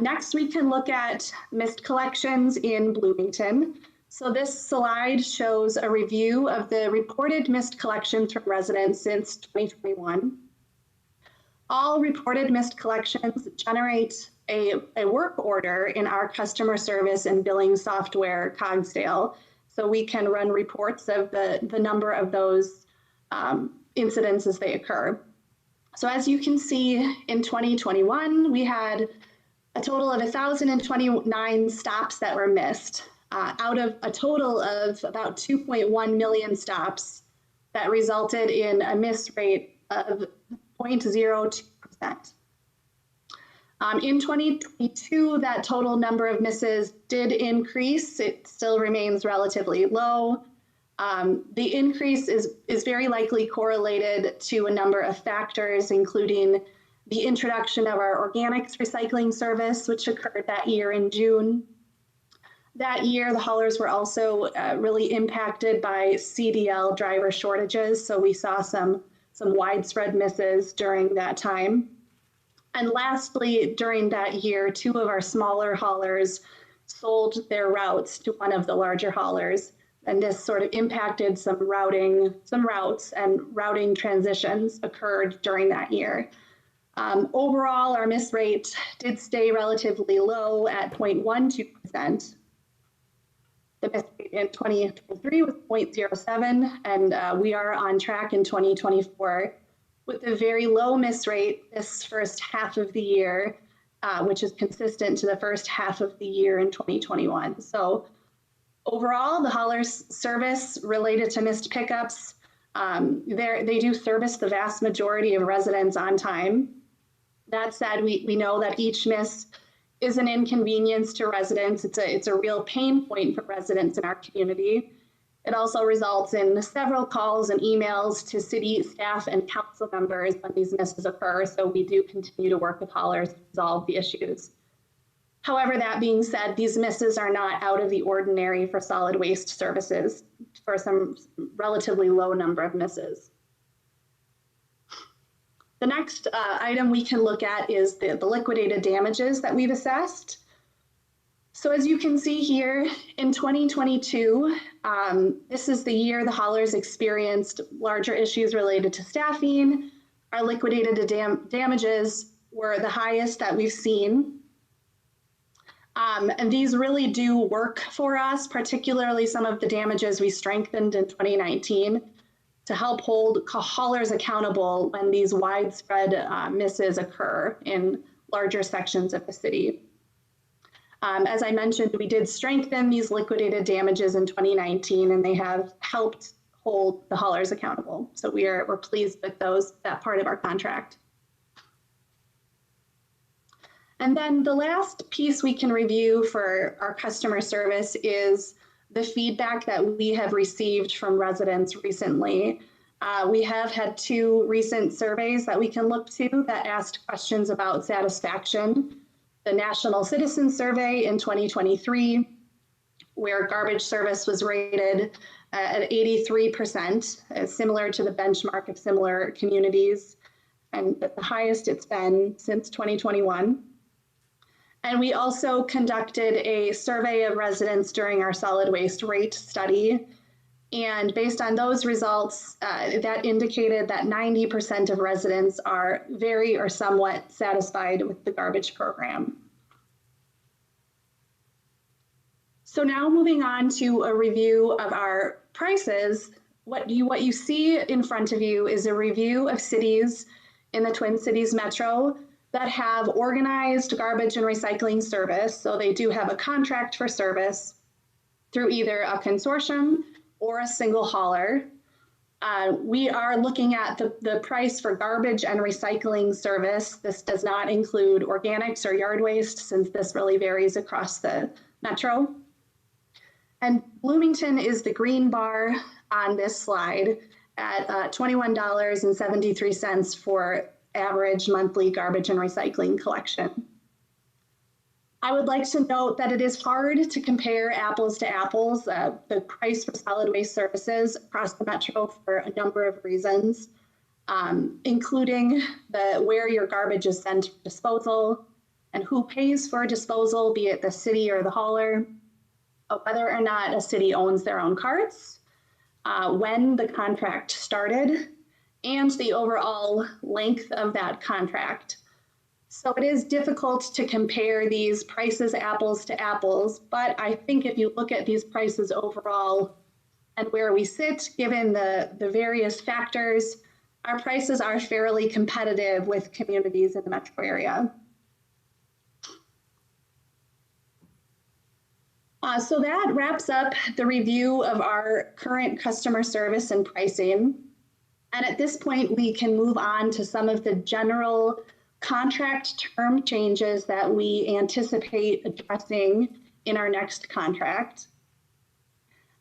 Next, we can look at missed collections in Bloomington. So this slide shows a review of the reported missed collections from residents since 2021. All reported missed collections generate a work order in our customer service and billing software, Cogsdale. So we can run reports of the number of those incidents as they occur. So as you can see, in 2021, we had a total of 1,029 stops that were missed, out of a total of about 2.1 million stops that resulted in a miss rate of 0.02%. In 2022, that total number of misses did increase. It still remains relatively low. The increase is very likely correlated to a number of factors, including the introduction of our organics recycling service, which occurred that year in June. That year, the haulers were also really impacted by CDL driver shortages, so we saw some widespread misses during that time. And lastly, during that year, two of our smaller haulers sold their routes to one of the larger haulers, and this sort of impacted some routes and routing transitions occurred during that year. Overall, our miss rate did stay relatively low at 0.12%. The miss rate in 2023 was 0.07, and we are on track in 2024 with a very low miss rate this first half of the year, which is consistent to the first half of the year in 2021. So overall, the hauler service related to missed pickups, they do service the vast majority of residents on time. That said, we know that each miss is an inconvenience to residents. It's a real pain point for residents in our community. It also results in several calls and emails to city staff and council members when these misses occur, so we do continue to work with haulers to resolve the issues. However, that being said, these misses are not out of the ordinary for solid waste services for some relatively low number of misses. The next item we can look at is the liquidated damages that we've assessed. So as you can see here, in 2022, this is the year the haulers experienced larger issues related to staffing. Our liquidated damages were the highest that we've seen. And these really do work for us, particularly some of the damages we strengthened in 2019 to help hold haulers accountable when these widespread misses occur in larger sections of the city. As I mentioned, we did strengthen these liquidated damages in 2019, and they have helped hold the haulers accountable. So we're pleased with that part of our contract. And then the last piece we can review for our customer service is the feedback that we have received from residents recently. We have had 2 recent surveys that we can look to that asked questions about satisfaction. The National Citizen Survey in 2023, where garbage service was rated at 83%, similar to the benchmark of similar communities, and the highest it's been since 2021. And we also conducted a survey of residents during our solid waste rate study. And based on those results, that indicated that 90% of residents are very or somewhat satisfied with the garbage program. So now moving on to a review of our prices, what you see in front of you is a review of cities in the Twin Cities Metro that have organized garbage and recycling service. So they do have a contract for service through either a consortium or a single hauler. We are looking at the price for garbage and recycling service. This does not include organics or yard waste, since this really varies across the metro. And Bloomington is the green bar on this slide at $21.73 for average monthly garbage and recycling collection. I would like to note that it is hard to compare apples to apples, the price for solid waste services across the metro for a number of reasons, including where your garbage is sent for disposal and who pays for disposal, be it the city or the hauler, whether or not a city owns their own carts, when the contract started, and the overall length of that contract. So it is difficult to compare these prices apples to apples, but I think if you look at these prices overall and where we sit, given the various factors, our prices are fairly competitive with communities in the metro area. So that wraps up the review of our current customer service and pricing. And at this point, we can move on to some of the general contract term changes that we anticipate addressing in our next contract.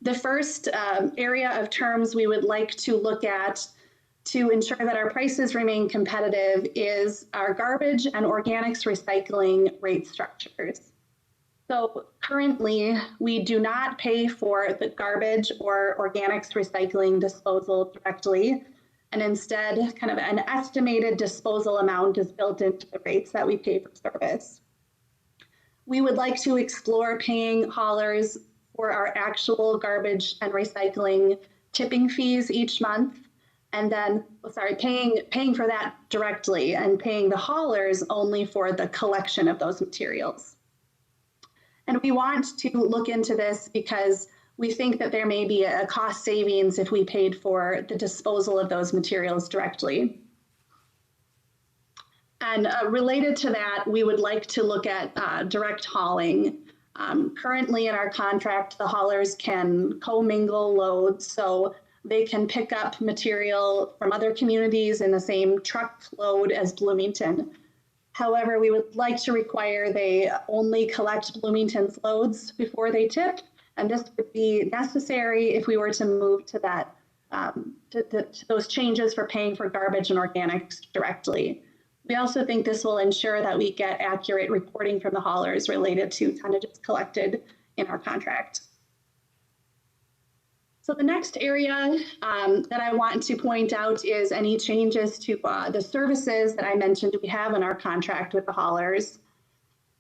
The first area of terms we would like to look at to ensure that our prices remain competitive is our garbage and organics recycling rate structures. So currently, we do not pay for the garbage or organics recycling disposal directly, and instead kind of an estimated disposal amount is built into the rates that we pay for service. We would like to explore paying haulers for our actual garbage and recycling tipping fees each month, and then, paying for that directly and paying the haulers only for the collection of those materials. And we want to look into this because we think that there may be a cost savings if we paid for the disposal of those materials directly. And related to that, we would like to look at direct hauling. Currently in our contract, the haulers can commingle loads, so they can pick up material from other communities in the same truckload as Bloomington. However, we would like to require they only collect Bloomington's loads before they tip, and this would be necessary if we were to move to that, to those changes for paying for garbage and organics directly. We also think this will ensure that we get accurate reporting from the haulers related to tonnages collected in our contract. So the next area that I want to point out is any changes to the services that I mentioned we have in our contract with the haulers.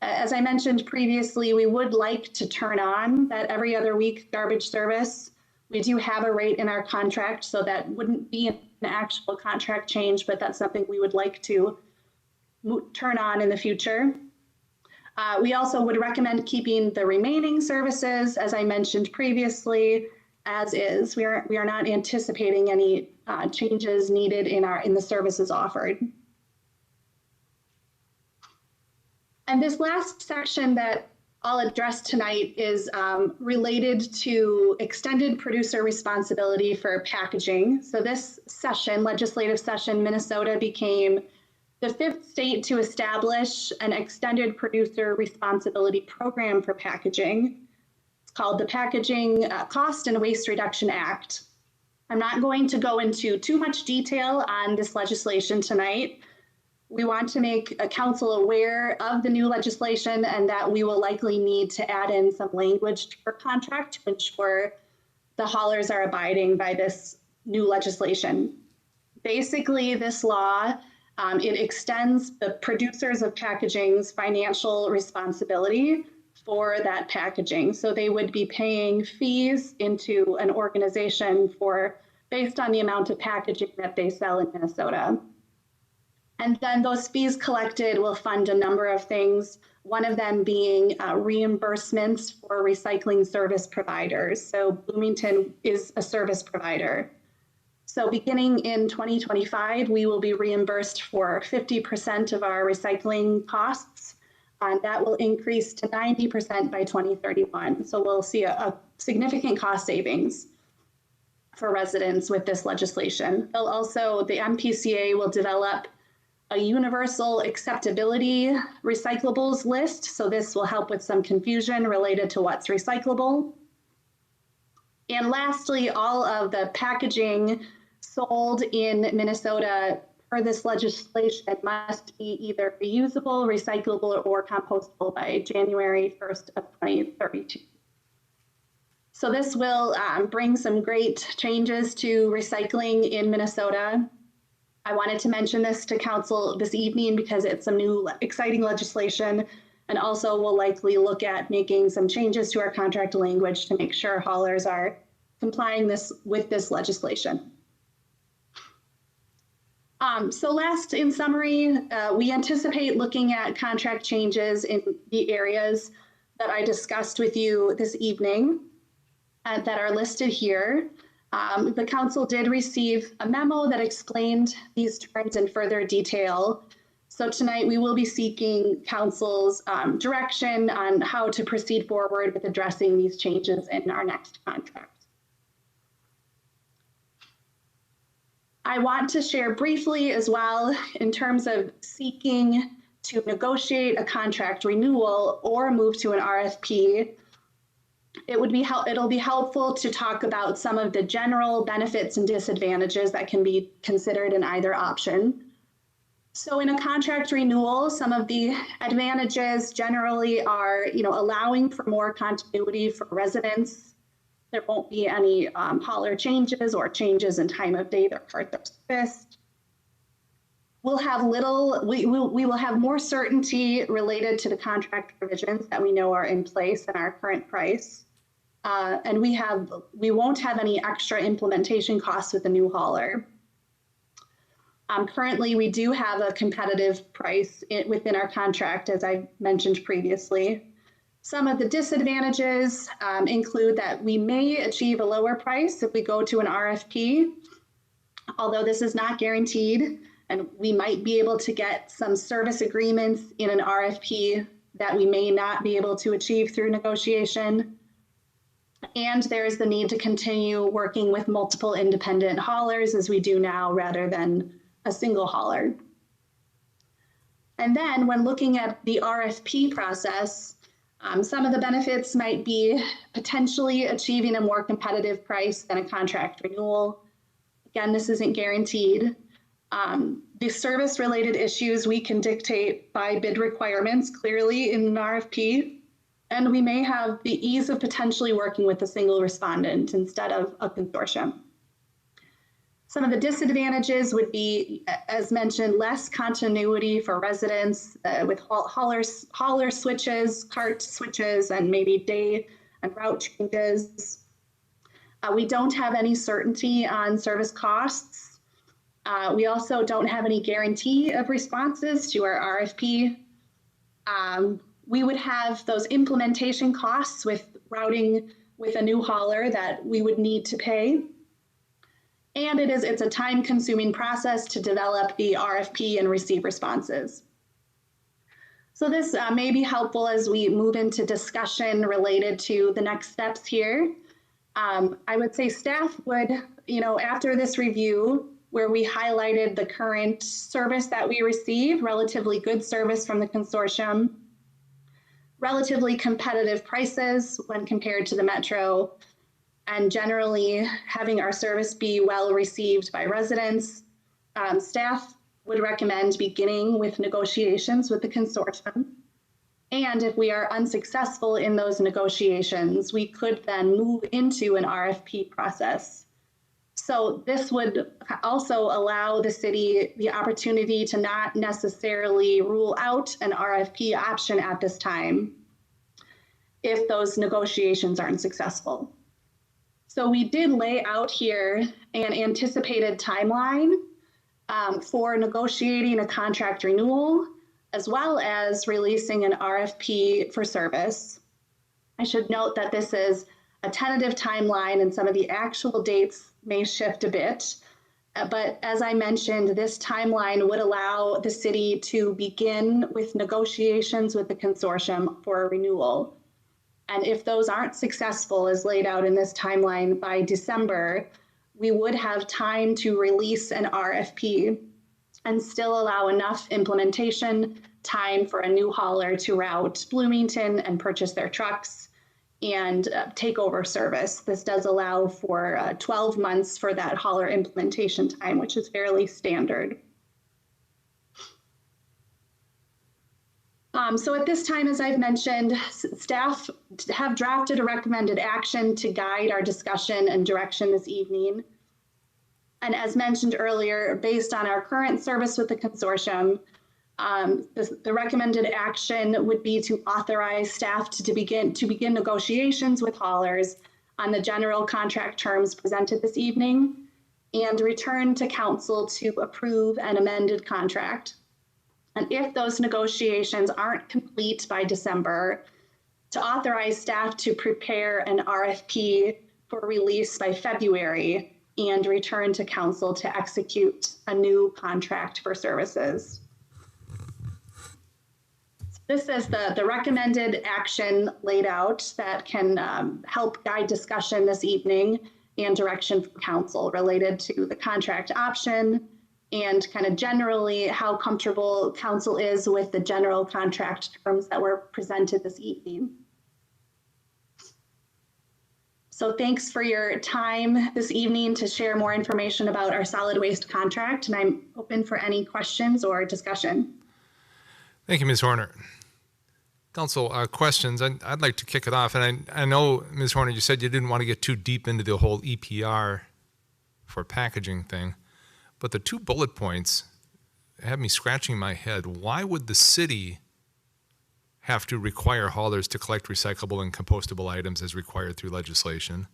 As I mentioned previously, we would like to turn on that every other week garbage service. We do have a rate in our contract, so that wouldn't be an actual contract change, but that's something we would like to turn on in the future. We also would recommend keeping the remaining services, as I mentioned previously, as is. We are not anticipating any changes needed in the services offered. And this last section that I'll address tonight is related to extended producer responsibility for packaging. So this session, legislative session, Minnesota became the 5th state to establish an extended producer responsibility program for packaging. It's called the Packaging Cost and Waste Reduction Act. I'm not going to go into too much detail on this legislation tonight. We want to make a council aware of the new legislation and that we will likely need to add in some language to our contract to ensure the haulers are abiding by this new legislation. Basically, this law, it extends the producers of packaging's financial responsibility for that packaging. So they would be paying fees into an organization based on the amount of packaging that they sell in Minnesota. And then those fees collected will fund a number of things, one of them being reimbursements for recycling service providers. So Bloomington is a service provider. So beginning in 2025, we will be reimbursed for 50% of our recycling costs, and that will increase to 90% by 2031. So we'll see a significant cost savings for residents with this legislation. The MPCA will develop a universal acceptability recyclables list. So this will help with some confusion related to what's recyclable. And lastly, all of the packaging sold in Minnesota per this legislation must be either reusable, recyclable, or compostable by January 1st of 2032. So this will bring some great changes to recycling in Minnesota. I wanted to mention this to council this evening because it's some new exciting legislation, and also we'll likely look at making some changes to our contract language to make sure haulers are complying with this legislation. So last, in summary, we anticipate looking at contract changes in the areas that I discussed with you this evening that are listed here. The council did receive a memo that explained these terms in further detail. So tonight we will be seeking council's direction on how to proceed forward with addressing these changes in our next contract. I want to share briefly as well in terms of seeking to negotiate a contract renewal or move to an RFP. It'll be helpful to talk about some of the general benefits and disadvantages that can be considered in either option. So in a contract renewal, some of the advantages generally are, allowing for more continuity for residents. There won't be any hauler changes or changes in time of day or part of service. We will have more certainty related to the contract provisions that we know are in place in our current price. And we won't have any extra implementation costs with the new hauler. Currently, we do have a competitive price within our contract, as I mentioned previously. Some of the disadvantages include that we may achieve a lower price if we go to an RFP, although this is not guaranteed, and we might be able to get some service agreements in an RFP that we may not be able to achieve through negotiation. And there is the need to continue working with multiple independent haulers as we do now rather than a single hauler. And then when looking at the RFP process, some of the benefits might be potentially achieving a more competitive price than a contract renewal. Again, this isn't guaranteed. The service-related issues we can dictate by bid requirements clearly in an RFP, and we may have the ease of potentially working with a single respondent instead of a consortium. Some of the disadvantages would be, as mentioned, less continuity for residents with hauler switches, cart switches, and maybe day and route changes. We don't have any certainty on service costs. We also don't have any guarantee of responses to our RFP. We would have those implementation costs with routing with a new hauler that we would need to pay. And it's a time-consuming process to develop the RFP and receive responses. So this may be helpful as we move into discussion related to the next steps here. I would say staff would, after this review, where we highlighted the current service that we receive, relatively good service from the consortium, relatively competitive prices when compared to the Metro, and generally having our service be well received by residents. Staff would recommend beginning with negotiations with the consortium. And if we are unsuccessful in those negotiations, we could then move into an RFP process. So this would also allow the city the opportunity to not necessarily rule out an RFP option at this time if those negotiations aren't successful. So we did lay out here an anticipated timeline for negotiating a contract renewal, as well as releasing an RFP for service. I should note that this is a tentative timeline and some of the actual dates may shift a bit. But as I mentioned, this timeline would allow the city to begin with negotiations with the consortium for a renewal. And if those aren't successful as laid out in this timeline by December, we would have time to release an RFP and still allow enough implementation time for a new hauler to route Bloomington and purchase their trucks and take over service. This does allow for 12 months for that hauler implementation time, which is fairly standard. So at this time, as I've mentioned, staff have drafted a recommended action to guide our discussion and direction this evening. And as mentioned earlier, based on our current service with the consortium, the recommended action would be to authorize staff to begin negotiations with haulers on the general contract terms presented this evening and return to council to approve an amended contract. And if those negotiations aren't complete by December, to authorize staff to prepare an RFP for release by February and return to council to execute a new contract for services. This is the recommended action laid out that can help guide discussion this evening and direction from council related to the contract option and kind of generally how comfortable council is with the general contract terms that were presented this evening. So thanks for your time this evening to share more information about our solid waste contract, and I'm open for any questions or discussion. Thank you, Ms. Horner. Council, questions. I'd like to kick it off, and I know, Ms. Horner, you said you didn't want to get too deep into the whole EPR for packaging thing. But the 2 bullet points have me scratching my head. Why would the city have to require haulers to collect recyclable and compostable items as required through legislation,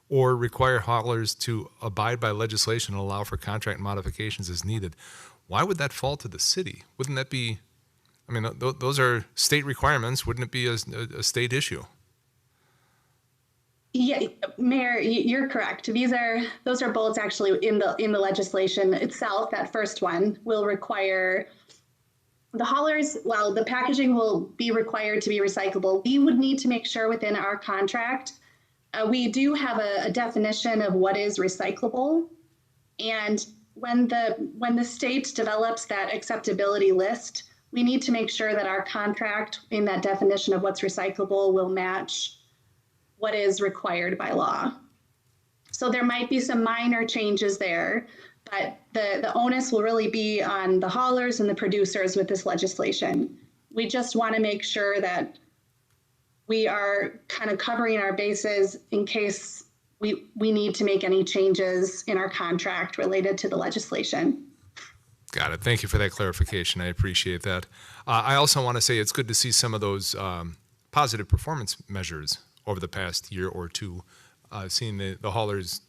or require haulers to abide by legislation and allow for contract modifications as needed? Why would that fall to the city? Wouldn't that be, I mean, those are state requirements. Wouldn't it be a state issue? Yeah, Mayor, you're correct. Those are bullets actually in the legislation itself. That first one will require the haulers, while the packaging will be required to be recyclable, we would need to make sure within our contract, we do have a definition of what is recyclable. And when the state develops that acceptability list, we need to make sure that our contract in that definition of what's recyclable will match what is required by law. So there might be some minor changes there, but the onus will really be on the haulers and the producers with this legislation. We just want to make sure that we are kind of covering our bases in case we need to make any changes in our contract related to the legislation. Got it. Thank you for that clarification. I appreciate that. I also want to say it's good to see some of those positive performance measures over the past year or two, seeing the haulers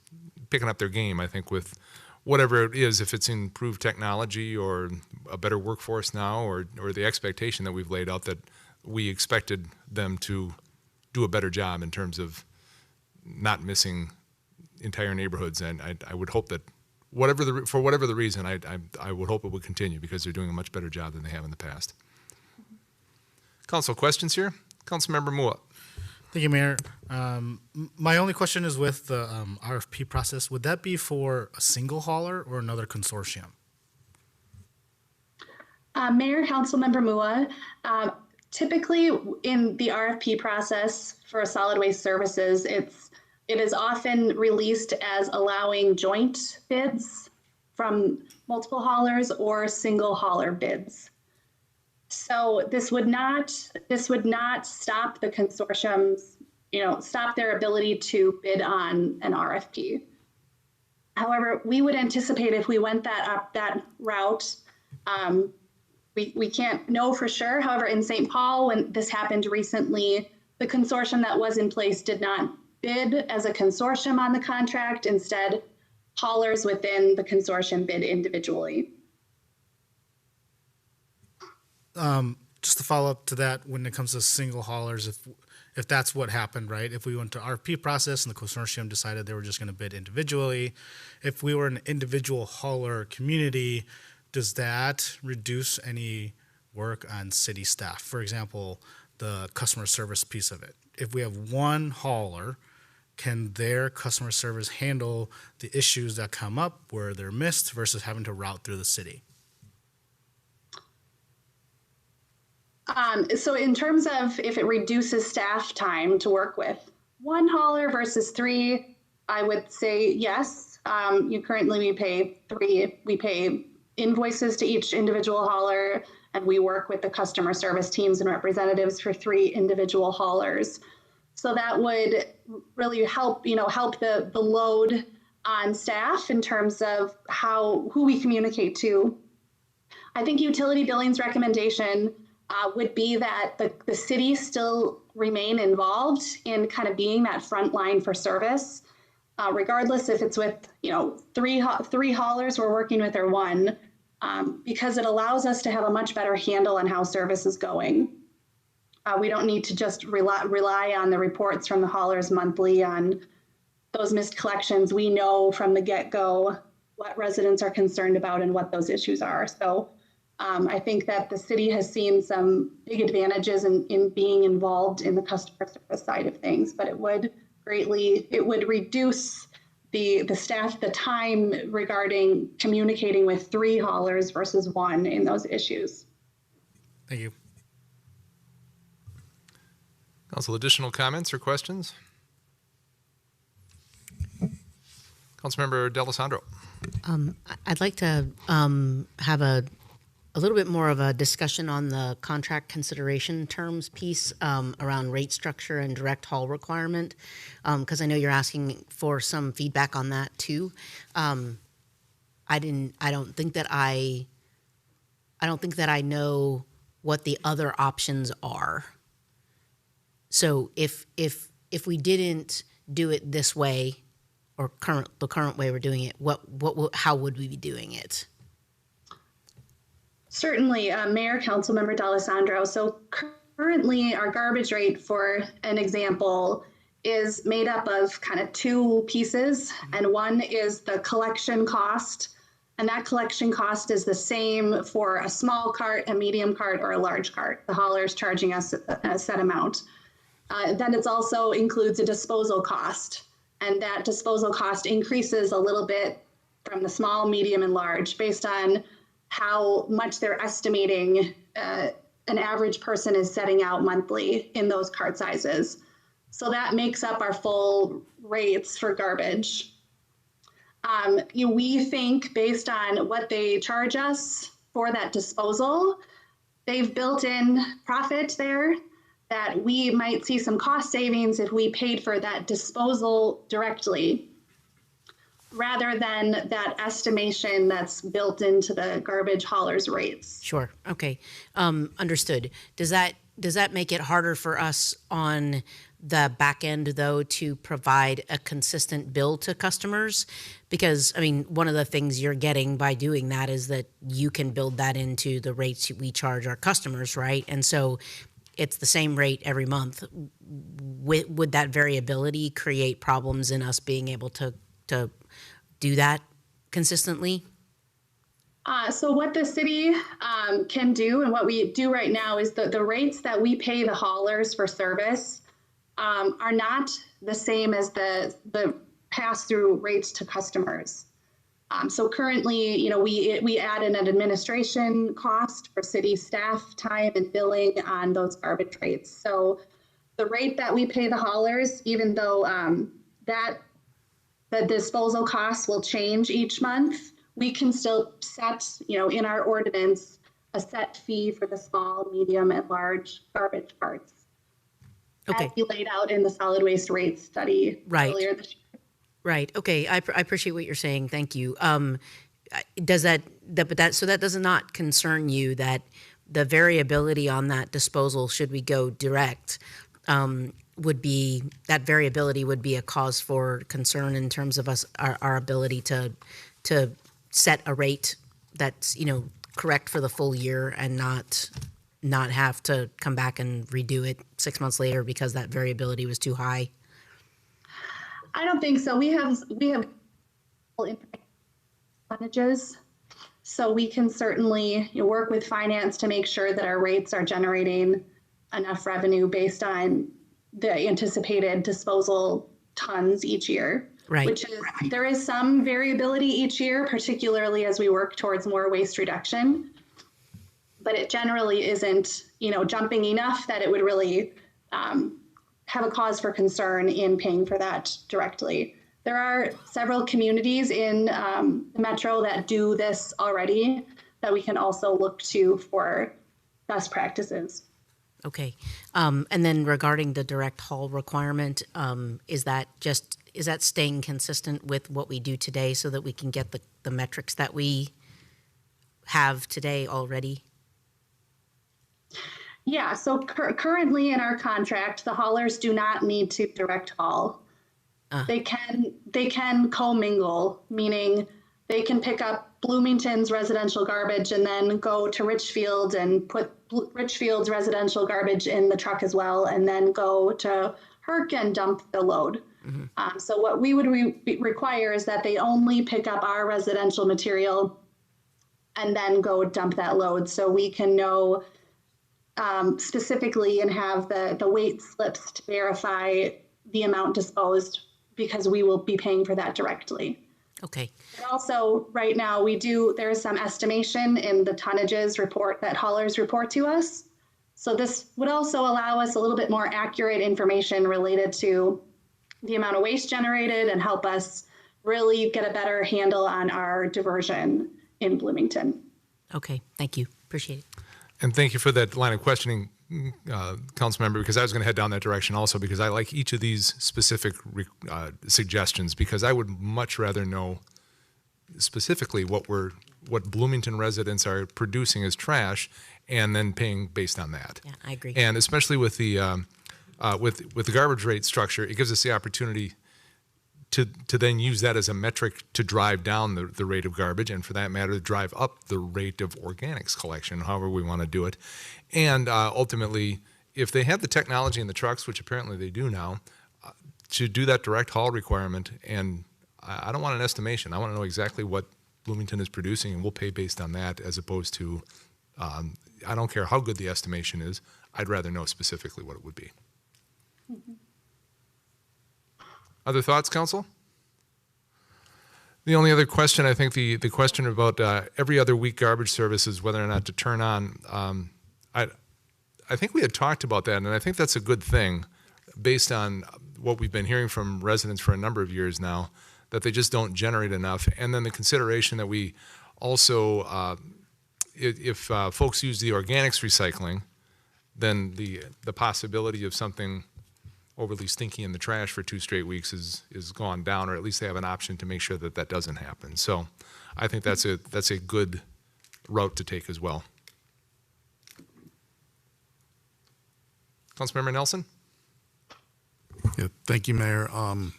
picking up their game, I think, with whatever it is, if it's improved technology or a better workforce now or the expectation that we've laid out that we expected them to do a better job in terms of not missing entire neighborhoods. And I would hope that for whatever the reason, I would hope it would continue because they're doing a much better job than they have in the past. Council questions here? Councilmember Mua. Thank you, Mayor. My only question is with the RFP process. Would that be for a single hauler or another consortium? Mayor, Councilmember Mua, typically in the RFP process for solid waste services, it is often released as allowing joint bids from multiple haulers or single hauler bids. So this would not stop the consortiums, stop their ability to bid on an RFP. However, we would anticipate if we went that route, we can't know for sure. However, in St. Paul, when this happened recently, the consortium that was in place did not bid as a consortium on the contract. Instead, haulers within the consortium bid individually. Just to follow up to that, when it comes to single haulers, if that's what happened, right? If we went to RFP process and the consortium decided they were just going to bid individually, if we were an individual hauler community, does that reduce any work on city staff? For example, the customer service piece of it. If we have one hauler, can their customer service handle the issues that come up where they're missed versus having to route through the city? So in terms of if it reduces staff time to work with, one hauler versus three, I would say yes. We pay invoices to each individual hauler, and we work with the customer service teams and representatives for 3 individual haulers. So that would really help the load on staff in terms of who we communicate to. I think utility billing's recommendation would be that the city still remain involved in kind of being that front line for service, regardless if it's with three haulers we're working with or one, because it allows us to have a much better handle on how service is going. We don't need to just rely on the reports from the haulers monthly on those missed collections. We know from the get-go what residents are concerned about and what those issues are. So I think that the city has seen some big advantages in being involved in the customer service side of things, but it would reduce the time regarding communicating with 3 haulers versus 1 in those issues. Thank you. Council, additional comments or questions? Councilmember D'Alessandro. I'd like to have a little bit more of a discussion on the contract consideration terms piece around rate structure and direct haul requirement, because I know you're asking for some feedback on that too. I don't think that I know what the other options are. So if we didn't do it this way, or the current way we're doing it, how would we be doing it? Certainly, Mayor, Councilmember D'Alessandro. So currently our garbage rate, for an example, is made up of kind of 2 pieces, and one is the collection cost, and that collection cost is the same for a small cart, a medium cart, or a large cart. The hauler is charging us a set amount. Then it also includes a disposal cost, and that disposal cost increases a little bit from the small, medium, and large based on how much they're estimating an average person is setting out monthly in those cart sizes. So that makes up our full rates for garbage. We think based on what they charge us for that disposal, they've built in profit there, that we might see some cost savings if we paid for that disposal directly, rather than that estimation that's built into the garbage haulers rates. Sure. Okay. Understood. Does that make it harder for us on the back end, though, to provide a consistent bill to customers? Because, I mean, one of the things you're getting by doing that is that you can build that into the rates we charge our customers, right? And so it's the same rate every month. Would that variability create problems in us being able to do that consistently? So what the city can do, and what we do right now, is the rates that we pay the haulers for service are not the same as the pass-through rates to customers. So currently, we add in an administration cost for city staff time and billing on those garbage rates. So the rate that we pay the haulers, even though the disposal costs will change each month, we can still set, in our ordinance, a set fee for the small, medium, and large garbage carts. Okay. As we laid out in the solid waste rate study earlier this year. Right. Okay. I appreciate what you're saying. Thank you. Does that does not concern you that the variability on that disposal, should we go direct, that variability would be a cause for concern in terms of our ability to set a rate that's correct for the full year and not have to come back and redo it 6 months later because that variability was too high? I don't think so. We have percentages, so we can certainly work with finance to make sure that our rates are generating enough revenue based on the anticipated disposal tons each year. Right. Which is, there is some variability each year, particularly as we work towards more waste reduction, but it generally isn't, jumping enough that it would really have a cause for concern in paying for that directly. There are several communities in the metro that do this already that we can also look to for best practices. Okay. And then regarding the direct haul requirement, is that staying consistent with what we do today so that we can get the metrics that we have today already? Yeah, so currently in our contract, the haulers do not need to direct haul. They can commingle, meaning they can pick up Bloomington's residential garbage and then go to Richfield and put Richfield's residential garbage in the truck as well, and then go to Herc and dump the load. Mm-hmm. So what we would require is that they only pick up our residential material and then go dump that load, so we can know specifically and have the weight slips to verify the amount disposed, because we will be paying for that directly. Okay. And also, right now, there is some estimation in the tonnages report that haulers report to us. So this would also allow us a little bit more accurate information related to the amount of waste generated and help us really get a better handle on our diversion in Bloomington. Okay, thank you. Appreciate it. And thank you for that line of questioning, council member, because I was going to head down that direction also, because I like each of these specific suggestions, because I would much rather know specifically what Bloomington residents are producing as trash, and then paying based on that. Yeah, I agree. And especially with the garbage rate structure, it gives us the opportunity to then use that as a metric to drive down the rate of garbage, and for that matter, to drive up the rate of organics collection, however we want to do it. And ultimately, if they have the technology in the trucks, which apparently they do now, to do that direct haul requirement, and I don't want an estimation. I want to know exactly what Bloomington is producing, and we'll pay based on that, as opposed to, I don't care how good the estimation is, I'd rather know specifically what it would be. Mm-hmm. Other thoughts, council? The only other question, I think the question about every other week garbage services, whether or not to turn on I think we had talked about that, and I think that's a good thing based on what we've been hearing from residents for a number of years now, that they just don't generate enough. And then the consideration that we also, if folks use the organics recycling, then the possibility of something overly stinky in the trash for 2 straight weeks is gone down, or at least they have an option to make sure that that doesn't happen. So I think that's a good route to take as well. Councilmember Nelson? Yeah, thank you, Mayor. I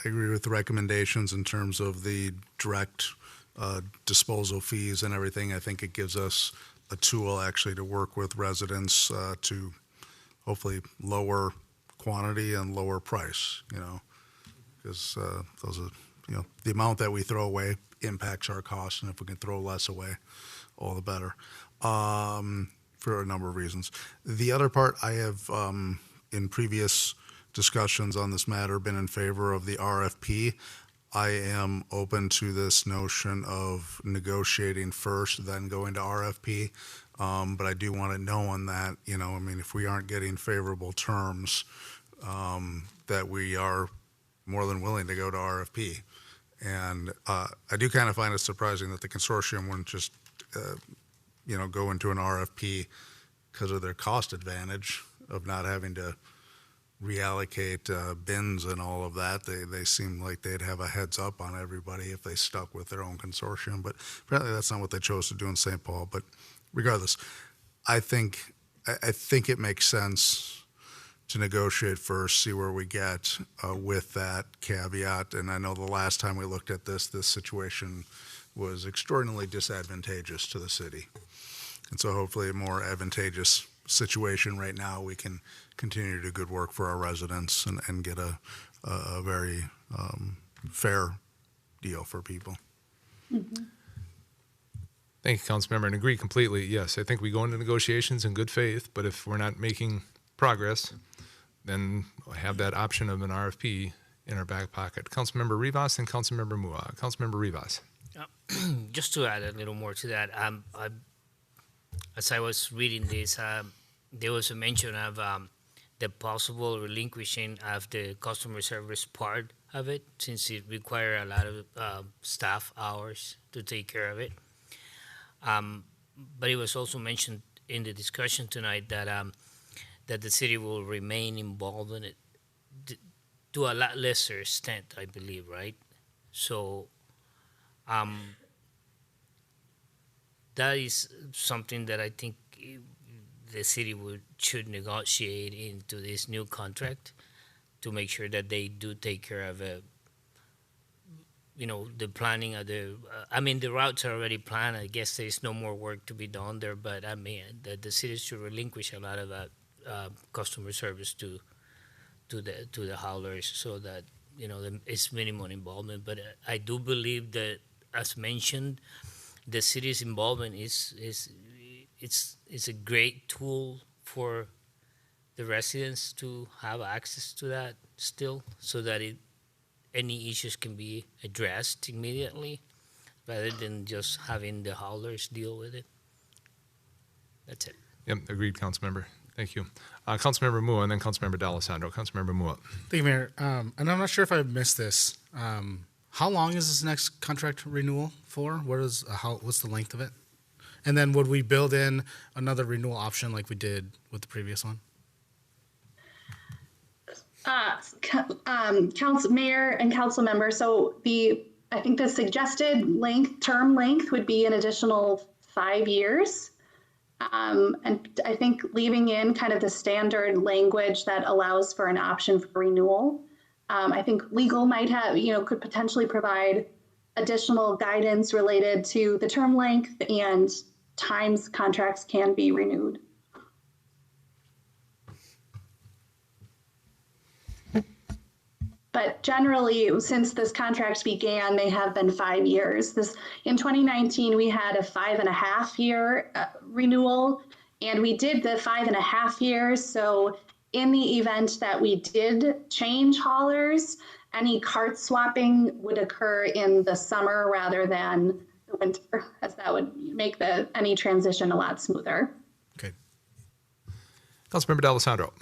agree with the recommendations in terms of the direct disposal fees and everything. I think it gives us a tool actually to work with residents to hopefully lower quantity and lower price, because those are, the amount that we throw away impacts our costs, and if we can throw less away, all the better, for a number of reasons. The other part, I have, in previous discussions on this matter, been in favor of the RFP. I am open to this notion of negotiating first, then going to RFP. But I do want to know on that, if we aren't getting favorable terms, that we are more than willing to go to RFP. And I do kind of find it surprising that the consortium wouldn't just, go into an RFP because of their cost advantage of not having to reallocate bins and all of that. They seem like they'd have a heads up on everybody if they stuck with their own consortium, but apparently that's not what they chose to do in St. Paul. But regardless, I think it makes sense to negotiate first, see where we get with that caveat. And I know the last time we looked at this situation was extraordinarily disadvantageous to the city. And so hopefully a more advantageous situation right now, we can continue to do good work for our residents and get a very fair deal for people. Mm-hmm. Thank you, Councilmember, and agree completely. Yes, I think we go into negotiations in good faith, but if we're not making progress, then we'll have that option of an RFP in our back pocket. Councilmember Rivas and Councilmember Mua. Councilmember Rivas. Just to add a little more to that, as I was reading this, there was a mention of the possible relinquishing of the customer service part of it, since it requires a lot of staff hours to take care of it. But it was also mentioned in the discussion tonight that that the city will remain involved in it to a lot lesser extent, I believe, right? So that is something that I think the city should negotiate into this new contract to make sure that they do take care of the planning of the routes are already planned. I guess there's no more work to be done there, but the city should relinquish a lot of that customer service to the haulers, so that it's minimum involvement. But I do believe that, as mentioned, the city's involvement is a great tool for the residents to have access to that still, so that any issues can be addressed immediately, rather than just having the haulers deal with it. That's it. Yep, agreed, Councilmember. Thank you. Councilmember Mua and then Councilmember D'Alessandro. Councilmember Mua. Thank you, Mayor. And I'm not sure if I missed this. How long is this next contract renewal for? What's the length of it? And then would we build in another renewal option like we did with the previous one? Council Mayor and council member. So I think the suggested term length would be an additional 5 years. And I think leaving in kind of the standard language that allows for an option for renewal. I think legal might have, could potentially provide additional guidance related to the term length and times contracts can be renewed. But generally, since this contract began, they have been 5 years. In 2019, we had a 5.5 year renewal, and we did the 5.5 years. So in the event that we did change haulers, any cart swapping would occur in the summer rather than the winter, as that would make any transition a lot smoother. Okay. Councilmember D'Alessandro.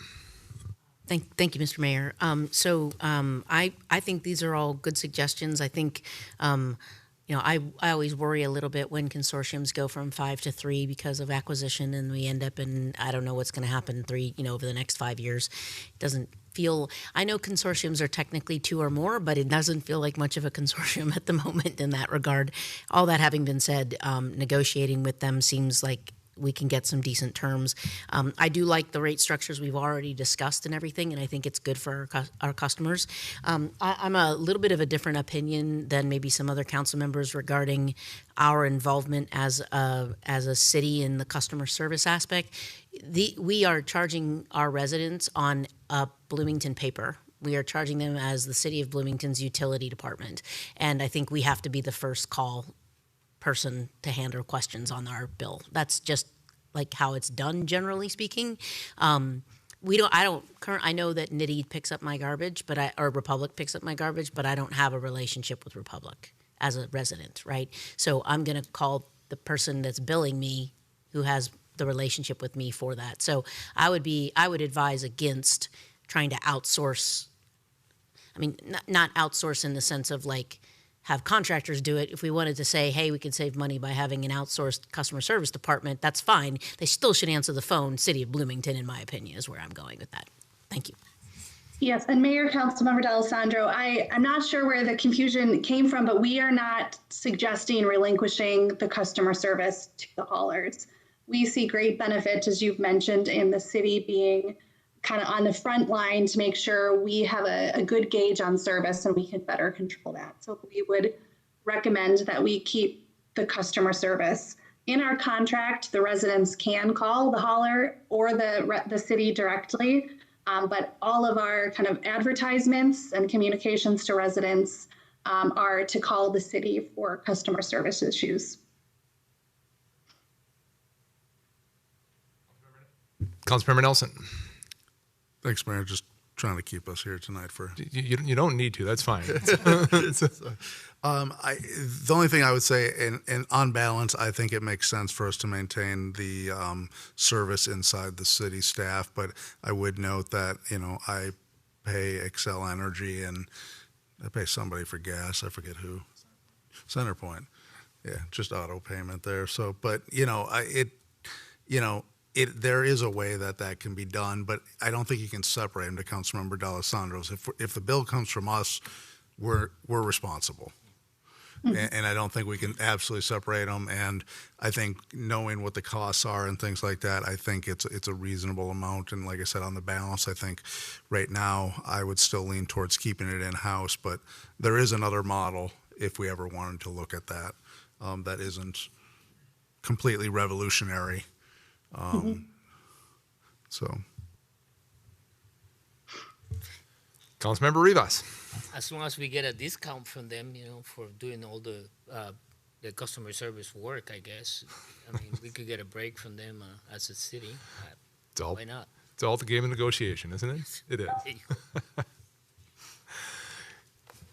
Thank you, Mr. Mayor. I think these are all good suggestions. I think, I always worry a little bit when consortiums go from 5 to 3 because of acquisition, and we end up in, I don't know what's going to happen over the next 5 years. It doesn't feel, I know consortiums are technically 2 or more, but it doesn't feel like much of a consortium at the moment in that regard. All that having been said, negotiating with them seems like we can get some decent terms. I do like the rate structures we've already discussed and everything, and I think it's good for our customers. I'm a little bit of a different opinion than maybe some other council members regarding our involvement as a city in the customer service aspect. We are charging our residents on a Bloomington paper. We are charging them as the City of Bloomington's utility department, and I think we have to be the first call person to handle questions on our bill. That's just like how it's done, generally speaking. I know that Nitty picks up my garbage, or Republic picks up my garbage, but I don't have a relationship with Republic as a resident, right? So I'm going to call the person that's billing me who has the relationship with me for that. So I would advise against trying to outsource. I mean, not outsource in the sense of like, have contractors do it. If we wanted to say, hey, we could save money by having an outsourced customer service department, that's fine. They still should answer the phone. City of Bloomington, in my opinion, is where I'm going with that. Thank you. Yes, and Mayor, Councilmember D'Alessandro, I'm not sure where the confusion came from, but we are not suggesting relinquishing the customer service to the haulers. We see great benefit, as you've mentioned, in the city being kind of on the front line to make sure we have a good gauge on service and we can better control that. So we would recommend that we keep the customer service. In our contract, the residents can call the hauler or the city directly, but all of our kind of advertisements and communications to residents are to call the city for customer service issues. Councilmember Nelson. Thanks, Mayor. Just trying to keep us here tonight for. You don't need to. That's fine. The only thing I would say, and on balance, I think it makes sense for us to maintain the service inside the city staff. But I would note that I pay Xcel Energy and I pay somebody for gas. I forget who. Centerpoint. Yeah, just auto payment there. So, but there is a way that can be done, but I don't think you can separate them to Councilmember D'Alessandro's. If the bill comes from us, we're responsible. Mm-hmm. And I don't think we can absolutely separate them. And I think knowing what the costs are and things like that, I think it's a reasonable amount. And like I said, on the balance, I think right now I would still lean towards keeping it in-house, but there is another model if we ever wanted to look at that that isn't completely revolutionary. So, Councilmember Rivas. As long as we get a discount from them, for doing all the customer service work, I guess. I mean, we could get a break from them as a city. Why not? It's all the game of negotiation, isn't it? It is.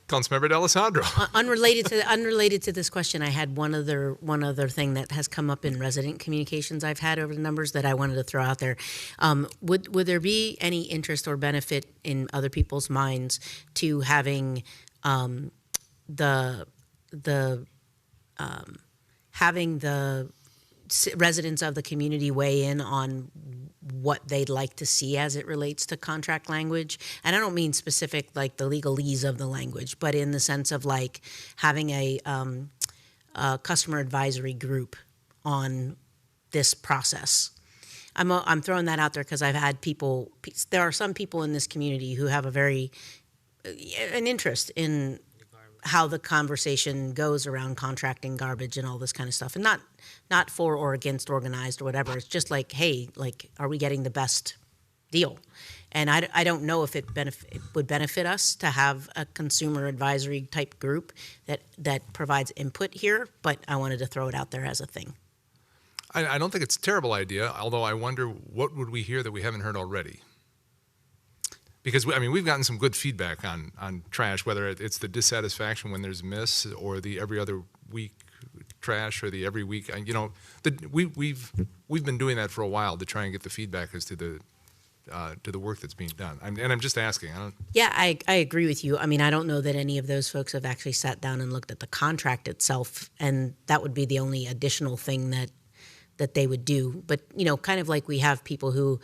Councilmember D'Alessandro. Unrelated to this question, I had one other thing that has come up in resident communications I've had over the numbers that I wanted to throw out there. Would there be any interest or benefit in other people's minds to having the residents of the community weigh in on what they'd like to see as it relates to contract language? And I don't mean specific like the legalese of the language, but in the sense of like having a customer advisory group on this process. I'm throwing that out there because I've had people. There are some people in this community who have an interest in how the conversation goes around contracting garbage and all this kind of stuff, and not for or against organized or whatever. It's just like, hey, like, are we getting the best deal? And I don't know if it would benefit us to have a consumer advisory type group that provides input here, but I wanted to throw it out there as a thing. I don't think it's a terrible idea, although I wonder what would we hear that we haven't heard already. Because, we've gotten some good feedback on trash, whether it's the dissatisfaction when there's miss or the every other week trash or the every week. We've been doing that for a while to try and get the feedback as to to the work that's being done. And I'm just asking. I don't. Yeah, I agree with you. I mean, I don't know that any of those folks have actually sat down and looked at the contract itself, and that would be the only additional thing that they would do. But, you know, kind of like we have people who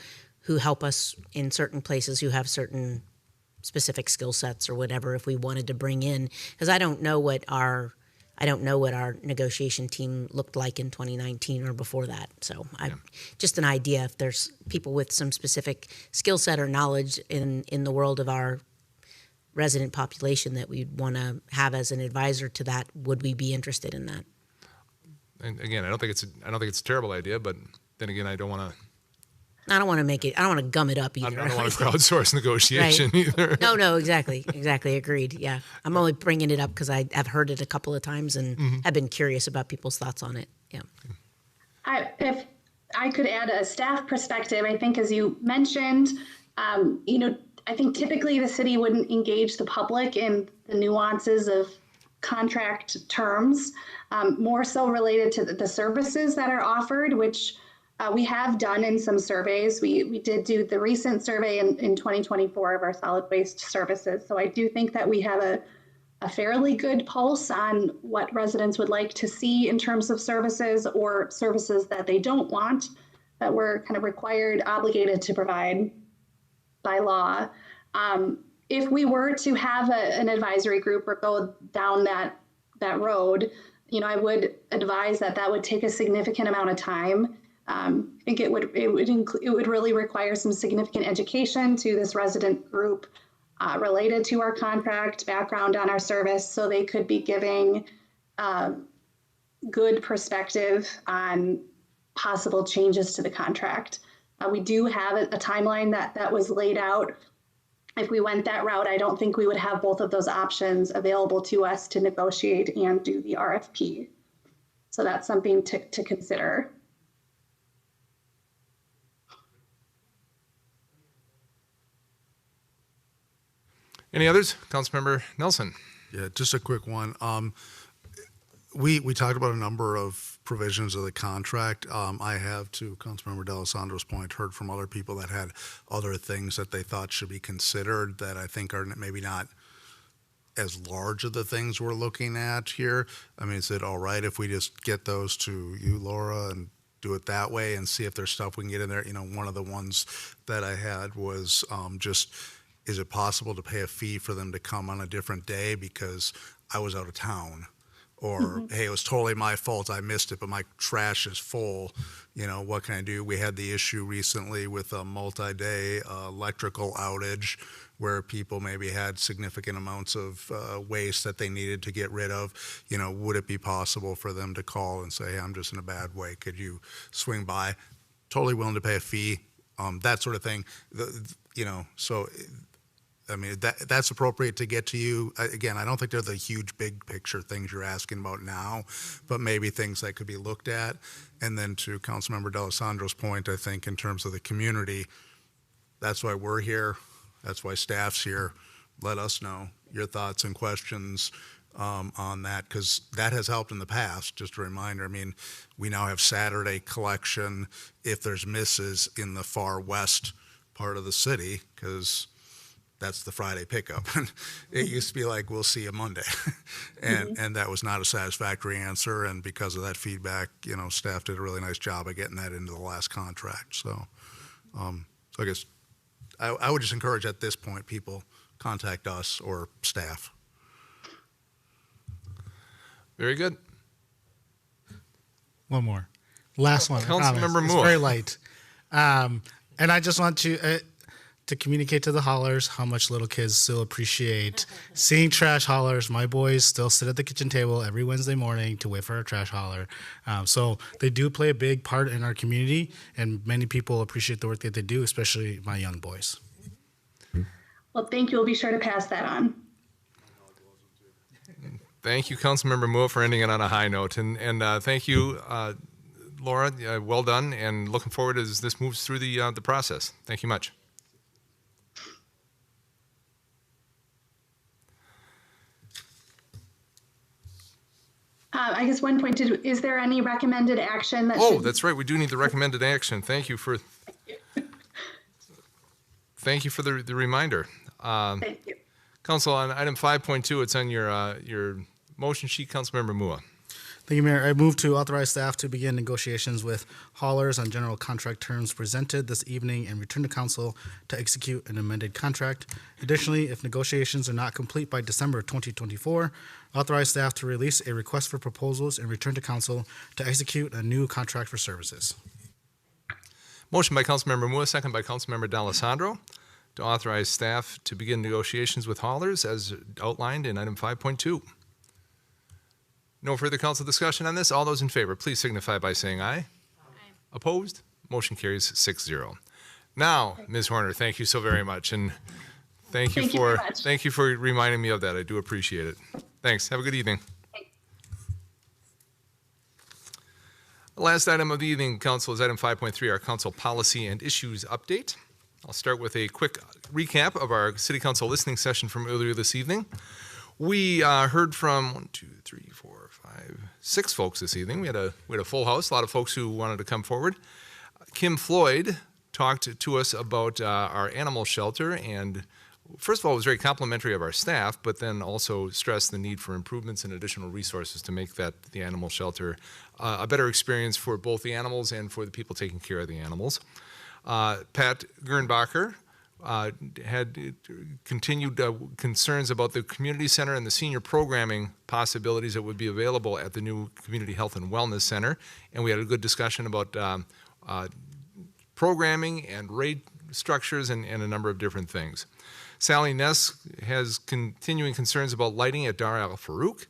help us in certain places who have certain specific skill sets or whatever, if we wanted to bring in, because I don't know what our negotiation team looked like in 2019 or before that. So just an idea if there's people with some specific skill set or knowledge in the world of our resident population that we'd want to have as an advisor to that, would we be interested in that? And again, I don't think it's a terrible idea, but then again, I don't want to gum it up either. I don't want to crowdsource negotiation either. No, exactly. Agreed. Yeah. I'm only bringing it up because I have heard it a couple of times and have been curious about people's thoughts on it. Yeah. If I could add a staff perspective, I think as you mentioned, I think typically the city wouldn't engage the public in the nuances of contract terms, more so related to the services that are offered, which we have done in some surveys. We did do the recent survey in 2024 of our solid waste services. So I do think that we have a fairly good pulse on what residents would like to see in terms of services or services that they don't want, that we're kind of required, obligated to provide by law. If we were to have an advisory group or go down that road, I would advise that would take a significant amount of time. I think it would really require some significant education to this resident group related to our contract, background on our service, so they could be giving good perspective on possible changes to the contract. We do have a timeline that was laid out. If we went that route, I don't think we would have both of those options available to us to negotiate and do the RFP. So that's something to consider. Any others? Councilmember Nelson. Yeah, just a quick one. We talked about a number of provisions of the contract. I have, to Councilmember D'Alessandro's point, heard from other people that had other things that they thought should be considered that I think are maybe not as large of the things we're looking at here. I mean, is it all right if we just get those to you, Laura, and do it that way and see if there's stuff we can get in there? One of the ones that I had was just, is it possible to pay a fee for them to come on a different day because I was out of town? Or, hey, it was totally my fault, I missed it, but my trash is full. What can I do? We had the issue recently with a multi-day electrical outage where people maybe had significant amounts of waste that they needed to get rid of. Would it be possible for them to call and say, hey, I'm just in a bad way, could you swing by? Totally willing to pay a fee, that sort of thing. So I mean, that's appropriate to get to you. Again, I don't think they're the huge, big picture things you're asking about now, but maybe things that could be looked at. And then to Councilmember D'Alessandro's point, I think in terms of the community, that's why we're here. That's why staff's here. Let us know your thoughts and questions on that, because that has helped in the past. Just a reminder, I mean, we now have Saturday collection if there's misses in the far west part of the city, because that's the Friday pickup. It used to be like, we'll see you Monday. And that was not a satisfactory answer. And because of that feedback, staff did a really nice job of getting that into the last contract. So I guess I would just encourage at this point, people contact us or staff. Very good. One more. Last one. Councilmember It's Moore. very light. And I just want to communicate to the haulers how much little kids still appreciate seeing trash haulers. My boys still sit at the kitchen table every Wednesday morning to wait for a trash hauler. So they do play a big part in our community, and many people appreciate the work that they do, especially my young boys. Well, thank you. We'll be sure to pass that on. Thank you, Councilmember Moore, for ending it on a high note. And thank you, Laura. Well done, and looking forward as this moves through the process. Thank you much. I guess one point, is there any recommended action that Oh, that's right. We do need the recommended action. Thank you for. Thank you for the reminder. Thank you. Council, on item 5.2, it's on your motion sheet. Councilmember Mua. Thank you, Mayor. I move to authorize staff to begin negotiations with haulers on general contract terms presented this evening and return to council to execute an amended contract. Additionally, if negotiations are not complete by December 2024, authorize staff to release a request for proposals and return to council to execute a new contract for services. Motion by Councilmember Mua, second by Councilmember D'Alessandro, to authorize staff to begin negotiations with haulers as outlined in item 5.2. No further council discussion on this. All those in favor, please signify by saying aye. Aye. Opposed? Motion carries 6-0. Now, Ms. Horner, thank you so very much, and thank you for reminding me of that. I do appreciate it. Thanks. Have a good evening. The last item of the evening, council, is item 5.3, our council policy and issues update. I'll start with a quick recap of our city council listening session from earlier this evening. We heard from 6 folks this evening. We had a full house, a lot of folks who wanted to come forward. Kim Floyd talked to us about our animal shelter, and first of all, it was very complimentary of our staff, but then also stressed the need for improvements and additional resources to make the animal shelter a better experience for both the animals and for the people taking care of the animals. Pat Gernbacher had continued concerns about the community center and the senior programming possibilities that would be available at the new Community Health and Wellness Center. And we had a good discussion about programming and rate structures and a number of different things. Sally Ness has continuing concerns about lighting at Dar Al Farouk.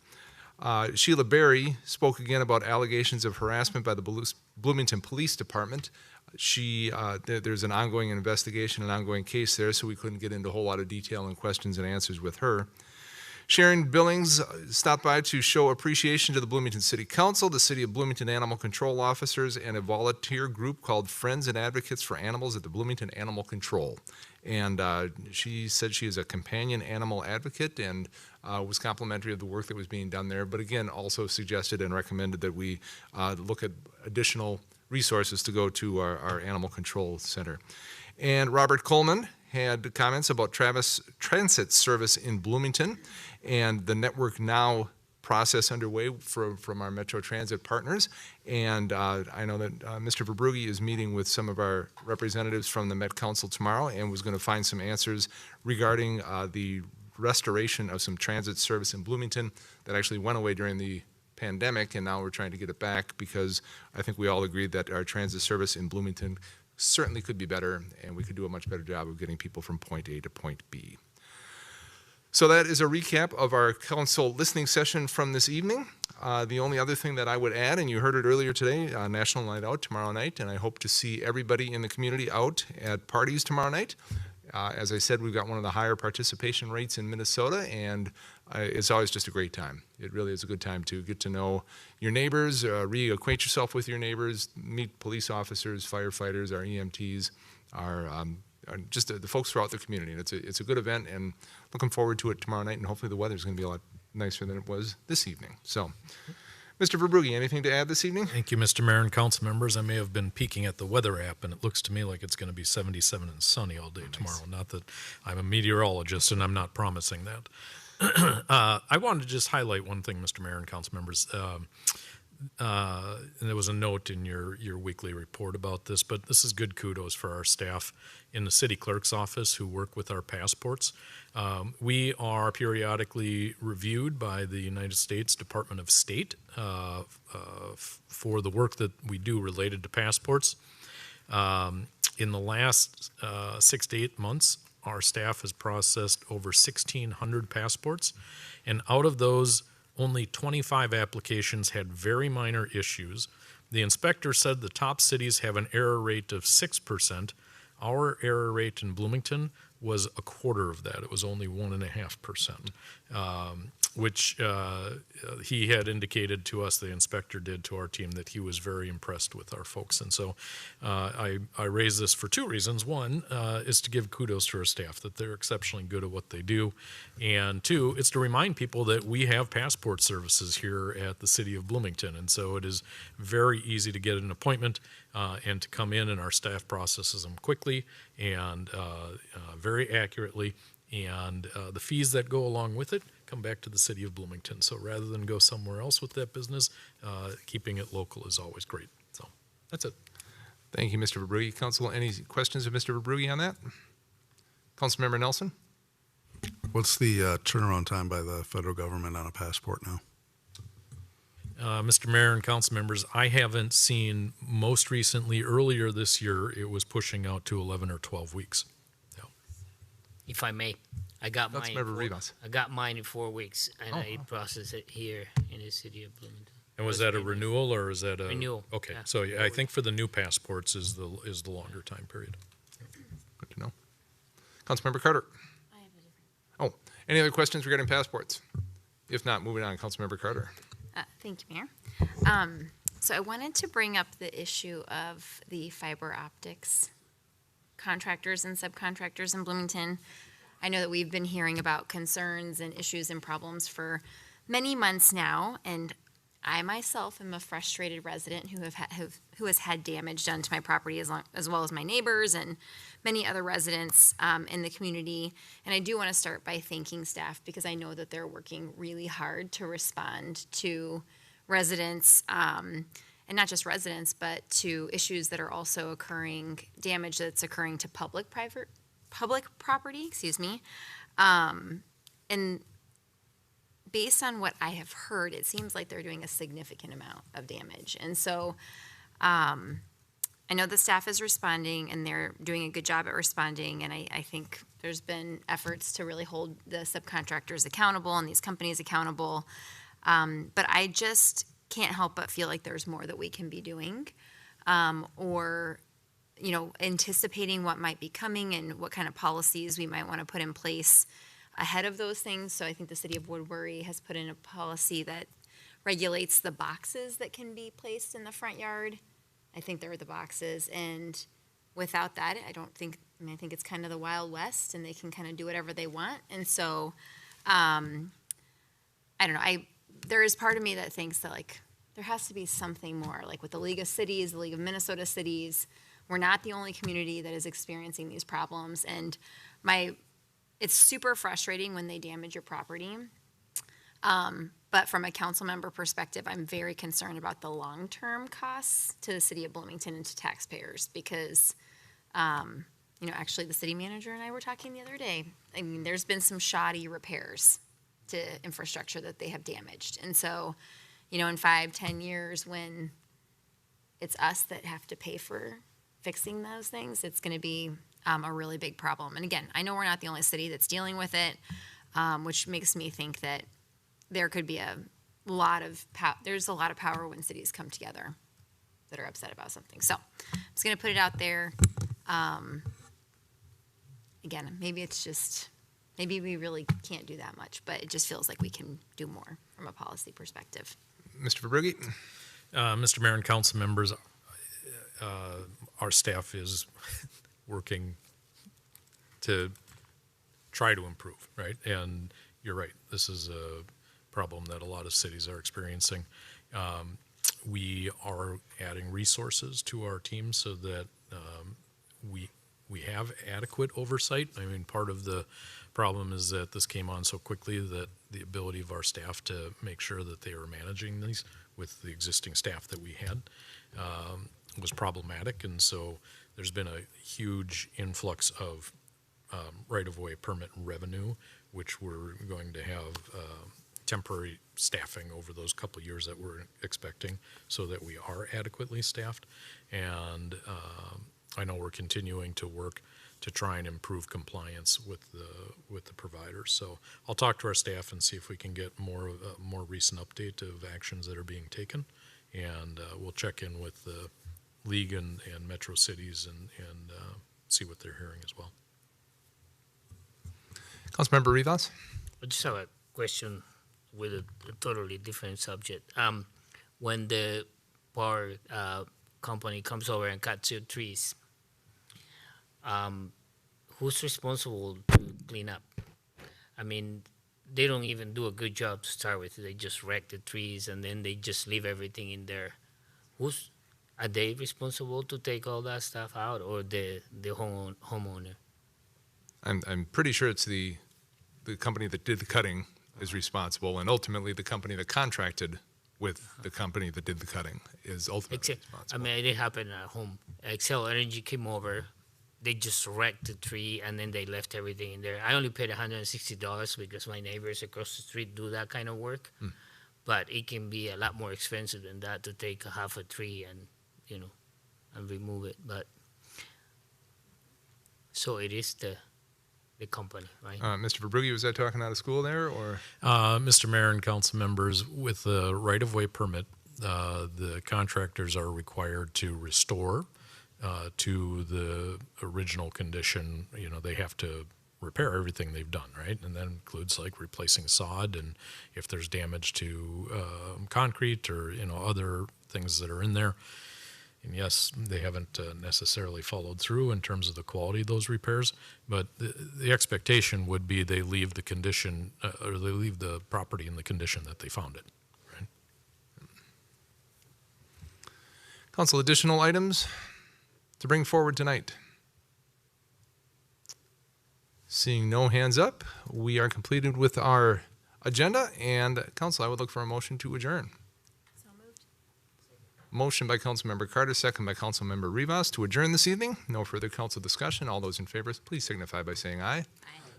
Sheila Berry spoke again about allegations of harassment by the Bloomington Police Department. There's an ongoing investigation, an ongoing case there, so we couldn't get into a whole lot of detail and questions and answers with her. Sharon Billings stopped by to show appreciation to the Bloomington City Council, the City of Bloomington Animal Control Officers, and a volunteer group called Friends and Advocates for Animals at the Bloomington Animal Control. And she said she is a companion animal advocate and was complimentary of the work that was being done there, but again, also suggested and recommended that we look at additional resources to go to our animal control center. And Robert Coleman had comments about Travis Transit Service in Bloomington and the Network Now process underway from our Metro Transit partners. And I know that Mr. Verbrugi is meeting with some of our representatives from the Met Council tomorrow and was going to find some answers regarding the restoration of some transit service in Bloomington that actually went away during the pandemic, and now we're trying to get it back because I think we all agreed that our transit service in Bloomington certainly could be better, and we could do a much better job of getting people from point A to point B. So that is a recap of our council listening session from this evening. The only other thing that I would add, and you heard it earlier today, National Night Out tomorrow night, and I hope to see everybody in the community out at parties tomorrow night. As I said, we've got one of the higher participation rates in Minnesota, and it's always just a great time. It really is a good time to get to know your neighbors, reacquaint yourself with your neighbors, meet police officers, firefighters, our EMTs, just the folks throughout the community. And it's a good event, and looking forward to it tomorrow night, and hopefully the weather's going to be a lot nicer than it was this evening. So, Mr. Verbrugi, anything to add this evening? Thank you, Mr. Mayor and council members. I may have been peeking at the weather app, and it looks to me like it's going to be 77 and sunny all day tomorrow. Not that I'm a meteorologist, and I'm not promising that. I wanted to just highlight one thing, Mr. Mayor and council members. And there was a note in your weekly report about this, but this is good kudos for our staff in the city clerk's office who work with our passports. We are periodically reviewed by the United States Department of State for the work that we do related to passports. In the last 6 to 8 months, our staff has processed over 1,600 passports, and out of those, only 25 applications had very minor issues. The inspector said the top cities have an error rate of 6%. Our error rate in Bloomington was a quarter of that. It was only 1.5%. which he had indicated to us, the inspector did to our team, that he was very impressed with our folks. And so I raise this for two reasons. One is to give kudos to our staff, that they're exceptionally good at what they do. And two, it's to remind people that we have passport services here at the city of Bloomington. And so it is very easy to get an appointment and to come in, and our staff processes them quickly and very accurately. And the fees that go along with it come back to the city of Bloomington. So rather than go somewhere else with that business, keeping it local is always great. So that's it. Thank you, Mr. Verbrugge. Council, any questions of Mr. Verbrugge on that? Councilmember Nelson? What's the turnaround time by the federal government on a passport now? Mr. Mayor and council members, I haven't seen, most recently, earlier this year, it was pushing out to 11 or 12 weeks. If I may, I got mine. Councilmember Rivas. I got mine in 4 weeks, and I processed it here in the city of Bloomington. And was that a renewal or is that a? Renewal, Okay, yeah. so I think for the new passports is the longer time period. Good to know. Councilmember Carter? Oh, any other questions regarding passports? If not, moving on, Councilmember Carter. Thank you, Mayor. So I wanted to bring up the issue of the fiber optics contractors and subcontractors in Bloomington. I know that we've been hearing about concerns and issues and problems for many months now, and I myself am a frustrated resident who has had damage done to my property as well as my neighbors and many other residents in the community. And I do want to start by thanking staff, because I know that they're working really hard to respond to residents, and not just residents, but to issues that are also occurring, damage that's occurring to public property, and based on what I have heard, it seems like they're doing a significant amount of damage. And so I know the staff is responding, and they're doing a good job at responding, and I think there's been efforts to really hold the subcontractors accountable and these companies accountable. But I just can't help but feel like there's more that we can be doing, or anticipating what might be coming and what kind of policies we might want to put in place ahead of those things. So I think the city of Woodbury has put in a policy that regulates the boxes that can be placed in the front yard. I think there are the boxes, and without that, I think it's kind of the Wild West, and they can kind of do whatever they want. And so, I don't know, there is part of me that thinks that there has to be something more, like with the League of Cities, the League of Minnesota Cities. We're not the only community that is experiencing these problems, and it's super frustrating when they damage your property. But from a council member perspective, I'm very concerned about the long-term costs to the city of Bloomington and to taxpayers, because, actually the city manager and I were talking the other day. I mean, there's been some shoddy repairs to infrastructure that they have damaged. And so, in 5-10 years, when it's us that have to pay for fixing those things, it's going to be a really big problem. And again, I know we're not the only city that's dealing with it, which makes me think that there could be there's a lot of power when cities come together that are upset about something. So I'm just going to put it out there. Again, maybe we really can't do that much, but it just feels like we can do more from a policy perspective. Mr. Verbrugge? Mr. Mayor and council members, our staff is working to try to improve, right? And you're right, this is a problem that a lot of cities are experiencing. We are adding resources to our team so that we have adequate oversight. I mean, part of the problem is that this came on so quickly that the ability of our staff to make sure that they were managing these with the existing staff that we had was problematic. And so there's been a huge influx of right-of-way permit revenue, which we're going to have temporary staffing over those couple of years that we're expecting so that we are adequately staffed. And I know we're continuing to work to try and improve compliance with the providers. So I'll talk to our staff and see if we can get more recent update of actions that are being taken, and we'll check in with the League and Metro Cities and see what they're hearing as well. Councilmember Rivas? I just have a question with a totally different subject. When the power company comes over and cuts your trees, who's responsible to clean up? I mean, they don't even do a good job to start with. They just wreck the trees and then they just leave everything in there. Are they responsible to take all that stuff out, or the homeowner? I'm pretty sure it's the company that did the cutting is responsible, and ultimately the company that contracted with the company that did the cutting is ultimately responsible. I mean, it happened at home. Excel Energy came over, they just wrecked the tree, and then they left everything in there. I only paid $160 because my neighbors across the street do that kind of work. But it can be a lot more expensive than that to take half a tree and, and remove it. But so it is the company, right? Mr. Verbrugge, was that talking out of school there, or? Mr. Mayor and council members, with the right-of-way permit, the contractors are required to restore to the original condition. They have to repair everything they've done, right? And that includes like replacing sod, and if there's damage to concrete or other things that are in there. And yes, they haven't necessarily followed through in terms of the quality of those repairs, but the expectation would be they leave the condition or they leave the property in the condition that they found it. Right? Council, additional items to bring forward tonight? Seeing no hands up, we are completed with our agenda, and council, I would look for a motion to adjourn. So moved. Motion by Councilmember Carter, second by Councilmember Rivas to adjourn this evening. No further council discussion. All those in favor, please signify by saying aye.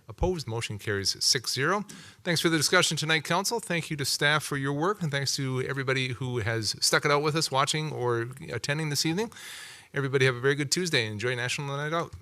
Opposed, motion carries 6-0. Thanks for the discussion tonight, council. Thank you to staff for your work, and thanks to everybody who has stuck it out with us watching or attending this evening. Everybody have a very good Tuesday. Enjoy National Night Out.